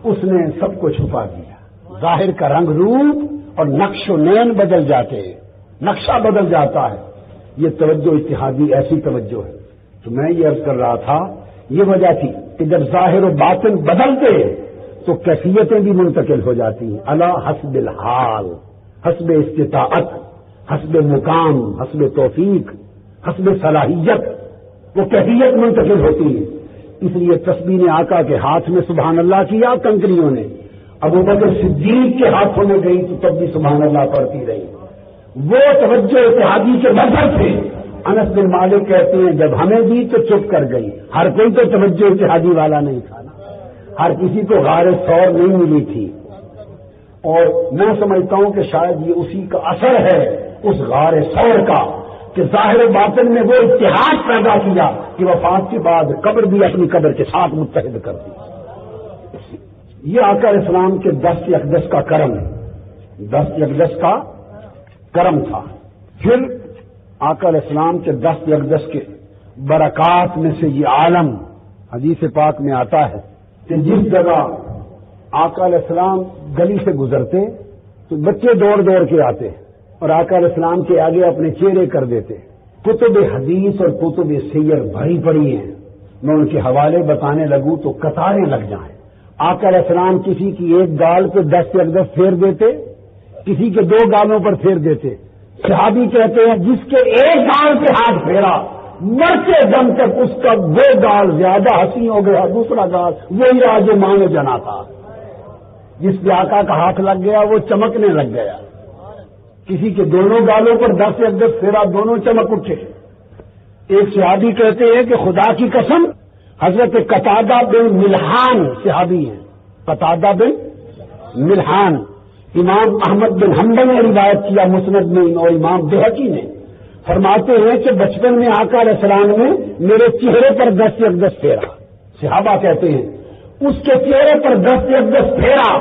اس نے سب کو چھپا دیا۔ ظاہر کا رنگ روپ اور نقش و نین بدل جاتے ہیں، نقشہ بدل جاتا ہے۔ یہ توجہ اتحادی ایسی توجہ ہے۔ تو میں یہ عرض کر رہا تھا، یہ وجہ تھی کہ جب ظاہر و باطن بدلتے تو کیفیتیں بھی منتقل ہو جاتی ہیں، علی حسب الحال، حسب استطاعت، حسب مقام، حسب توفیق، حسب صلاحیت، وہ کیفیت منتقل ہوتی ہے۔ اس لیے تسبیح نے آقا کے ہاتھ میں سبحان اللہ کیا کنکریوں نے، ابو بکر صدیق کے ہاتھوں میں گئی تو تب بھی سبحان اللہ پڑھتی رہی، وہ توجہ اتحادی کے مظہر تھے. انس بن مالک کہتے ہیں جب ہمیں دی تو چپ کر گئی. ہر کوئی تو توجہ اتحادی والا نہیں تھا نا, ہر کسی کو غار ثور نہیں ملی تھی. اور میں سمجھتا ہوں کہ شاید یہ اسی کا اثر ہے اس غار ثور کا کہ ظاہر و باطن میں وہ اتحاد پیدا کیا کہ وفات کے بعد قبر بھی اپنی قبر کے ساتھ متحد کر دی. یہ آقا علیہ السلام کے دست اقدس کا کرم ہے, دست اقدس کا کرم تھا. پھر آقا علیہ السلام کے دست اقدس کے برکات میں سے یہ عالم حدیث پاک میں آتا ہے کہ جس جگہ آقا علیہ السلام گلی سے گزرتے تو بچے دوڑ دوڑ کے آتے اور آقا علیہ السلام کے آگے اپنے چہرے کر دیتے. کتب حدیث اور کتب سیر بھری پڑی ہیں, میں ان کے حوالے بتانے لگوں تو قطاریں لگ جائیں. آقا علیہ السلام کسی کی ایک گال پہ دست اقدس پھیر دیتے, کسی کے دو گالوں پر پھیر دیتے. صحابی کہتے ہیں جس کے ایک گال پہ ہاتھ پھیرا مرتے دم تک اس کا وہ گال زیادہ حسین ہو گیا, دوسرا گال وہی رہا جو ماں نے جنا تھا. جس پہ آقا کا ہاتھ لگ گیا وہ چمکنے لگ گیا. کسی کے دونوں گالوں پر دست اقدس پھیرا, دونوں چمک اٹھے. ایک صحابی کہتے ہیں کہ خدا کی قسم حضرت قتادہ بن ملحان صحابی ہیں, قتادہ بن ملحان, امام احمد بن حنبل نے روایت کیا مسند میں اور امام بہقی نے, فرماتے ہیں کہ بچپن میں آقا علیہ السلام نے میرے چہرے پر دست اقدس پھیرا. صحابہ کہتے ہیں اس کے چہرے پر دست اقدس پھیرا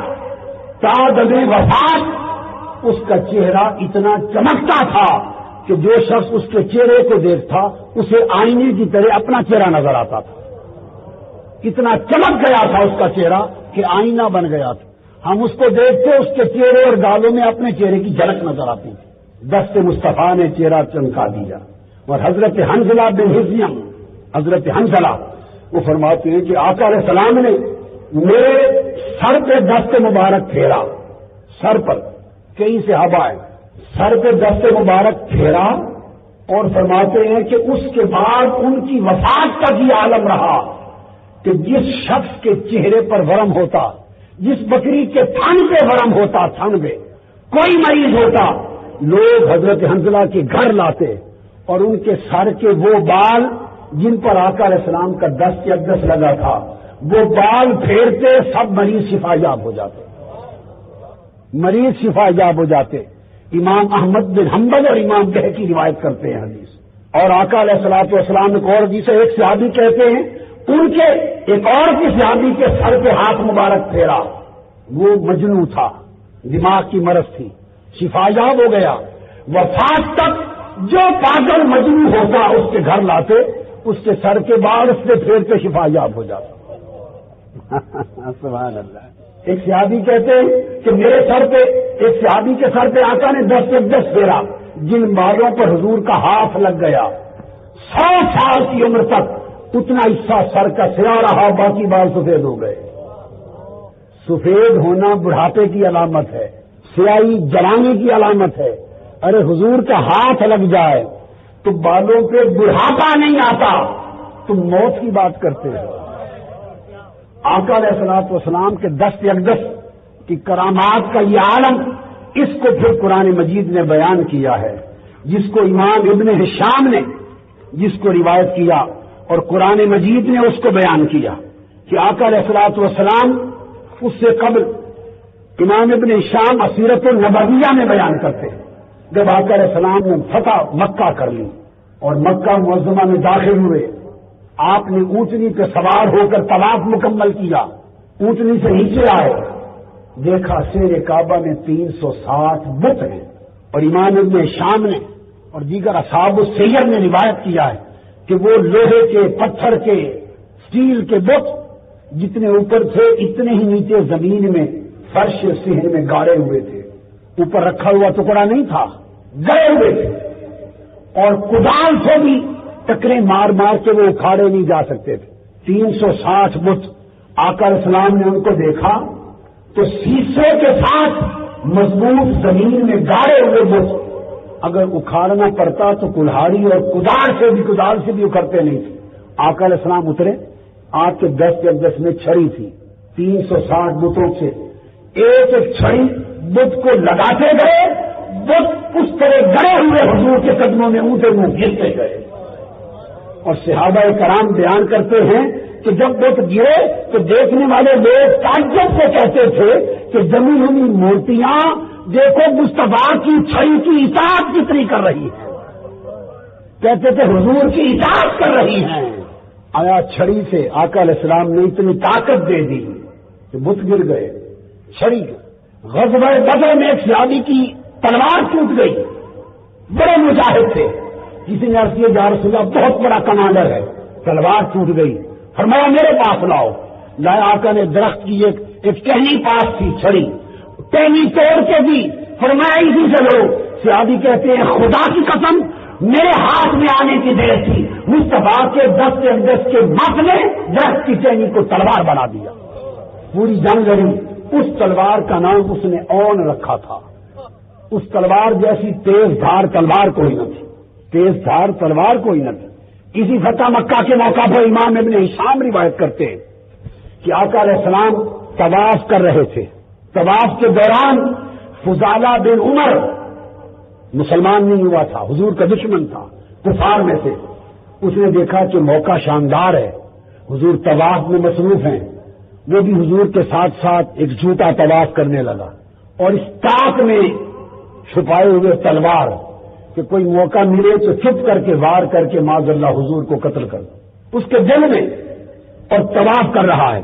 تا دم وفات اس کا چہرہ اتنا چمکتا تھا کہ جو شخص اس کے چہرے کو دیکھتا اسے آئینے کی طرح اپنا چہرہ نظر آتا تھا. اتنا چمک گیا تھا اس کا چہرہ کہ آئینہ بن گیا تھا. ہم اس کو دیکھتے اس کے چہرے اور گالوں میں اپنے چہرے کی جھلک نظر آتی تھی. دست مصطفیٰ نے چہرہ چمکا دیا. اور حضرت حنظلہ بن حزیم, حضرت حنظلہ وہ فرماتے ہیں کہ آقا علیہ السلام نے میرے سر پہ دست مبارک پھیرا, سر پر کئی صحابہ ہیں, سر پہ دست مبارک پھیرا اور فرماتے ہیں کہ اس کے بعد ان کی وفات کا بھی عالم رہا کہ جس شخص کے چہرے پر ورم ہوتا, جس بکری کے تھن پہ ورم ہوتا, تھن پہ کوئی مریض ہوتا, لوگ حضرت حنظلہ کے گھر لاتے اور ان کے سر کے وہ بال جن پر آقا علیہ السلام کا دست اقدس لگا تھا وہ بال پھیرتے, سب مریض شفا یاب ہو جاتے, مریض شفا یاب ہو جاتے. امام احمد بن حنبل اور امام بہقی روایت کرتے ہیں حدیث. اور آقا علیہ الصلوۃ والسلام نے اور جسے ایک صحابی کہتے ہیں ان کے ایک اور کی صحابی کے سر پہ ہاتھ مبارک پھیرا, وہ مجنوں تھا, دماغ کی مرض تھی, شفا یاب ہو گیا. وفات تک جو پاگل مجنوں ہوتا اس کے گھر لاتے, اس کے سر کے بال اس سے پھیرتے شفا یاب ہو جاتا. سبحان اللہ. ایک صحابی کہتے ہیں کہ میرے سر پہ, ایک صحابی کے سر پہ آقا نے دست اقدس پھیرا جن بالوں پر حضور کا ہاتھ لگ گیا 100 سال کی عمر تک اتنا حصہ سر کا سیاہ رہا, باقی بال سفید ہو گئے. سفید ہونا بڑھاپے کی علامت ہے, سیاہی جلانے کی علامت ہے. ارے حضور کا ہاتھ لگ جائے تو بالوں پہ بڑھاپا نہیں آتا, تم موت کی بات کرتے ہو. آقا علیہ الصلوۃ والسلام کے دست اقدس کی کرامات کا یہ عالم, اس کو پھر قرآن مجید نے بیان کیا ہے, جس کو امام ابن ہشام نے جس کو روایت کیا اور قرآن مجید نے اس کو بیان کیا کہ آقا علیہ الصلوۃ والسلام اس سے قبل امام ابن ہشام اسیرت النبویہ میں بیان کرتے ہیں جب آقا علیہ السلام نے فتح مکہ کر لی اور مکہ معظمہ میں داخل ہوئے, آپ نے اونٹنی پہ سوار ہو کر طواف مکمل کیا, اونٹنی سے نیچے آئے, دیکھا شیر کعبہ میں 360 بت ہیں. اور امام ابن شام نے اور دیگر اصحاب السیر نے روایت کیا ہے کہ وہ لوہے کے, پتھر کے, اسٹیل کے بت جتنے اوپر تھے اتنے ہی نیچے زمین میں فرش سہر میں گاڑے ہوئے تھے. اوپر رکھا ہوا ٹکڑا نہیں تھا, گڑے ہوئے تھے. اور کدال سے بھی ٹکرے مار مار کے وہ اکھاڑے نہیں جا سکتے تھے. 360 بت. آقا علیہ السلام نے ان کو دیکھا تو سیسے کے ساتھ مضبوط زمین میں گاڑے ہوئے بت اگر اکھاڑنا پڑتا تو کلہاڑی اور کدال سے بھی اکھڑتے نہیں تھے. آقا علیہ السلام اترے, آپ کے دست اقدس میں چھڑی تھی, 360 بتوں سے ایک ایک چھڑی بت کو لگاتے گئے, بت اس طرح گڑے ہوئے حضور کے قدموں میں اونچے منہ گرتے گئے. اور صحابہ کرام بیان کرتے ہیں کہ جب بت گرے تو دیکھنے والے لوگ تعجب سے کہتے تھے کہ جمی ہوئی مورتیاں دیکھو مصطفیٰ کی چھڑی کی اطاعت کتنی کر رہی ہے. کہتے تھے حضور کی اطاعت کر رہی ہیں. آیا چھڑی سے آقا علیہ السلام نے اتنی طاقت دے دی کہ بت گر گئے. چھڑی غزوہ بدر میں ایک صحابی کی تلوار ٹوٹ گئی. بڑے مجاہد تھے. کسی نے عرض کیا یا رسول اللہ بہت بڑا کمانڈر ہے, تلوار ٹوٹ گئی. فرمایا میرے پاس لاؤ. لائے. آقا نے درخت کی ایک ٹہنی پاس تھی چھڑی, ٹہنی توڑ کے دی. فرمایا اسی سے لو. صحابی کہتے ہیں خدا کی قسم میرے ہاتھ میں آنے کی دیر تھی, مصطفیٰ کے دست اقدس کے مت نے درخت کی ٹہنی کو تلوار بنا دیا. پوری جنگ لڑی. اس تلوار کا نام اس نے اون رکھا تھا. اس تلوار جیسی تیز دھار تلوار کوئی نہ تھی. تیز دھار تلوار کوئی نہ تھی. اسی فتح مکہ کے موقع پر امام ابن ہشام روایت کرتے ہیں کہ آقا علیہ السلام طواف کر رہے تھے. طواف کے دوران فضالہ بن عمر مسلمان نہیں ہوا تھا, حضور کا دشمن تھا, کفار میں سے. اس نے دیکھا کہ موقع شاندار ہے, حضور طواف میں مصروف ہیں. وہ بھی حضور کے ساتھ ساتھ ایک جھوٹا طواف کرنے لگا اور اس طاق میں چھپائے ہوئے تلوار کہ کوئی موقع ملے تو چپ کر کے وار کر کے معاذ اللہ حضور کو قتل کر دو اس کے دل میں. اور طواف کر رہا ہے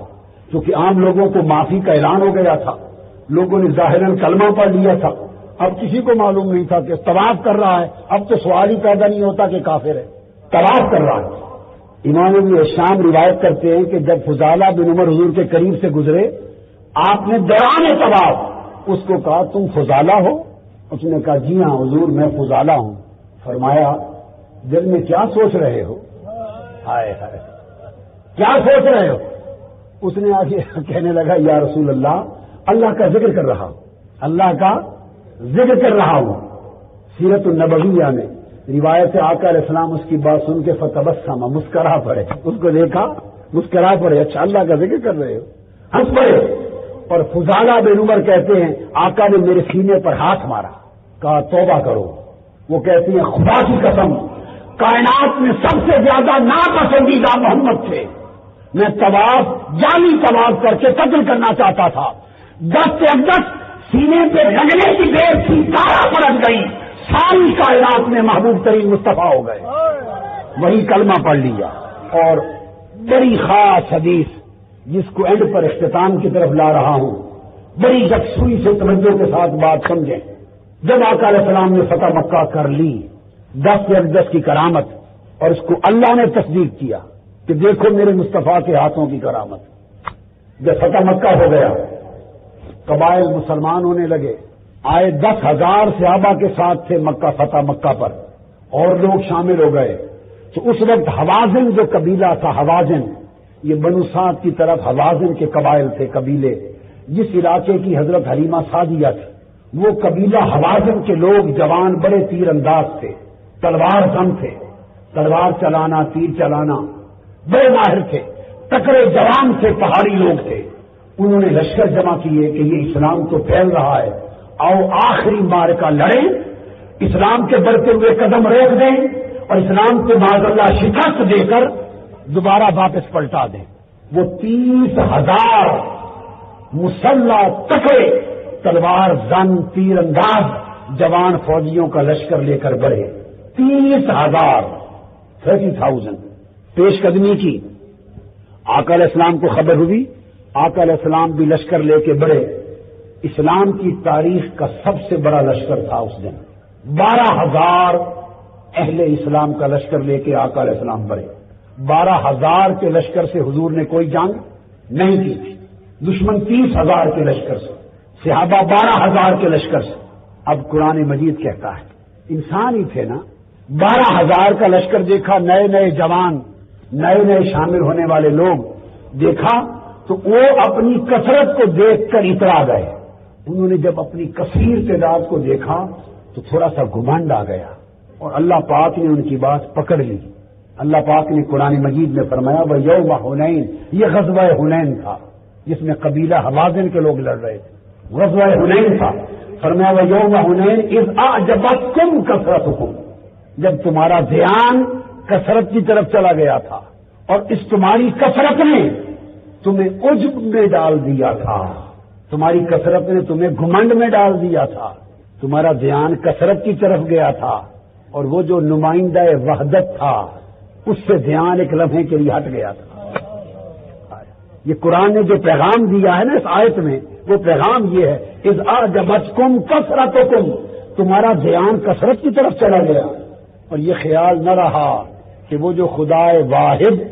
کیونکہ عام لوگوں کو معافی کا اعلان ہو گیا تھا. لوگوں نے ظاہراً کلمہ پڑھ لیا تھا. اب کسی کو معلوم نہیں تھا کہ طواف کر رہا ہے. اب تو سوال ہی پیدا نہیں ہوتا کہ کافر ہے. طواف کر رہا ہے. امام ابن ہشام روایت کرتے ہیں کہ جب فضالہ بن عمر حضور کے قریب سے گزرے, آپ نے دوران طواف اس کو کہا تم فضالہ ہو؟ اس نے کہا جی ہاں حضور میں فضالہ ہوں. فرمایا دل میں کیا سوچ رہے ہو؟ ہائے ہائے کیا سوچ رہے ہو؟ اس نے آگے کہنے لگا یا رسول اللہ اللہ کا ذکر کر رہا ہوں, اللہ کا ذکر کر رہا ہوں. سیرت النبویہ میں روایت ہے آقا علیہ السلام اس کی بات سن کے فتبسم مسکرا پڑے. اس کو دیکھا مسکرا پڑے, اچھا اللہ کا ذکر کر رہے ہو, ہنس پڑے. اور فضالہ بن عمر کہتے ہیں آقا نے میرے سینے پر ہاتھ مارا, کہا توبہ کرو. وہ کہتے ہیں خدا کی قسم کائنات میں سب سے زیادہ ناپسندیدہ محمد تھے. میں طواف جعلی طواف کر کے قتل کرنا چاہتا تھا. دست اقدس سینے پہ لگنے کی دیر تھی, تارا پلٹ گئی. ساری کائنات میں محبوب ترین مصطفیٰ ہو گئے. وہی کلمہ پڑھ لیا. اور بڑی خاص حدیث جس کو اینڈ پر اختتام کی طرف لا رہا ہوں, بڑی یکسوئی سے توجہ کے ساتھ بات سمجھیں. جب آقا علیہ السلام نے فتح مکہ کر لی, دست اقدس کی کرامت, اور اس کو اللہ نے تصدیق کیا کہ دیکھو میرے مصطفیٰ کے ہاتھوں کی کرامت. جب فتح مکہ ہو گیا, قبائل مسلمان ہونے لگے. آئے 10,000 صحابہ کے ساتھ تھے مکہ فتح مکہ پر, اور لوگ شامل ہو گئے. تو اس وقت حوازن جو قبیلہ تھا, حوازن یہ بنو سعد کی طرف حوازن کے قبائل تھے, قبیلے جس علاقے کی حضرت حلیمہ سعدیہ تھی. وہ قبیلہ حوازن کے لوگ جوان بڑے تیر انداز تھے, تلوار زن تھے, تلوار چلانا تیر چلانا بڑے ماہر تھے, تکڑے جوان تھے, پہاڑی لوگ تھے. انہوں نے لشکر جمع کیے کہ یہ اسلام تو پھیل رہا ہے, آؤ آخری معرکہ لڑیں, اسلام کے بڑھتے ہوئے قدم روک دیں اور اسلام کو معاذ اللہ شکست دے کر دوبارہ واپس پلٹا دیں. وہ 30,000 مسلح تکڑے تلوار زن تیر انداز جوان فوجیوں کا لشکر لے کر بڑھے. 30,000 پیش قدمی کی. آقا علیہ السلام کو خبر ہوئی, آقا علیہ السلام بھی لشکر لے کے بڑھے. اسلام کی تاریخ کا سب سے بڑا لشکر تھا اس دن. 12,000 اہل اسلام کا لشکر لے کے آقا علیہ السلام بڑھے. 12,000 کے لشکر سے حضور نے کوئی جنگ نہیں کی تھی. دشمن 30,000 کے لشکر سے, صحابہ 12,000 کے لشکر سے. اب قرآن مجید کہتا ہے انسان ہی تھے نا, 12,000 کا لشکر دیکھا, نئے نئے جوان, نئے نئے شامل ہونے والے لوگ دیکھا تو وہ اپنی کثرت کو دیکھ کر اترا گئے. انہوں نے جب اپنی کثیر تعداد کو دیکھا تو تھوڑا سا گھمنڈ آ گیا اور اللہ پاک نے ان کی بات پکڑ لی. اللہ پاک نے قرآن مجید میں فرمایا وَيَوْمَ حُنَيْن, یہ غزوہ حنین تھا جس میں قبیلہ حوازن کے لوگ لڑ رہے تھے. غزوہ حنین تھا. فرمایا وَيَوْمَ حُنَيْنٍ اِذْ أَعْجَبَتْكُمْ كَثْرَتُكُمْ، جب تمہارا دھیان کثرت کی طرف چلا گیا تھا اور اس تمہاری کثرت نے تمہیں عجب میں ڈال دیا تھا، تمہاری کثرت نے تمہیں گھمنڈ میں ڈال دیا تھا، تمہارا دھیان کثرت کی طرف گیا تھا اور وہ جو نمائندہ وحدت تھا اس سے دھیان ایک لمحے کے لیے ہٹ گیا تھا۔ یہ قرآن نے جو پیغام دیا ہے نا اس آیت میں، وہ پیغام یہ ہے اذ اعجبتکم کثرتکم، تمہارا دھیان کثرت کی طرف چلا گیا اور یہ خیال نہ رہا کہ وہ جو خدا واحد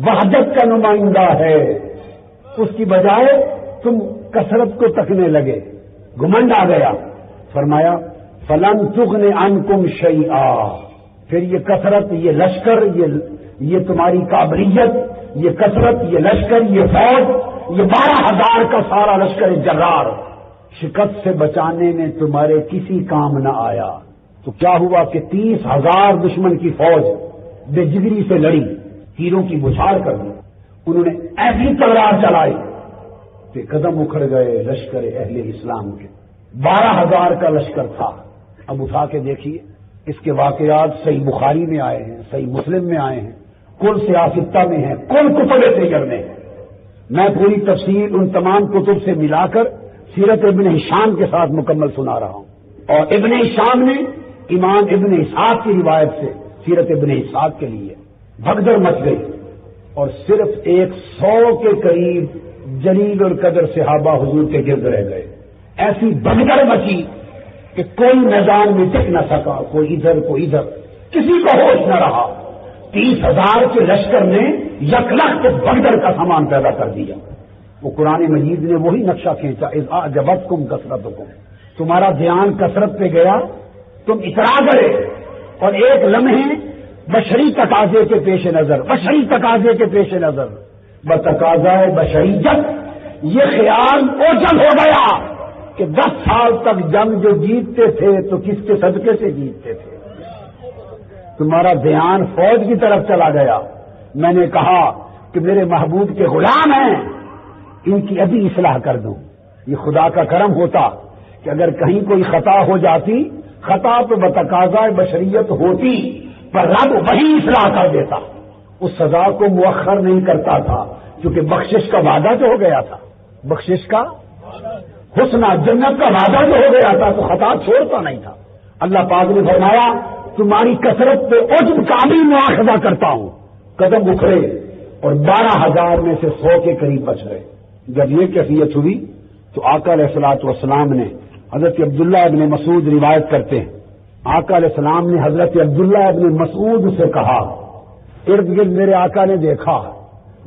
وحدت کا نمائندہ ہے اس کی بجائے تم کثرت کو تکنے لگے، گھمنڈ آ گیا۔ فرمایا فلن تغن عنکم شیئا، پھر یہ کثرت، یہ لشکر، یہ تمہاری قابلیت، یہ کثرت، یہ لشکر، یہ فوج، یہ 12,000 کا سارا لشکر جرار شکست سے بچانے میں تمہارے کسی کام نہ آیا۔ تو کیا ہوا کہ 30,000 دشمن کی فوج بے جگری سے لڑی، تیروں کی بچھاڑ کر دی، انہوں نے ایسی تلوار چلائی کہ قدم اکھڑ گئے لشکر اہل اسلام کے۔ 12,000 کا لشکر تھا۔ اب اٹھا کے دیکھیے، اس کے واقعات صحیح بخاری میں آئے ہیں، صحیح مسلم میں آئے ہیں، کل سیاستہ میں ہیں، کل کتب سیر میں ہیں۔ میں پوری تفصیل ان تمام کتب سے ملا کر سیرت ابن ہشام کے ساتھ مکمل سنا رہا ہوں، اور ابن ہشام نے امام ابن اسحاق کی روایت سے سیرت ابن اسحاق کے لیے بھگدڑ مچ گئی اور صرف 100 کے قریب جلیل القدر صحابہ حضور کے گرد رہ گئے۔ ایسی بھگدڑ مچی کہ کوئی میدان میں ٹک نہ سکا، کوئی ادھر کوئی ادھر، کسی کو ہوش نہ رہا۔ 30,000 کے لشکر نے یکلخت بھگدڑ کا سامان پیدا کر دیا۔ وہ قرآن مجید نے وہی نقشہ کھینچا اذ اعجبتکم کثرتکم، تمہارا دھیان کثرت پہ گیا، تم اترا گئے، اور ایک لمحے بشری تقاضے کے پیش نظر، بتقاضا بشریت یہ خیال اوجل ہو گیا کہ 10 سال تک جنگ جو جیتتے تھے تو کس کے صدقے سے جیتتے تھے، تمہارا دھیان فوج کی طرف چلا گیا۔ میں نے کہا کہ میرے محبوب کے غلام ہیں، ان کی ابھی اصلاح کر دوں۔ یہ خدا کا کرم ہوتا کہ اگر کہیں کوئی خطا ہو جاتی، خطا تو بتقاضا بشریت ہوتی، پر رب وہی اصلاح کر دیتا، اس سزا کو مؤخر نہیں کرتا تھا، کیونکہ بخشش کا وعدہ جو ہو گیا تھا، بخشش کا حسنہ جنت کا وعدہ جو ہو گیا تھا، تو خطا چھوڑتا نہیں تھا۔ اللہ پاک نے فرمایا تمہاری کثرت پہ عجب کا بھی مواخذہ کرتا ہوں۔ قدم اکھڑے اور 12,000 میں سے 100 کے قریب بچ گئے۔ جب یہ کیفیت ہوئی تو آقا علیہ الصلوۃ والسلام نے حضرت عبداللہ ابن مسعود روایت کرتے ہیں، آقا علیہ السلام نے حضرت عبداللہ ابن مسعود سے کہا، ارد گرد میرے آقا نے دیکھا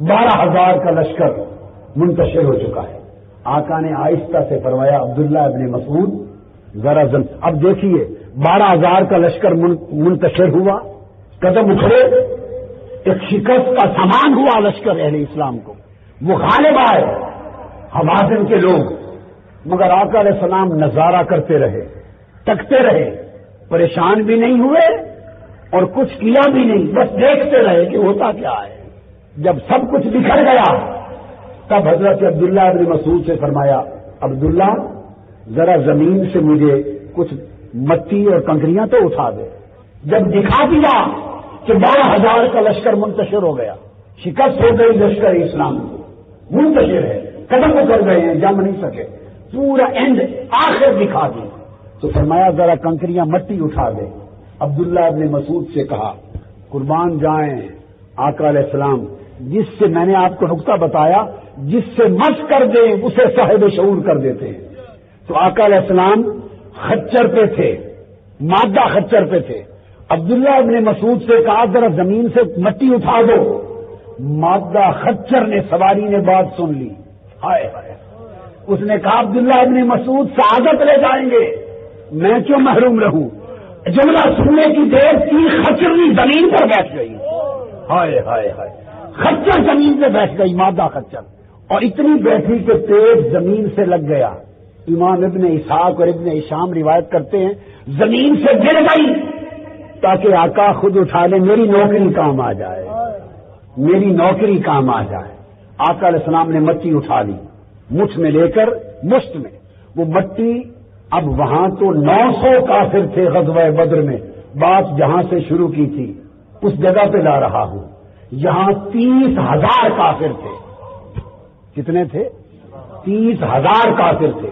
12,000 کا لشکر منتشر ہو چکا ہے۔ آقا نے آہستہ سے فرمایا عبداللہ ابن مسعود ذرا اب دیکھیے 12,000 کا لشکر منتشر ہوا، قدم اکھڑے، ایک شکست کا سامان ہوا لشکر اہل اسلام کو، وہ غالب آئے حوازن کے لوگ، مگر آقا علیہ السلام نظارہ کرتے رہے، تکتے رہے، پریشان بھی نہیں ہوئے اور کچھ کیا بھی نہیں، بس دیکھتے رہے کہ ہوتا کیا ہے۔ جب سب کچھ بکھر گیا تب حضرت عبداللہ ابن مسعود سے فرمایا عبداللہ ذرا زمین سے مجھے کچھ مٹی اور کنکریاں تو اٹھا دے۔ جب دکھا دیا کہ 12,000 کا لشکر منتشر ہو گیا، شکست ہو گئی لشکر اسلام کو، منتشر ہے، قدم کر گئے ہیں، جم نہیں سکے، پورا اینڈ آخر دکھا دی، تو فرمایا ذرا کنکریاں مٹی اٹھا دے۔ عبداللہ ابن مسعود سے کہا قربان جائیں آقا علیہ السلام، جس سے میں نے آپ کو نقطہ بتایا، جس سے مس کر دیں اسے صاحب شعور کر دیتے ہیں۔ تو آقا علیہ السلام خچر پہ تھے، مادہ خچر پہ تھے، عبداللہ ابن مسعود سے کہا ذرا زمین سے مٹی اٹھا دو، مادہ خچر نے سواری نے بات سن لی، ہائے ہائے، اس نے کہا عبداللہ ابن مسعود سعادت لے جائیں گے، میں کیوں محروم رہوں؟ جملہ سننے کی دیر کی خچرنی زمین پر بیٹھ گئی، ہائے ہائے ہائے، خچر زمین پہ بیٹھ گئی، مادہ خچر، اور اتنی بیٹھی کہ تیز زمین سے لگ گیا۔ امام ابن اسحاق اور ابن ہشام روایت کرتے ہیں زمین سے گر گئی تاکہ آقا خود اٹھا لے، میری نوکری کام آ جائے، میری نوکری کام آ جائے۔ آقا علیہ السلام نے مٹی اٹھا لی، مٹھ میں لے کر، مشت میں وہ مٹی اب وہاں تو 900 کافر تھے غزوہ بدر میں، بات جہاں سے شروع کی تھی اس جگہ پہ لا رہا ہوں، یہاں 30,000 کافر تھے۔ کتنے تھے؟ 30,000 کافر تھے۔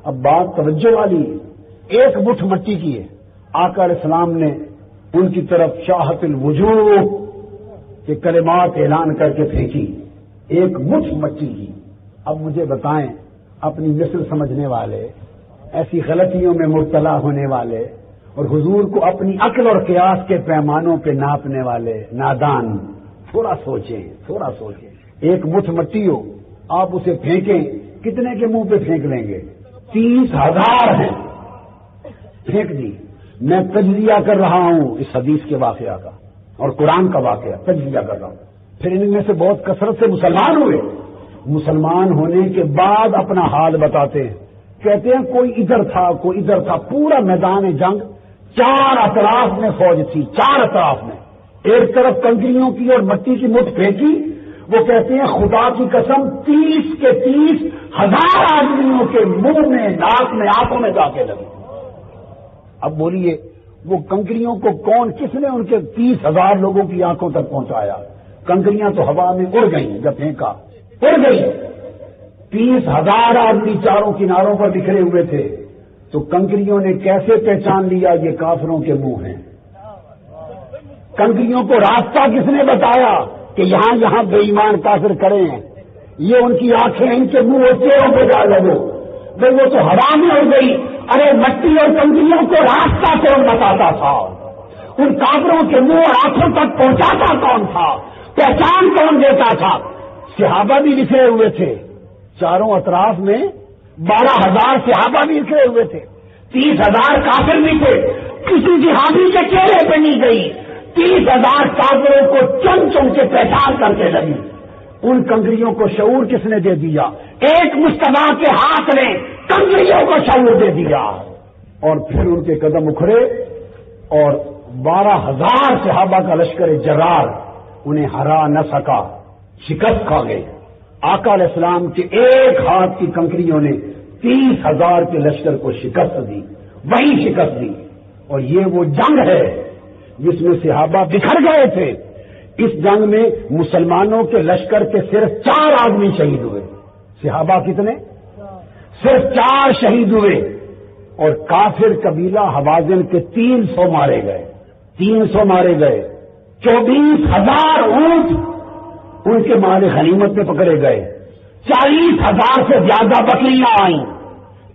اب بات توجہ والی ہے، ایک مٹھ مٹی کی ہے، آقا علیہ السلام نے ان کی طرف شاہت الوجوہ کے کلمات اعلان کر کے پھینکی، ایک مٹھ مٹی کی۔ اب مجھے بتائیں، اپنی نسل سمجھنے والے، ایسی غلطیوں میں مبتلا ہونے والے اور حضور کو اپنی عقل اور قیاس کے پیمانوں پہ ناپنے والے نادان، تھوڑا سوچیں، ایک مٹھ مٹی ہو، آپ اسے پھینکیں، کتنے کے منہ پہ پھینک لیں گے؟ 30,000 ہیں، پھینک دی۔ میں تجزیہ کر رہا ہوں اس حدیث کے واقعہ کا اور قرآن کا واقعہ تجزیہ کر رہا ہوں۔ پھر ان میں سے بہت کثرت سے مسلمان ہوئے، مسلمان ہونے کے بعد اپنا حال بتاتے ہیں، کہتے ہیں کوئی ادھر تھا، کوئی ادھر تھا، پورا میدان جنگ 4 اطراف میں فوج تھی، 4 اطراف میں، ایک طرف کنکریوں کی اور مٹی کی مٹھ پھینکی۔ وہ کہتے ہیں خدا کی قسم 30 کے 30,000 آدمیوں کے منہ میں، ناک میں، آنکھوں میں جا کے لگی۔ اب بولیے وہ کنکریوں کو کس نے ان کے 30,000 لوگوں کی آنکھوں تک پہنچایا؟ کنکریاں تو ہوا میں اڑ گئیں، جب پھینکا اڑ گئی۔ 30,000 آدمی چاروں کناروں پر بکھرے ہوئے تھے، تو کنکریوں نے کیسے پہچان لیا یہ کافروں کے منہ ہیں؟ کنکریوں کو راستہ کس نے بتایا کہ یہاں بے ایمان کافر کھڑے ہیں؟ یہ ان کی آنکھیں ان کے منہ اور چہروں پہ جا لگو، بھائی وہ تو ہوا میں اڑ گئی۔ ارے مٹی اور کنکریوں کو راستہ کون بتاتا تھا؟ ان کافروں کے منہ اور آنکھوں تک پہنچاتا کون تھا؟ پہچان کون دیتا تھا؟ صحابہ بھی بکھرے ہوئے تھے، چاروں اطراف میں 12,000 صحابہ بھی بکھرے ہوئے تھے، 30,000 کافر بھی تھے، کسی صحابی کے چہرے پہ نہیں گئی، 30,000 کافروں کو چن کے پہچان کر کے لگی۔ ان کنکریوں کو شعور کس نے دے دیا؟ ایک مصطفیٰ کے ہاتھ نے کنکریوں کو شعور دے دیا، اور پھر ان کے قدم اکھڑے اور 12,000 صحابہ کا لشکر جرار انہیں ہرا نہ سکا، شکست کھا گئے۔ آقا علیہ السلام کے ایک ہاتھ کی کنکریوں نے 30,000 کے لشکر کو شکست دی، وہی شکست دی۔ اور یہ وہ جنگ ہے جس میں صحابہ بکھر گئے تھے۔ اس جنگ میں مسلمانوں کے لشکر کے صرف 4 آدمی شہید ہوئے، صحابہ کتنے؟ صرف 4 شہید ہوئے، اور کافر قبیلہ حوازن کے 300 مارے گئے، 300 مارے گئے۔ 24,000 اونٹ ان کے مال غنیمت میں پکڑے گئے، 40,000 سے زیادہ بکریاں آئیں،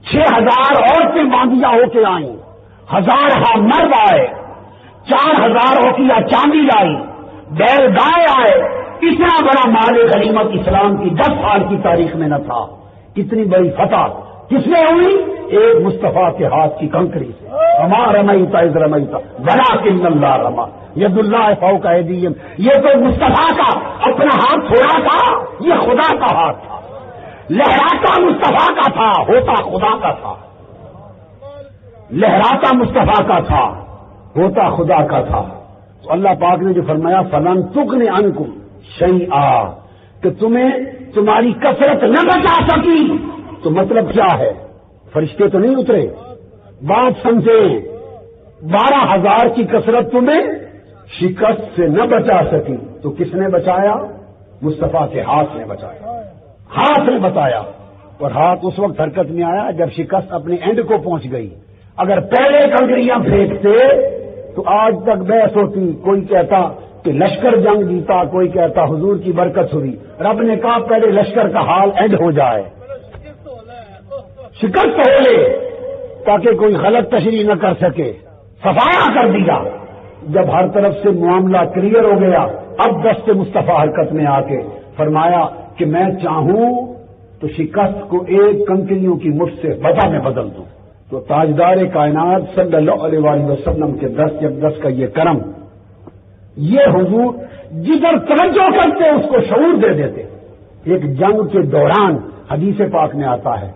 6,000 عورتیں باندیاں ہو کے آئیں، 1,000 مرد آئے، 4,000 اوقیہ چاندی آئی، بیل گائے آئے۔ اتنا بڑا مال غنیمت اسلام کی 10 سال کی تاریخ میں نہ تھا۔ اتنی بڑی فتح کس میں ہوئی؟ ایک مصطفیٰ کے ہاتھ کی کنکری سے۔ رما رمیت اذ رمیت ولکن اللہ رما ید اللہ فوق ایدیہم۔ یہ تو مصطفیٰ کا اپنا ہاتھ تھوڑا تھا، یہ خدا کا ہاتھ تھا، لہراتا مصطفیٰ کا تھا، ہوتا خدا کا تھا، لہراتا مصطفیٰ کا تھا، ہوتا خدا کا تھا۔ تو اللہ پاک نے جو فرمایا فلن تغن عنکم شیئا، کہ تمہیں تمہاری کثرت نہ بچا سکی، تو مطلب کیا ہے؟ فرشتے تو نہیں اترے، بات سمجھیں، 12,000 کی کثرت تمہیں شکست سے نہ بچا سکی، تو کس نے بچایا؟ مصطفیٰ کے ہاتھ نے بچایا، ہاتھ نے بتایا۔ اور ہاتھ اس وقت حرکت میں آیا جب شکست اپنے اینڈ کو پہنچ گئی۔ اگر پہلے کنکریاں پھینکتے تو آج تک بحث ہوتی، کوئی کہتا کہ لشکر جنگ جیتا، کوئی کہتا حضور کی برکت ہوئی۔ رب نے کہا پہلے لشکر کا حال اینڈ ہو جائے، شکست ہو لے، تاکہ کوئی غلط تشریح نہ کر سکے۔ صفایا کر دیا۔ جب ہر طرف سے معاملہ کلیئر ہو گیا، اب دست مصطفیٰ حرکت میں آ کے فرمایا کہ میں چاہوں تو شکست کو ایک کنکریوں کی مٹھ سے وجہ میں بدل دوں۔ تو تاجدار کائنات صلی اللہ علیہ وآلہ وسلم کے دست کا یہ کرم، یہ حضور جدھر توجہ کرتے اس کو شعور دے دیتے۔ ایک جنگ کے دوران حدیث پاک میں آتا ہے،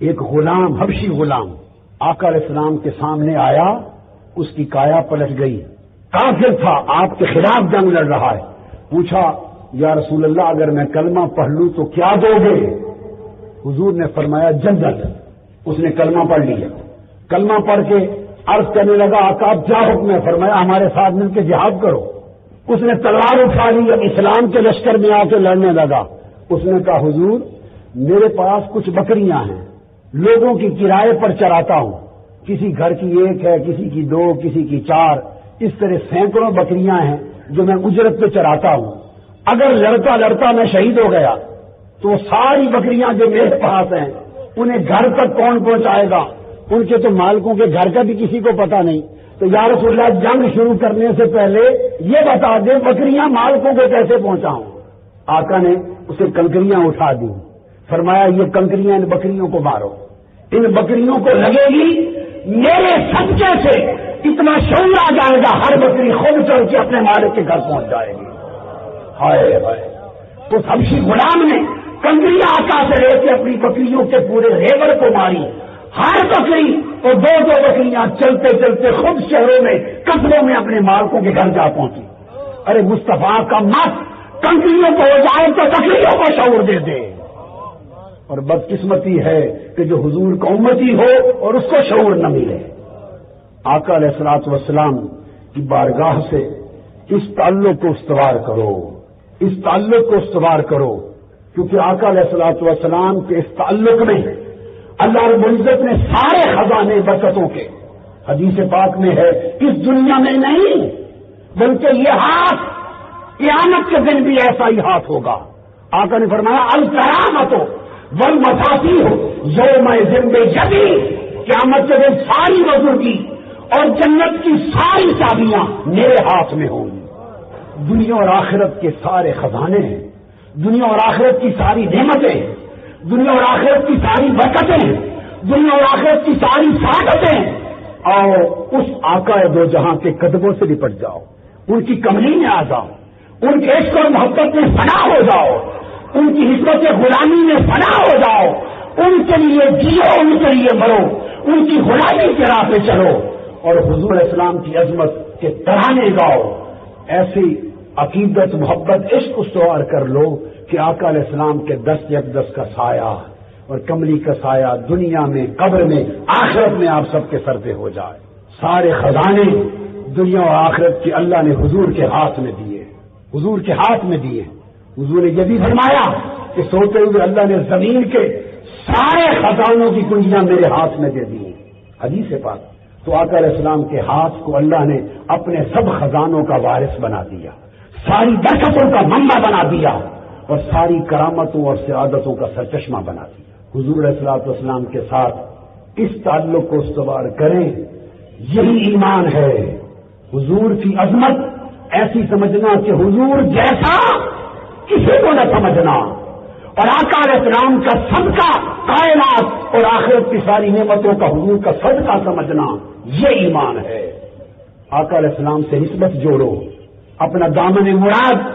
ایک غلام، حبشی غلام آقا علیہ السلام کے سامنے آیا، اس کی کایا پلٹ گئی، کافر تھا، آپ کے خلاف جنگ لڑ رہا ہے۔ پوچھا یا رسول اللہ اگر میں کلمہ پڑھ لوں تو کیا دو گے؟ حضور نے فرمایا جنت۔ اس نے کلمہ پڑھ لیا، کلمہ پڑھ کے عرض کرنے لگا آقا اب کیا حکم ہے؟ فرمایا ہمارے ساتھ مل کے جہاد کرو۔ اس نے تلوار اٹھا لی، اب اسلام کے لشکر میں آ کے لڑنے لگا۔ اس نے کہا حضور میرے پاس کچھ بکریاں ہیں، لوگوں کی کرائے پر چراتا ہوں، کسی گھر کی ایک ہے، کسی کی دو، کسی کی چار، اس طرح سینکڑوں بکریاں ہیں جو میں اجرت پہ چراتا ہوں۔ اگر لڑتا لڑتا میں شہید ہو گیا تو ساری بکریاں جو میرے پاس ہیں انہیں گھر تک کون پہنچائے گا؟ ان کے تو مالکوں کے گھر کا بھی کسی کو پتا نہیں۔ تو یا رسول اللہ جنگ شروع کرنے سے پہلے یہ بتا دیں بکریاں مالکوں کو کیسے پہنچاؤں؟ آقا نے اسے کنکریاں اٹھا دی، فرمایا یہ کنکریاں ان بکریوں کو مارو، ان بکریوں کو لگے گی میرے صدقے سے اتنا شعور آ جائے گا ہر بکری خود چل کے اپنے مالک کے گھر پہنچ جائے گی۔ ہائے ہائے، تو حبشی غلام نے کنکریاں آقا سے لے کے اپنی بکریوں کے پورے ریوڑ کو ماری، ہر بکری اور دو دو بکریاں چلتے چلتے خود شہروں میں قصبوں میں اپنے مالکوں کے گھر جا پہنچی۔ ارے مصطفیٰ کا مت کنکریوں کو ہو جائے تو بکریوں کو شعور دے دے، اور بدقسمتی ہے کہ جو حضور کا امتی ہو اور اس کو شعور نہ ملے۔ آقا علیہ الصلوۃ والسلام کی بارگاہ سے اس تعلق کو استوار کرو، اس تعلق کو استوار کرو، کیونکہ آقا علیہ الصلوۃ والسلام کے اس تعلق میں اللہ رب العزت نے سارے خزانے برکتوں کے، حدیث پاک میں ہے اس دنیا میں نہیں بلکہ یہ ہاتھ قیامت کے دن بھی ایسا ہی ہاتھ ہوگا۔ آقا نے فرمایا الکرامت والمفاتیح یوم ذم جبی، قیامت کے دن ساری بزرگی اور جنت کی ساری چابیاں میرے ہاتھ میں ہوں گی۔ دنیا اور آخرت کے سارے خزانے ہیں، دنیا اور آخرت کی ساری نعمتیں ہیں، دنیا اور آخرت کی ساری برکتیں ہیں، دنیا اور آخرت کی ساری سعادتیں ہیں۔ آؤ اس آقا دو جہاں کے قدموں سے لپٹ جاؤ، ان کی کملی میں آ جاؤ، ان کے عشق اور محبت میں فنا ہو جاؤ، ان کی حکمت غلامی میں فنا ہو جاؤ، ان کے لیے جیو، ان کے لیے مرو، ان کی غلامی کے راہ پہ چلو، اور حضور علیہ السلام کی عظمت کے ترانے گاؤ۔ ایسی عقیدت، محبت، عشق استوار کر لو کہ آقا علیہ السلام کے دست اقدس کا سایہ اور کملی کا سایہ دنیا میں، قبر میں، آخرت میں آپ سب کے سر پہ ہو جائے۔ سارے خزانے دنیا اور آخرت کی اللہ نے حضور کے ہاتھ میں دیے، حضور کے ہاتھ میں دیے۔ حضور نے یہ بھی فرمایا کہ سوتے ہوئے اللہ نے زمین کے سارے خزانوں کی کنجیاں میرے ہاتھ میں دے دی، حدیث پاک۔ تو آقا علیہ السلام کے ہاتھ کو اللہ نے اپنے سب خزانوں کا وارث بنا دیا، ساری برکتوں کا منبع بنا دیا، اور ساری کرامتوں اور سعادتوں کا سرچشمہ بنا دیا۔ حضور علیہ الصلوۃ والسلام کے ساتھ اس تعلق کو استوار کریں، یہی ایمان ہے۔ حضور کی عظمت ایسی سمجھنا کہ حضور جیسا کسی کو نہ سمجھنا، اور آقا علیہ السلام کا صدقہ کائنات اور آخرت کی ساری نعمتوں کا حضور کا صدقہ سمجھنا، یہ ایمان ہے۔ آقا علیہ السلام سے نسبت جوڑو، اپنا دامن مراد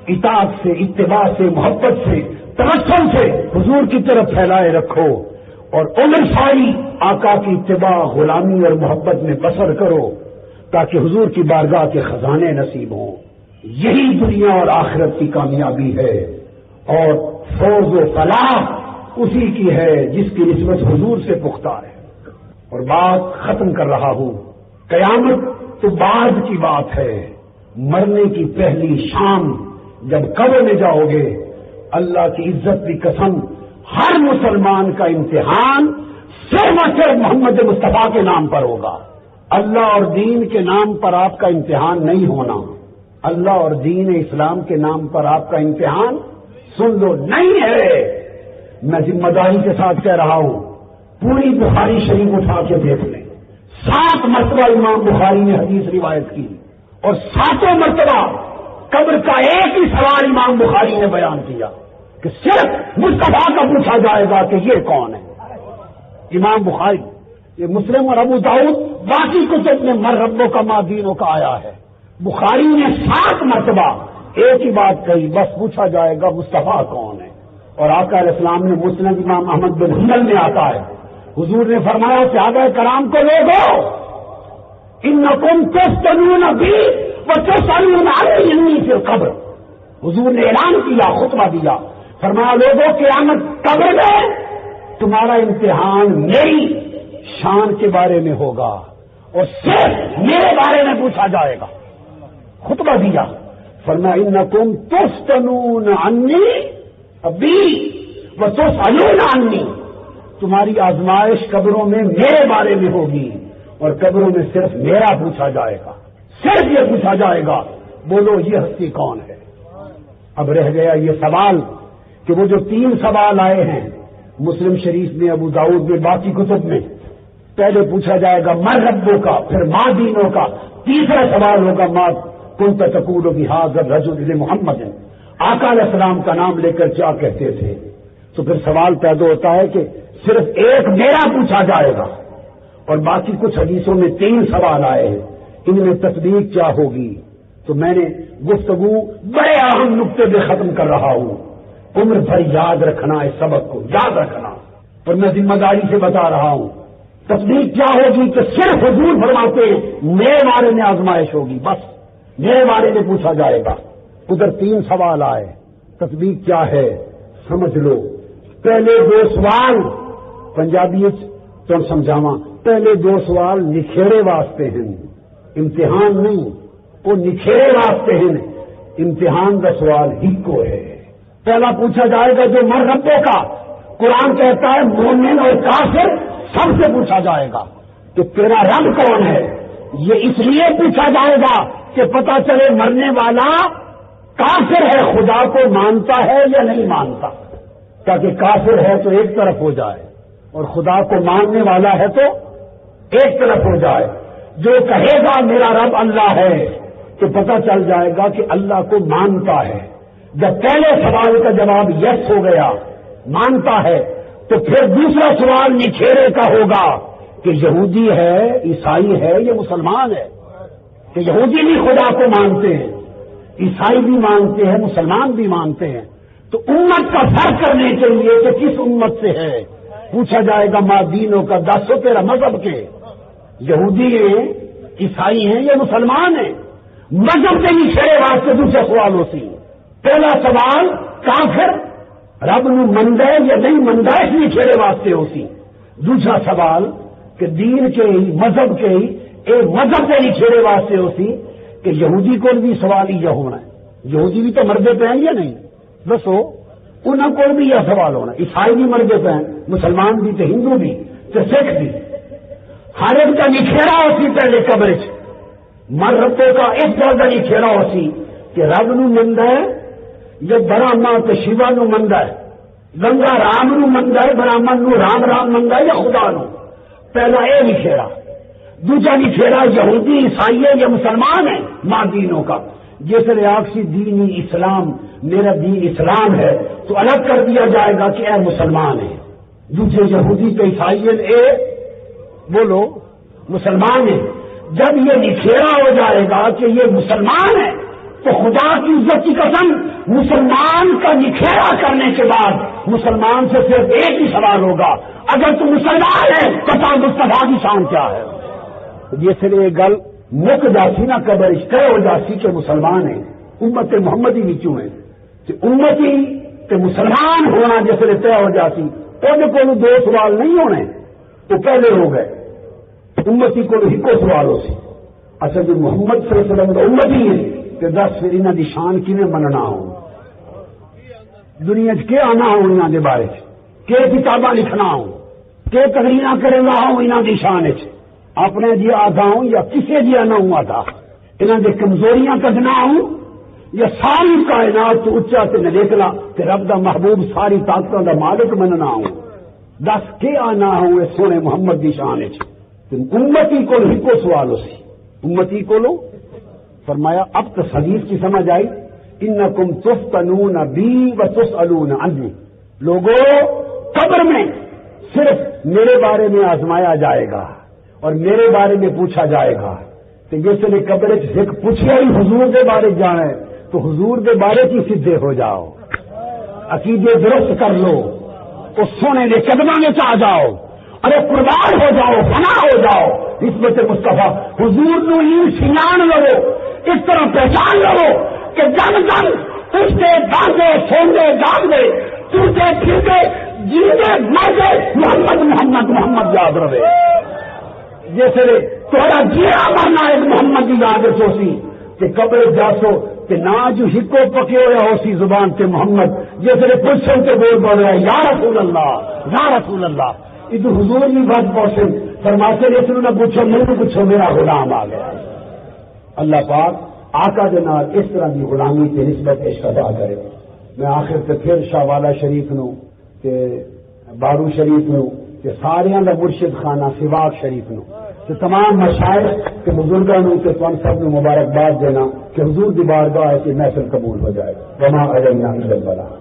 اطاعت سے، اتباع سے، محبت سے، توسل سے حضور کی طرف پھیلائے رکھو، اور عمر ساری آقا کی اتباع، غلامی اور محبت میں بسر کرو، تاکہ حضور کی بارگاہ کے خزانے نصیب ہوں۔ یہی دنیا اور آخرت کی کامیابی ہے، اور فوز و فلاح اسی کی ہے جس کی نسبت حضور سے پختہ ہے۔ اور بات ختم کر رہا ہوں، قیامت تو بعد کی بات ہے، مرنے کی پہلی شام جب قبر میں جاؤ گے، اللہ کی عزت کی قسم، ہر مسلمان کا امتحان صرف اور صرف محمد مصطفیٰ کے نام پر ہوگا۔ اللہ اور دین کے نام پر آپ کا امتحان نہیں ہونا، اللہ اور دین اسلام کے نام پر آپ کا امتحان سن لو نہیں ہے۔ میں ذمہ داری کے ساتھ کہہ رہا ہوں، پوری بخاری شریف اٹھا کے دیکھ لیں، 7 مرتبہ امام بخاری نے حدیث روایت کی، اور 7 مرتبہ قبر کا ایک ہی سوال امام بخاری نے بیان کیا کہ صرف مصطفیٰ کا پوچھا جائے گا کہ یہ کون ہے۔ امام بخاری، یہ مسلم اور ابو داؤد باقی کتب میں مر ربوں کا ما دینوں کا آیا ہے، بخاری نے 7 مرتبہ ایک ہی بات کہی، بس پوچھا جائے گا مصطفیٰ کون ہے۔ اور آقا علیہ السلام نے مسند امام احمد بن حنبل میں آتا ہے، حضور نے فرمایا صحابہ کرام کو لوگو انکم تفتنون بی وتسألون عنی فی القبر، حضور نے اعلان کیا، خطبہ دیا، فرمایا لوگوں قیامت قبر میں تمہارا امتحان میری شان کے بارے میں ہوگا اور صرف میرے بارے میں پوچھا جائے گا. خطبہ دیا فرمایا انکم تفتنون عنی ابی وتسألون عنی. تمہاری آزمائش قبروں میں میرے بارے میں ہوگی اور قبروں میں صرف میرا پوچھا جائے گا. صرف یہ پوچھا جائے گا بولو یہ ہستی کون ہے. اب رہ گیا یہ سوال کہ وہ جو 3 سوال آئے ہیں مسلم شریف میں، ابو داؤد میں، باقی کتب میں. پہلے پوچھا جائے گا من ربوں کا، پھر ما دینوں کا. تیسرا سوال ہوگا ما کنت تقول بہذا الرجل محمد، آقا علیہ السلام کا نام لے کر کیا کہتے تھے. تو پھر سوال پیدا ہوتا ہے کہ صرف ایک میرا پوچھا جائے گا اور باقی کچھ حدیثوں میں 3 سوال آئے ہیں، ان میں تصدیق کیا ہوگی. تو میں نے گفتگو بڑے اہم نقطے پہ ختم کر رہا ہوں. عمر بھر یاد رکھنا اس سبق کو، یاد رکھنا. اور میں ذمہ داری سے بتا رہا ہوں تصدیق کیا ہوگی کہ صرف حضور فرماتے ہیں میرے بارے میں آزمائش ہوگی، بس میرے بارے میں پوچھا جائے گا. ادھر 3 سوال آئے، تصدیق کیا ہے سمجھ لو. پہلے 2 سوال پنجابی تو سمجھاواں، پہلے 2 سوال نکھیرے واسطے ہیں، امتحان نہیں. وہ نکھیرے واسطے ہیں، امتحان کا سوال ہی کو ہے. پہلا پوچھا جائے گا جو من ربوں کا، قرآن کہتا ہے مومن اور کافر سب سے پوچھا جائے گا کہ تیرا رب کون ہے. یہ اس لیے پوچھا جائے گا کہ پتہ چلے مرنے والا کافر ہے، خدا کو مانتا ہے یا نہیں مانتا. تاکہ کافر ہے تو ایک طرف ہو جائے اور خدا کو ماننے والا ہے تو ایک طرف ہو جائے. جو کہے گا میرا رب اللہ ہے تو پتہ چل جائے گا کہ اللہ کو مانتا ہے. جب پہلے سوال کا جواب یس ہو گیا، مانتا ہے، تو پھر دوسرا سوال نکھیرے کا ہوگا کہ یہودی ہے، عیسائی ہے یا مسلمان ہے. کہ یہودی بھی خدا کو مانتے ہیں، عیسائی بھی مانتے ہیں، مسلمان بھی مانتے ہیں. تو امت کا فرق کرنے کے لیے کہ کس امت سے ہے پوچھا جائے گا. ما دینوں کا 10 تیرا مذہب کے، یہودی ہیں، عیسائی ہیں یا مسلمان ہیں. مذہب کے نکھیرے واسطے دوسرا سوال ہوتی. پہلا سوال کافر رب نو مندا ہے یا نہیں مندا اس نکھیرے واسطے ہوتی. دوسرا سوال کہ دین کے ہی، مذہب کے ہی، ایک مذہب کے نکھیرے واسطے ہوتی کہ یہودی کو بھی سوال ہی یہ ہونا ہے. یہودی بھی تو مردے پہ ہیں یا نہیں؟ دسو انہوں کو بھی یہ سوال ہونا. عیسائی بھی مردے پہ ہیں، مسلمان بھی تو ہندو بھی تو سکھ بھی. ہر ایک کا نکھیرا ہوتی پہلے قبر چ. مر ربوں کا اس طرح کا نکھیرا ہوتی کہ رب نو مندا ہے یا برہما تو شیوا نو مندا ہے، گنگا رام نو مندا ہے، برہمن نو رام رام مندا ہے یا خدا نو. پہلا یہ نکھیرا. دوسرا نکھیرا یہودی، عیسائی یا مسلمان ہے، ماں دینوں کا. جس ریاضی دینی اسلام، میرا دین اسلام ہے تو الگ کر دیا جائے گا کہ اے مسلمان ہے. دوسرے یہودی تو عیسائی اے بولو مسلمان ہے. جب یہ نکھیرا ہو جائے گا کہ یہ مسلمان ہے تو خدا کی عزت کی قسم مسلمان کا نکھیرا کرنے کے بعد مسلمان سے صرف ایک ہی سوال ہوگا، اگر تم مسلمان ہے تو مصطفیٰ کی شان کیا ہے. یہ صرف ایک گل مک جاتی نا قبر طے ہو جاتی کہ مسلمان ہیں، امت محمدی بھی کیوں ہے کہ امتی تے مسلمان ہونا جس طرح طے ہو جاتی. وہ کوئی 2 سوال نہیں ہونے تو پہلے ہو گئے. امتی کو ایک سوال ہو سی اچھا جو محمد صلی اللہ علیہ وسلم کا امتی ہے کہ 10 پھر انہوں کی شان کیویں مننا ہو، دنیا کے آنا ہو، انہوں کے بارے کہ کتاباں لکھنا ہو، کہ تقریر کرنا ہو انہوں کی شان چ. اپنے جی آدھا ہوں یا کسی جی نہ ہوں آدھا، انہوں نے کمزوریاں کڈنا ہوں یا ساری کائنات تو اچا سے نکلا کہ رب دا محبوب ساری طاقتوں دا مالک مننا ہوں. 10 کے آنا ہوں اس سونے محمد کی شان چ. امتی کو ایک سوال ہو سی. امتی کو لو فرمایا اب تو حدیث کی سمجھ آئی انکم تفتنون بی وتسألون عنی. لوگوں قبر میں صرف میرے بارے میں آزمایا جائے گا اور میرے بارے میں پوچھا جائے گا. تو جس نے قبر سے پوچھے ہی حضور کے بارے جانے تو حضور کے بارے کی سیدھے ہو جاؤ، عقیدے درست کر لو، اس سونے کے قدموں میں آ جاؤ، ارے قربان ہو جاؤ، فنا ہو جاؤ. نسبت مصطفیٰ حضور نو سیان لو، اس طرح پہچان لو کہ جب جب اٹھتے باندھے سوندے جاگتے ٹوٹے پھرتے جیتے مرتے محمد محمد محمد یاد رہے. جیسے تھوڑا جیا مرنا ایک محمد کی یاد سوسی کہ قبر جاسو کہ نہ جو ہکو پکے ہوا ہو سی زبان کے محمد جیسے پوچھوں کے بول بول رہا ہے یا رسول اللہ یا رسول اللہ ادھر حضور بھی بات پہنچے فرماتے رسول نہ پوچھو نہیں پوچھو میرا غلام آ گیا. اللہ پاک آقا دے نال اس طرح کی غلامی کی نسبت ادا کرے. میں آخر تے پھر شاہ والا شریف نو تے بارو شریف نو تے سارے دا مرشد خانہ سواق شریف نو تے تمام مشائخ کے بزرگوں نو تے تم سب نو مبارکباد دینا کہ حضور دی بارگاہ ہے کہ محفل قبول ہو جائے. وما علینا الا البلاغ.